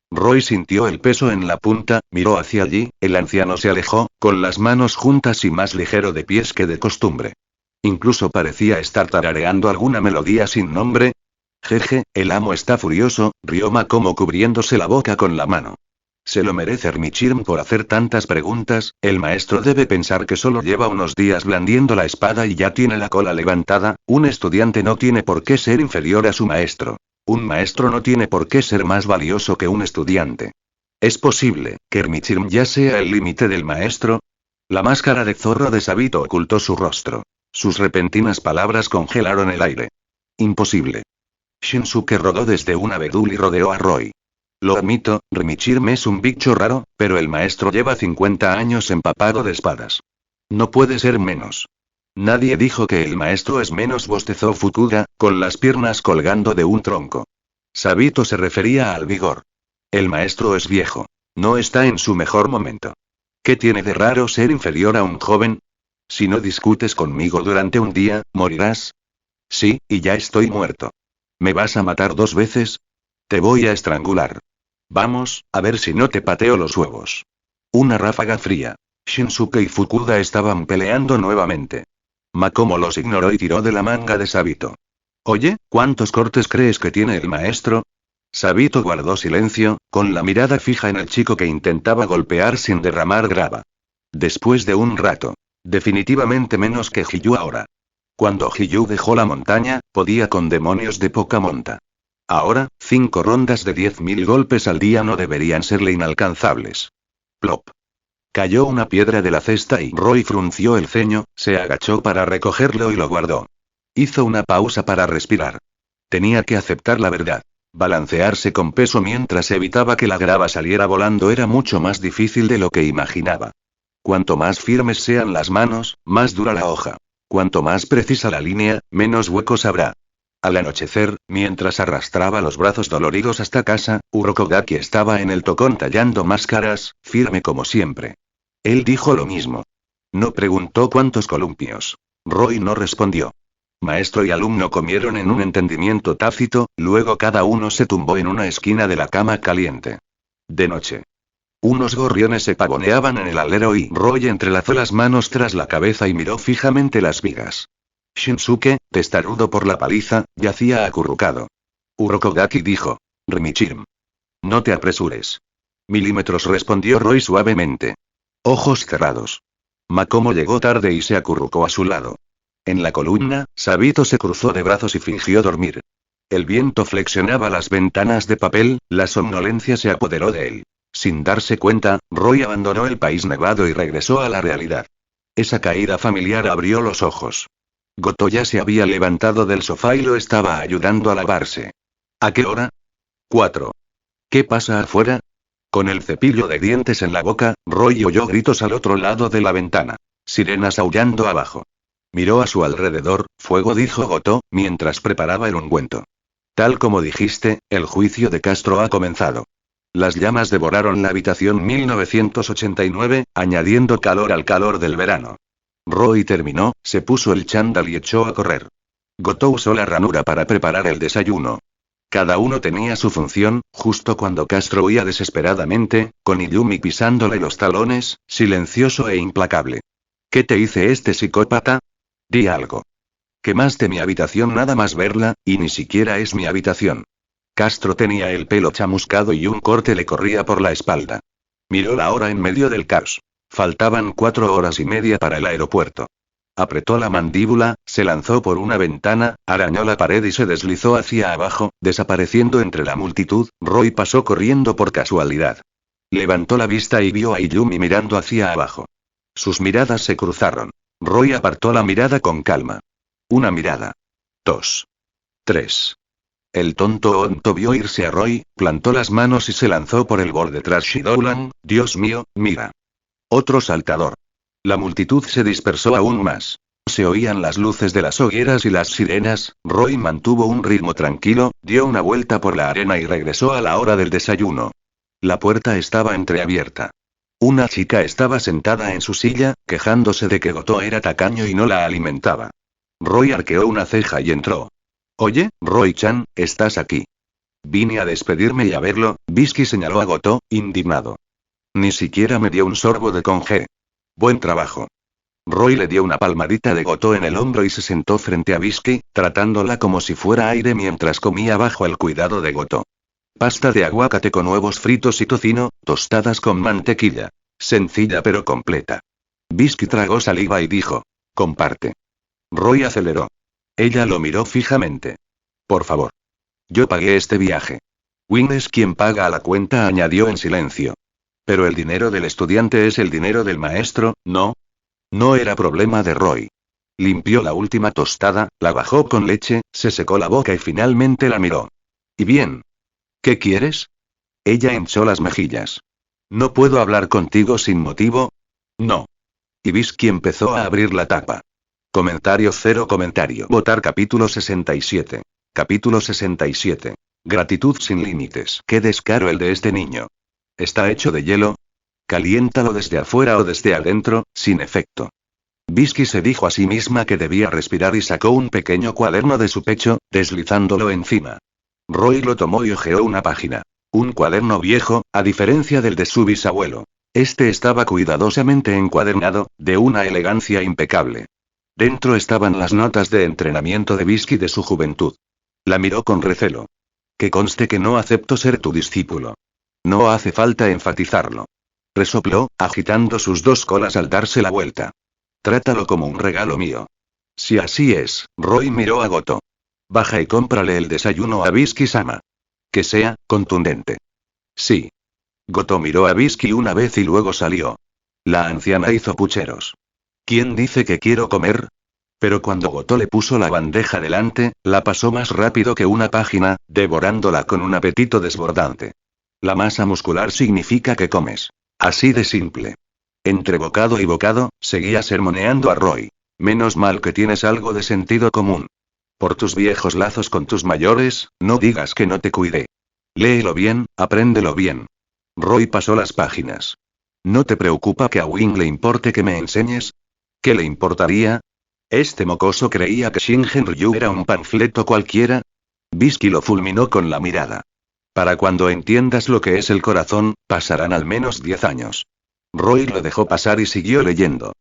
Roy sintió el peso en la punta, miró hacia allí, el anciano se alejó, con las manos juntas y más ligero de pies que de costumbre. Incluso parecía estar tarareando alguna melodía sin nombre. Jeje, el amo está furioso, rió Makomo cubriéndose la boca con la mano. Se lo merece Rimichirm por hacer tantas preguntas, el maestro debe pensar que solo lleva unos días blandiendo la espada y ya tiene la cola levantada, un estudiante no tiene por qué ser inferior a su maestro. Un maestro no tiene por qué ser más valioso que un estudiante. ¿Es posible que Rimichirm ya sea el límite del maestro? La máscara de zorro de Sabito ocultó su rostro. Sus repentinas palabras congelaron el aire. Imposible. Shinsuke rodó desde un abedul y rodeó a Roy. Lo admito, Rimichirm es un bicho raro, pero el maestro lleva 50 años empapado de espadas. No puede ser menos. Nadie dijo que el maestro es menos, bostezó Fukuda, con las piernas colgando de un tronco. Sabito se refería al vigor. El maestro es viejo. No está en su mejor momento. ¿Qué tiene de raro ser inferior a un joven? Si no discutes conmigo durante un día, morirás. Sí, y ya estoy muerto. ¿Me vas a matar 2 veces? Te voy a estrangular. Vamos, a ver si no te pateo los huevos. Una ráfaga fría. Shinsuke y Fukuda estaban peleando nuevamente. Makomo los ignoró y tiró de la manga de Sabito. Oye, ¿cuántos cortes crees que tiene el maestro? Sabito guardó silencio, con la mirada fija en el chico que intentaba golpear sin derramar grava. Después de un rato. Definitivamente menos que Hiyu ahora. Cuando Hiyu dejó la montaña, podía con demonios de poca monta. Ahora, 5 rondas de 10.000 golpes al día no deberían serle inalcanzables. Plop. Cayó una piedra de la cesta y Roy frunció el ceño, se agachó para recogerlo y lo guardó. Hizo una pausa para respirar. Tenía que aceptar la verdad. Balancearse con peso mientras evitaba que la grava saliera volando era mucho más difícil de lo que imaginaba. Cuanto más firmes sean las manos, más dura la hoja. Cuanto más precisa la línea, menos huecos habrá. Al anochecer, mientras arrastraba los brazos doloridos hasta casa, Urokogaki estaba en el tocón tallando máscaras, firme como siempre. Él dijo lo mismo. No preguntó cuántos columpios. Roy no respondió. Maestro y alumno comieron en un entendimiento tácito, luego cada uno se tumbó en una esquina de la cama caliente. De noche. Unos gorriones se pavoneaban en el alero y Roy entrelazó las manos tras la cabeza y miró fijamente las vigas. Shinsuke, testarudo por la paliza, yacía acurrucado. Urokogaki dijo. Rimichim. No te apresures. Milímetros, respondió Roy suavemente. Ojos cerrados. Makomo llegó tarde y se acurrucó a su lado. En la columna, Sabito se cruzó de brazos y fingió dormir. El viento flexionaba las ventanas de papel, la somnolencia se apoderó de él. Sin darse cuenta, Roy abandonó el país nevado y regresó a la realidad. Esa caída familiar abrió los ojos. Goto ya se había levantado del sofá y lo estaba ayudando a lavarse. ¿A qué hora? 4. ¿Qué pasa afuera? Con el cepillo de dientes en la boca, Roy oyó gritos al otro lado de la ventana. Sirenas aullando abajo. Miró a su alrededor. Fuego, dijo Goto, mientras preparaba el ungüento. Tal como dijiste, el juicio de Castro ha comenzado. Las llamas devoraron la habitación 1989, añadiendo calor al calor del verano. Roy terminó, se puso el chándal y echó a correr. Goto usó la ranura para preparar el desayuno. Cada uno tenía su función. Justo cuando Castro huía desesperadamente, con Iyumi pisándole los talones, silencioso e implacable. ¿Qué te hice este psicópata? Di algo. Quemaste mi habitación nada más verla, y ni siquiera es mi habitación. Castro tenía el pelo chamuscado y un corte le corría por la espalda. Miró la hora en medio del caos. Faltaban 4 horas y media para el aeropuerto. Apretó la mandíbula, se lanzó por una ventana, arañó la pared y se deslizó hacia abajo, desapareciendo entre la multitud. Roy pasó corriendo por casualidad. Levantó la vista y vio a Iyumi mirando hacia abajo. Sus miradas se cruzaron. Roy apartó la mirada con calma. Una mirada. 2. 3. El tonto Onto vio irse a Roy, plantó las manos y se lanzó por el borde tras Shidoulan. Dios mío, mira. Otro saltador. La multitud se dispersó aún más. Se oían las luces de las hogueras y las sirenas. Roy mantuvo un ritmo tranquilo, dio una vuelta por la arena y regresó a la hora del desayuno. La puerta estaba entreabierta. Una chica estaba sentada en su silla, quejándose de que Goto era tacaño y no la alimentaba. Roy arqueó una ceja y entró. Oye, Roy-chan, ¿estás aquí? Vine a despedirme y a verlo. Bisky señaló a Goto, indignado. Ni siquiera me dio un sorbo de congé. Buen trabajo. Roy le dio una palmadita de Goto en el hombro y se sentó frente a Bisky, tratándola como si fuera aire mientras comía bajo el cuidado de Goto. Pasta de aguacate con huevos fritos y tocino, tostadas con mantequilla. Sencilla pero completa. Bisky tragó saliva y dijo. Comparte. Roy aceleró. Ella lo miró fijamente. Por favor. Yo pagué este viaje. Win es quien paga a la cuenta, añadió en silencio. Pero el dinero del estudiante es el dinero del maestro, ¿no? No era problema de Roy. Limpió la última tostada, la bajó con leche, se secó la boca y finalmente la miró. ¿Y bien? ¿Qué quieres? Ella hinchó las mejillas. ¿No puedo hablar contigo sin motivo? No. Y Bisky empezó a abrir la tapa. Comentario cero comentario. Votar capítulo 67. Capítulo 67. Gratitud sin límites. Qué descaro el de este niño. ¿Está hecho de hielo? Caliéntalo desde afuera o desde adentro, sin efecto. Bisky se dijo a sí misma que debía respirar y sacó un pequeño cuaderno de su pecho, deslizándolo encima. Roy lo tomó y hojeó una página. Un cuaderno viejo, a diferencia del de su bisabuelo. Este estaba cuidadosamente encuadernado, de una elegancia impecable. Dentro estaban las notas de entrenamiento de Bisky de su juventud. La miró con recelo. Que conste que no acepto ser tu discípulo. No hace falta enfatizarlo. Resopló, agitando sus dos colas al darse la vuelta. Trátalo como un regalo mío. Si así es, Roy miró a Goto. Baja y cómprale el desayuno a Bisky-sama. Que sea, contundente. Sí. Goto miró a Bisky una vez y luego salió. La anciana hizo pucheros. ¿Quién dice que quiero comer? Pero cuando Goto le puso la bandeja delante, la pasó más rápido que una página, devorándola con un apetito desbordante. La masa muscular significa que comes. Así de simple. Entre bocado y bocado, seguía sermoneando a Roy. Menos mal que tienes algo de sentido común. Por tus viejos lazos con tus mayores, no digas que no te cuidé. Léelo bien, apréndelo bien. Roy pasó las páginas. ¿No te preocupa que a Wing le importe que me enseñes? ¿Qué le importaría? ¿Este mocoso creía que Shingen Ryu era un panfleto cualquiera? Bisky lo fulminó con la mirada. Para cuando entiendas lo que es el corazón, pasarán al menos 10 años. Roy lo dejó pasar y siguió leyendo.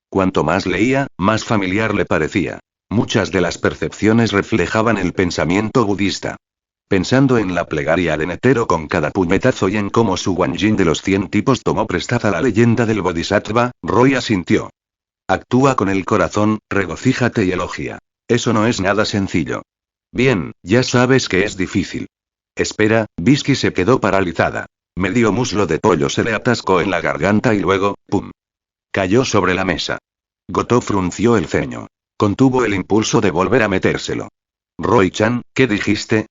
Cuanto más leía, más familiar le parecía. Muchas de las percepciones reflejaban el pensamiento budista. Pensando en la plegaria de Netero con cada puñetazo y en cómo su Wanjin de los 100 tipos tomó prestada la leyenda del Bodhisattva, Roy asintió. Actúa con el corazón, regocíjate y elogia. Eso no es nada sencillo. Bien, ya sabes que es difícil. Espera, Bisky se quedó paralizada. Medio muslo de pollo se le atascó en la garganta y luego, ¡pum! Cayó sobre la mesa. Goto frunció el ceño. Contuvo el impulso de volver a metérselo. Roy-chan, ¿qué dijiste?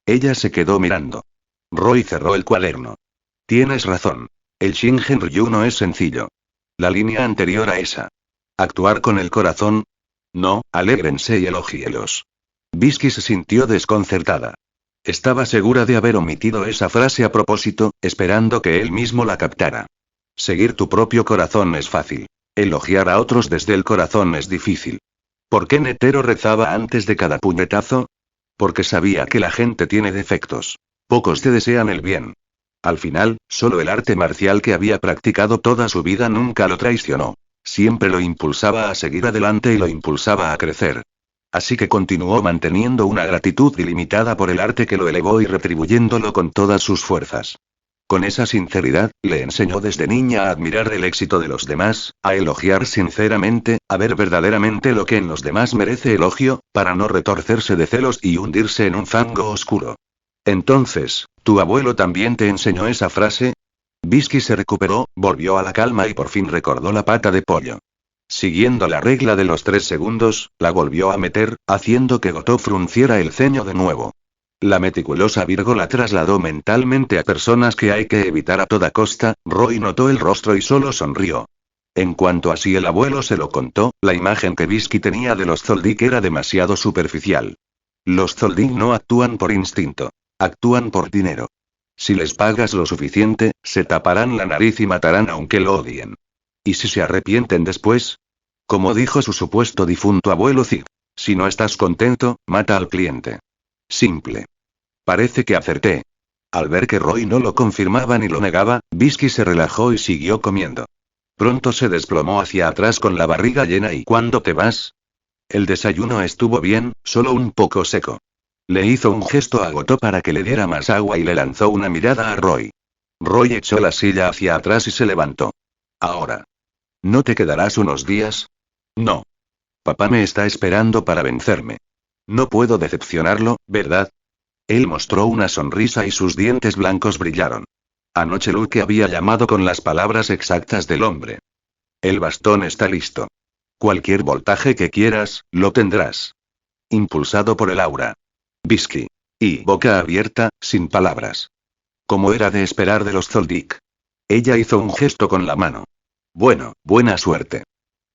Ella se quedó mirando. Roy cerró el cuaderno. Tienes razón. El Shingen Ryu no es sencillo. La línea anterior a esa. ¿Actuar con el corazón? No, alégrense y elogíelos. Bisky se sintió desconcertada. Estaba segura de haber omitido esa frase a propósito, esperando que él mismo la captara. Seguir tu propio corazón es fácil. Elogiar a otros desde el corazón es difícil. ¿Por qué Netero rezaba antes de cada puñetazo? Porque sabía que la gente tiene defectos. Pocos te desean el bien. Al final, solo el arte marcial que había practicado toda su vida nunca lo traicionó. Siempre lo impulsaba a seguir adelante y lo impulsaba a crecer. Así que continuó manteniendo una gratitud ilimitada por el arte que lo elevó y retribuyéndolo con todas sus fuerzas. Con esa sinceridad, le enseñó desde niña a admirar el éxito de los demás, a elogiar sinceramente, a ver verdaderamente lo que en los demás merece elogio, para no retorcerse de celos y hundirse en un fango oscuro. Entonces, ¿tu abuelo también te enseñó esa frase? Bisky se recuperó, volvió a la calma y por fin recordó la pata de pollo. Siguiendo la regla de los 3 segundos, la volvió a meter, haciendo que Goto frunciera el ceño de nuevo. La meticulosa Virgo la trasladó mentalmente a personas que hay que evitar a toda costa. Roy notó el rostro y solo sonrió. En cuanto a si el abuelo se lo contó, la imagen que Bisky tenía de los Zoldyck era demasiado superficial. Los Zoldyck no actúan por instinto. Actúan por dinero. Si les pagas lo suficiente, se taparán la nariz y matarán aunque lo odien. ¿Y si se arrepienten después? Como dijo su supuesto difunto abuelo Zig. Si no estás contento, mata al cliente. Simple. Parece que acerté. Al ver que Roy no lo confirmaba ni lo negaba, Bisky se relajó y siguió comiendo. Pronto se desplomó hacia atrás con la barriga llena. ¿Y cuándo te vas? El desayuno estuvo bien, solo un poco seco. Le hizo un gesto a Goto para que le diera más agua y le lanzó una mirada a Roy. Roy echó la silla hacia atrás y se levantó. Ahora. ¿No te quedarás unos días? No. Papá me está esperando para vencerme. No puedo decepcionarlo, ¿verdad? Él mostró una sonrisa y sus dientes blancos brillaron. Anoche Luke había llamado con las palabras exactas del hombre. El bastón está listo. Cualquier voltaje que quieras, lo tendrás. Impulsado por el aura. Bisky. Y boca abierta, sin palabras. Como era de esperar de los Zoldyck. Ella hizo un gesto con la mano. Bueno, buena suerte.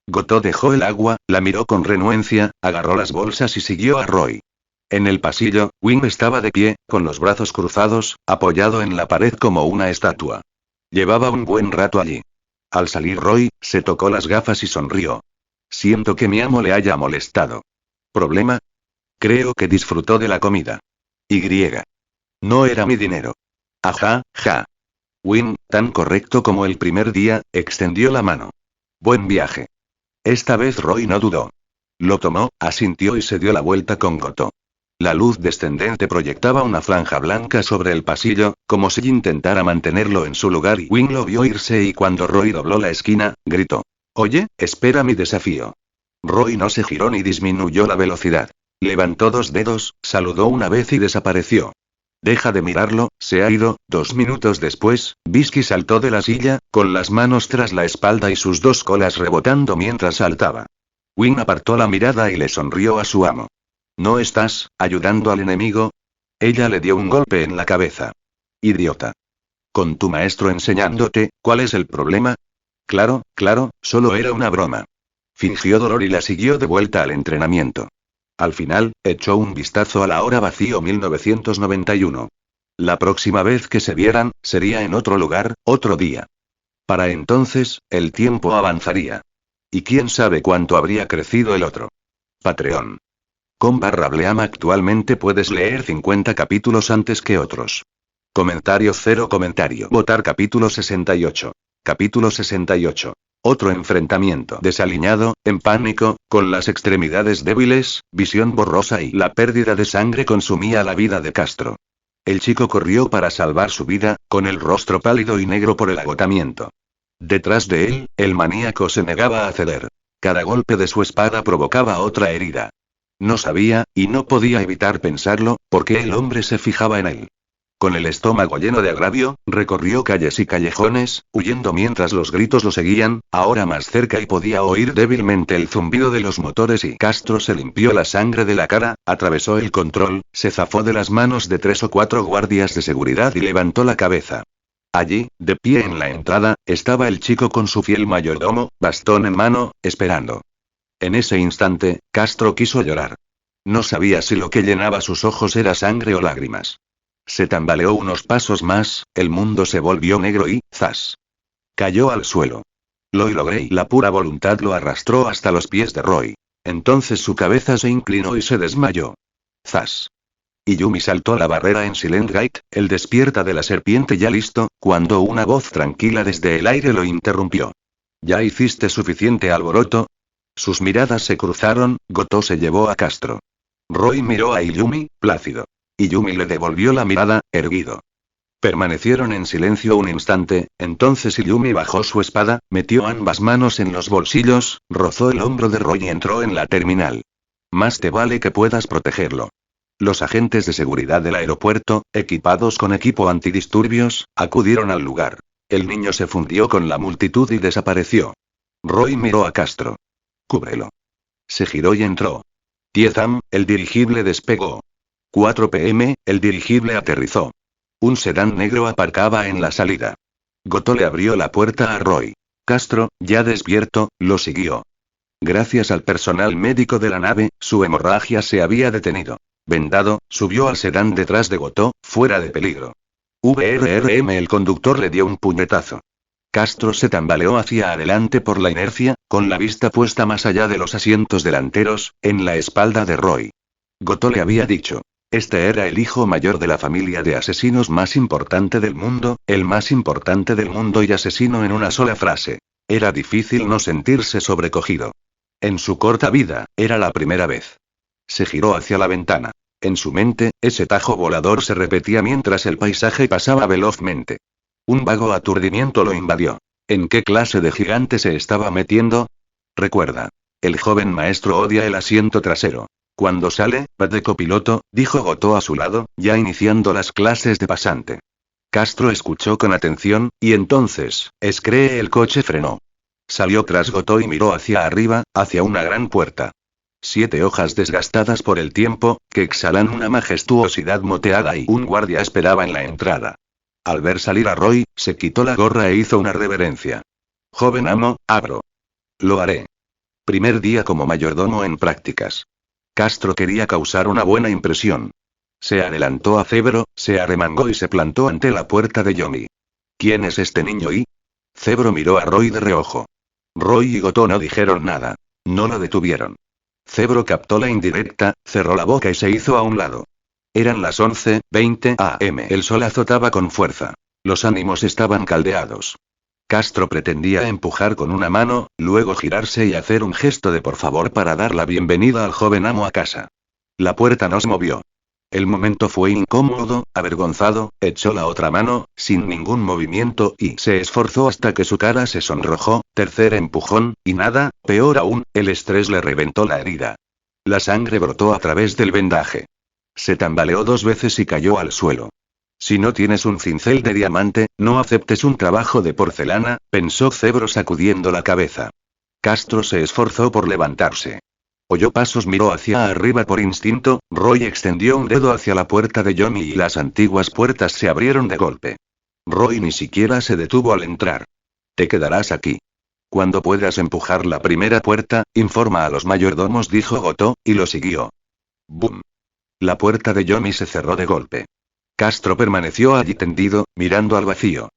Goto dejó el agua, la miró con renuencia, agarró las bolsas y siguió a Roy. En el pasillo, Wing estaba de pie, con los brazos cruzados, apoyado en la pared como una estatua. Llevaba un buen rato allí. Al salir Roy, se tocó las gafas y sonrió. Siento que mi amo le haya molestado. ¿Problema? Creo que disfrutó de la comida. Y. No era mi dinero. Ajá, ja. Wing, tan correcto como el primer día, extendió la mano. Buen viaje. Esta vez Roy no dudó. Lo tomó, asintió y se dio la vuelta con Goto. La luz descendente proyectaba una franja blanca sobre el pasillo, como si intentara mantenerlo en su lugar y Wing lo vio irse y cuando Roy dobló la esquina, gritó. Oye, espera mi desafío. Roy no se giró ni disminuyó la velocidad. Levantó 2 dedos, saludó una vez y desapareció. Deja de mirarlo, se ha ido. 2 minutos después, Bisky saltó de la silla, con las manos tras la espalda y sus 2 colas rebotando mientras saltaba. Wing apartó la mirada y le sonrió a su amo. ¿No estás ayudando al enemigo? Ella le dio un golpe en la cabeza. Idiota. Con tu maestro enseñándote, ¿cuál es el problema? Claro, solo era una broma. Fingió dolor y la siguió de vuelta al entrenamiento. Al final, echó un vistazo a la hora vacío 1991. La próxima vez que se vieran, sería en otro lugar, otro día. Para entonces, el tiempo avanzaría. Y quién sabe cuánto habría crecido el otro. Patreon. /Bleam actualmente puedes leer 50 capítulos antes que otros. Comentario cero comentario. Votar capítulo 68. Capítulo 68. Otro enfrentamiento desaliñado, en pánico, con las extremidades débiles, visión borrosa y la pérdida de sangre consumía la vida de Castro. El chico corrió para salvar su vida, con el rostro pálido y negro por el agotamiento. Detrás de él, el maníaco se negaba a ceder. Cada golpe de su espada provocaba otra herida. No sabía, y no podía evitar pensarlo, por qué el hombre se fijaba en él. Con el estómago lleno de agravio, recorrió calles y callejones, huyendo mientras los gritos lo seguían, ahora más cerca y podía oír débilmente el zumbido de los motores y Castro se limpió la sangre de la cara, atravesó el control, se zafó de las manos de 3 o 4 guardias de seguridad y levantó la cabeza. Allí, de pie en la entrada, estaba el chico con su fiel mayordomo, bastón en mano, esperando. En ese instante, Castro quiso llorar. No sabía si lo que llenaba sus ojos era sangre o lágrimas. Se tambaleó unos pasos más, el mundo se volvió negro y, ¡zas! Cayó al suelo. Lo logré y la pura voluntad lo arrastró hasta los pies de Roy. Entonces su cabeza se inclinó y se desmayó. ¡Zas! Y Yumi saltó a la barrera en Silent Gate, el despierta de la serpiente ya listo, cuando una voz tranquila desde el aire lo interrumpió. ¿Ya hiciste suficiente alboroto? Sus miradas se cruzaron, Goto se llevó a Castro. Roy miró a Iyumi, plácido. Iyumi le devolvió la mirada, erguido. Permanecieron en silencio un instante, entonces Iyumi bajó su espada, metió ambas manos en los bolsillos, rozó el hombro de Roy y entró en la terminal. Más te vale que puedas protegerlo. Los agentes de seguridad del aeropuerto, equipados con equipo antidisturbios, acudieron al lugar. El niño se fundió con la multitud y desapareció. Roy miró a Castro. Cúbrelo. Se giró y entró. 10 am, el dirigible despegó. 4 p.m., el dirigible aterrizó. Un sedán negro aparcaba en la salida. Goto le abrió la puerta a Roy. Castro, ya despierto, lo siguió. Gracias al personal médico de la nave, su hemorragia se había detenido. Vendado, subió al sedán detrás de Goto, fuera de peligro. VRRM el conductor le dio un puñetazo. Castro se tambaleó hacia adelante por la inercia, con la vista puesta más allá de los asientos delanteros, en la espalda de Roy. Goto le había dicho. Este era el hijo mayor de la familia de asesinos más importante del mundo, el más importante del mundo y asesino en una sola frase. Era difícil no sentirse sobrecogido. En su corta vida, era la primera vez. Se giró hacia la ventana. En su mente, ese tajo volador se repetía mientras el paisaje pasaba velozmente. Un vago aturdimiento lo invadió. ¿En qué clase de gigante se estaba metiendo? Recuerda. El joven maestro odia el asiento trasero. Cuando sale, va de copiloto, dijo Goto a su lado, ya iniciando las clases de pasante. Castro escuchó con atención, y entonces, el coche frenó. Salió tras Goto y miró hacia arriba, hacia una gran puerta. 7 hojas desgastadas por el tiempo, que exhalan una majestuosidad moteada y un guardia esperaba en la entrada. Al ver salir a Roy, se quitó la gorra e hizo una reverencia. Joven amo, abro. Lo haré. Primer día como mayordomo en prácticas. Castro quería causar una buena impresión. Se adelantó a Cebro, se arremangó y se plantó ante la puerta de Yomi. ¿Quién es este niño y? Cebro miró a Roy de reojo. Roy y Goto no dijeron nada. No lo detuvieron. Cebro captó la indirecta, cerró la boca y se hizo a un lado. Eran las 11:20 am. El sol azotaba con fuerza. Los ánimos estaban caldeados. Castro pretendía empujar con una mano, luego girarse y hacer un gesto de por favor para dar la bienvenida al joven amo a casa. La puerta no se movió. El momento fue incómodo, avergonzado, echó la otra mano, sin ningún movimiento y se esforzó hasta que su cara se sonrojó, tercer empujón, y nada, peor aún, el estrés le reventó la herida. La sangre brotó a través del vendaje. Se tambaleó 2 veces y cayó al suelo. Si no tienes un cincel de diamante, no aceptes un trabajo de porcelana, pensó Cebro sacudiendo la cabeza. Castro se esforzó por levantarse. Oyó pasos, miró hacia arriba por instinto, Roy extendió un dedo hacia la puerta de Yomi y las antiguas puertas se abrieron de golpe. Roy ni siquiera se detuvo al entrar. Te quedarás aquí. Cuando puedas empujar la primera puerta, informa a los mayordomos, dijo Goto, y lo siguió. Boom. La puerta de Yomi se cerró de golpe. Castro permaneció allí tendido, mirando al vacío.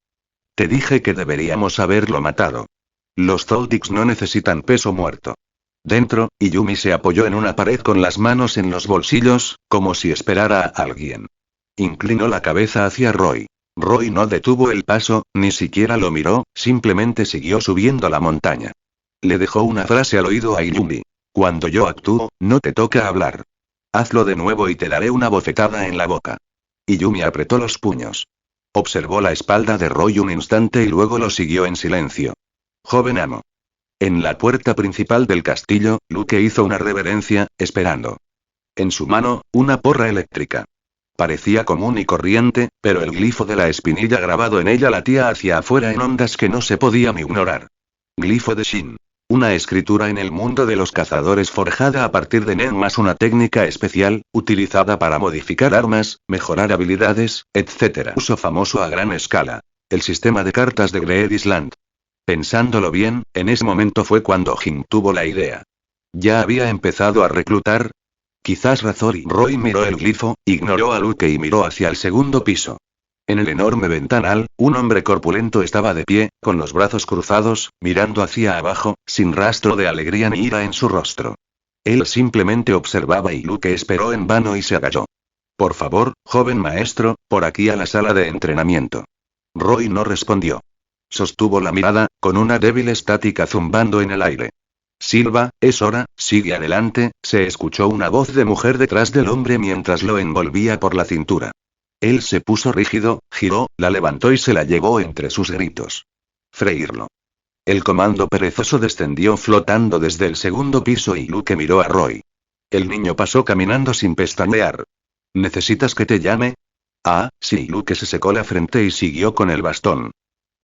Te dije que deberíamos haberlo matado. Los Zoldycks no necesitan peso muerto. Dentro, Yumi se apoyó en una pared con las manos en los bolsillos, como si esperara a alguien. Inclinó la cabeza hacia Roy. Roy no detuvo el paso, ni siquiera lo miró, simplemente siguió subiendo la montaña. Le dejó una frase al oído a Yumi. Cuando yo actúo, no te toca hablar. Hazlo de nuevo y te daré una bofetada en la boca. Yumi apretó los puños. Observó la espalda de Roy un instante y luego lo siguió en silencio. Joven amo. En la puerta principal del castillo, Luke hizo una reverencia, esperando. En su mano, una porra eléctrica. Parecía común y corriente, pero el glifo de la espinilla grabado en ella latía hacia afuera en ondas que no se podían ignorar. Glifo de Shin. Una escritura en el mundo de los cazadores forjada a partir de Nen más una técnica especial, utilizada para modificar armas, mejorar habilidades, etc. Uso famoso a gran escala. El sistema de cartas de Greed Island. Pensándolo bien, en ese momento fue cuando Jin tuvo la idea. ¿Ya había empezado a reclutar? Quizás Razor y Roy miró el glifo, ignoró a Luke y miró hacia el segundo piso. En el enorme ventanal, un hombre corpulento estaba de pie, con los brazos cruzados, mirando hacia abajo, sin rastro de alegría ni ira en su rostro. Él simplemente observaba y Luke esperó en vano y se agachó. Por favor, joven maestro, por aquí a la sala de entrenamiento. Roy no respondió. Sostuvo la mirada, con una débil estática zumbando en el aire. Silva, es hora, sigue adelante, se escuchó una voz de mujer detrás del hombre mientras lo envolvía por la cintura. Él se puso rígido, giró, la levantó y se la llevó entre sus gritos. Freírlo. El comando perezoso descendió flotando desde el segundo piso y Luke miró a Roy. El niño pasó caminando sin pestañear. ¿Necesitas que te llame? Ah, sí. Luke se secó la frente y siguió con el bastón.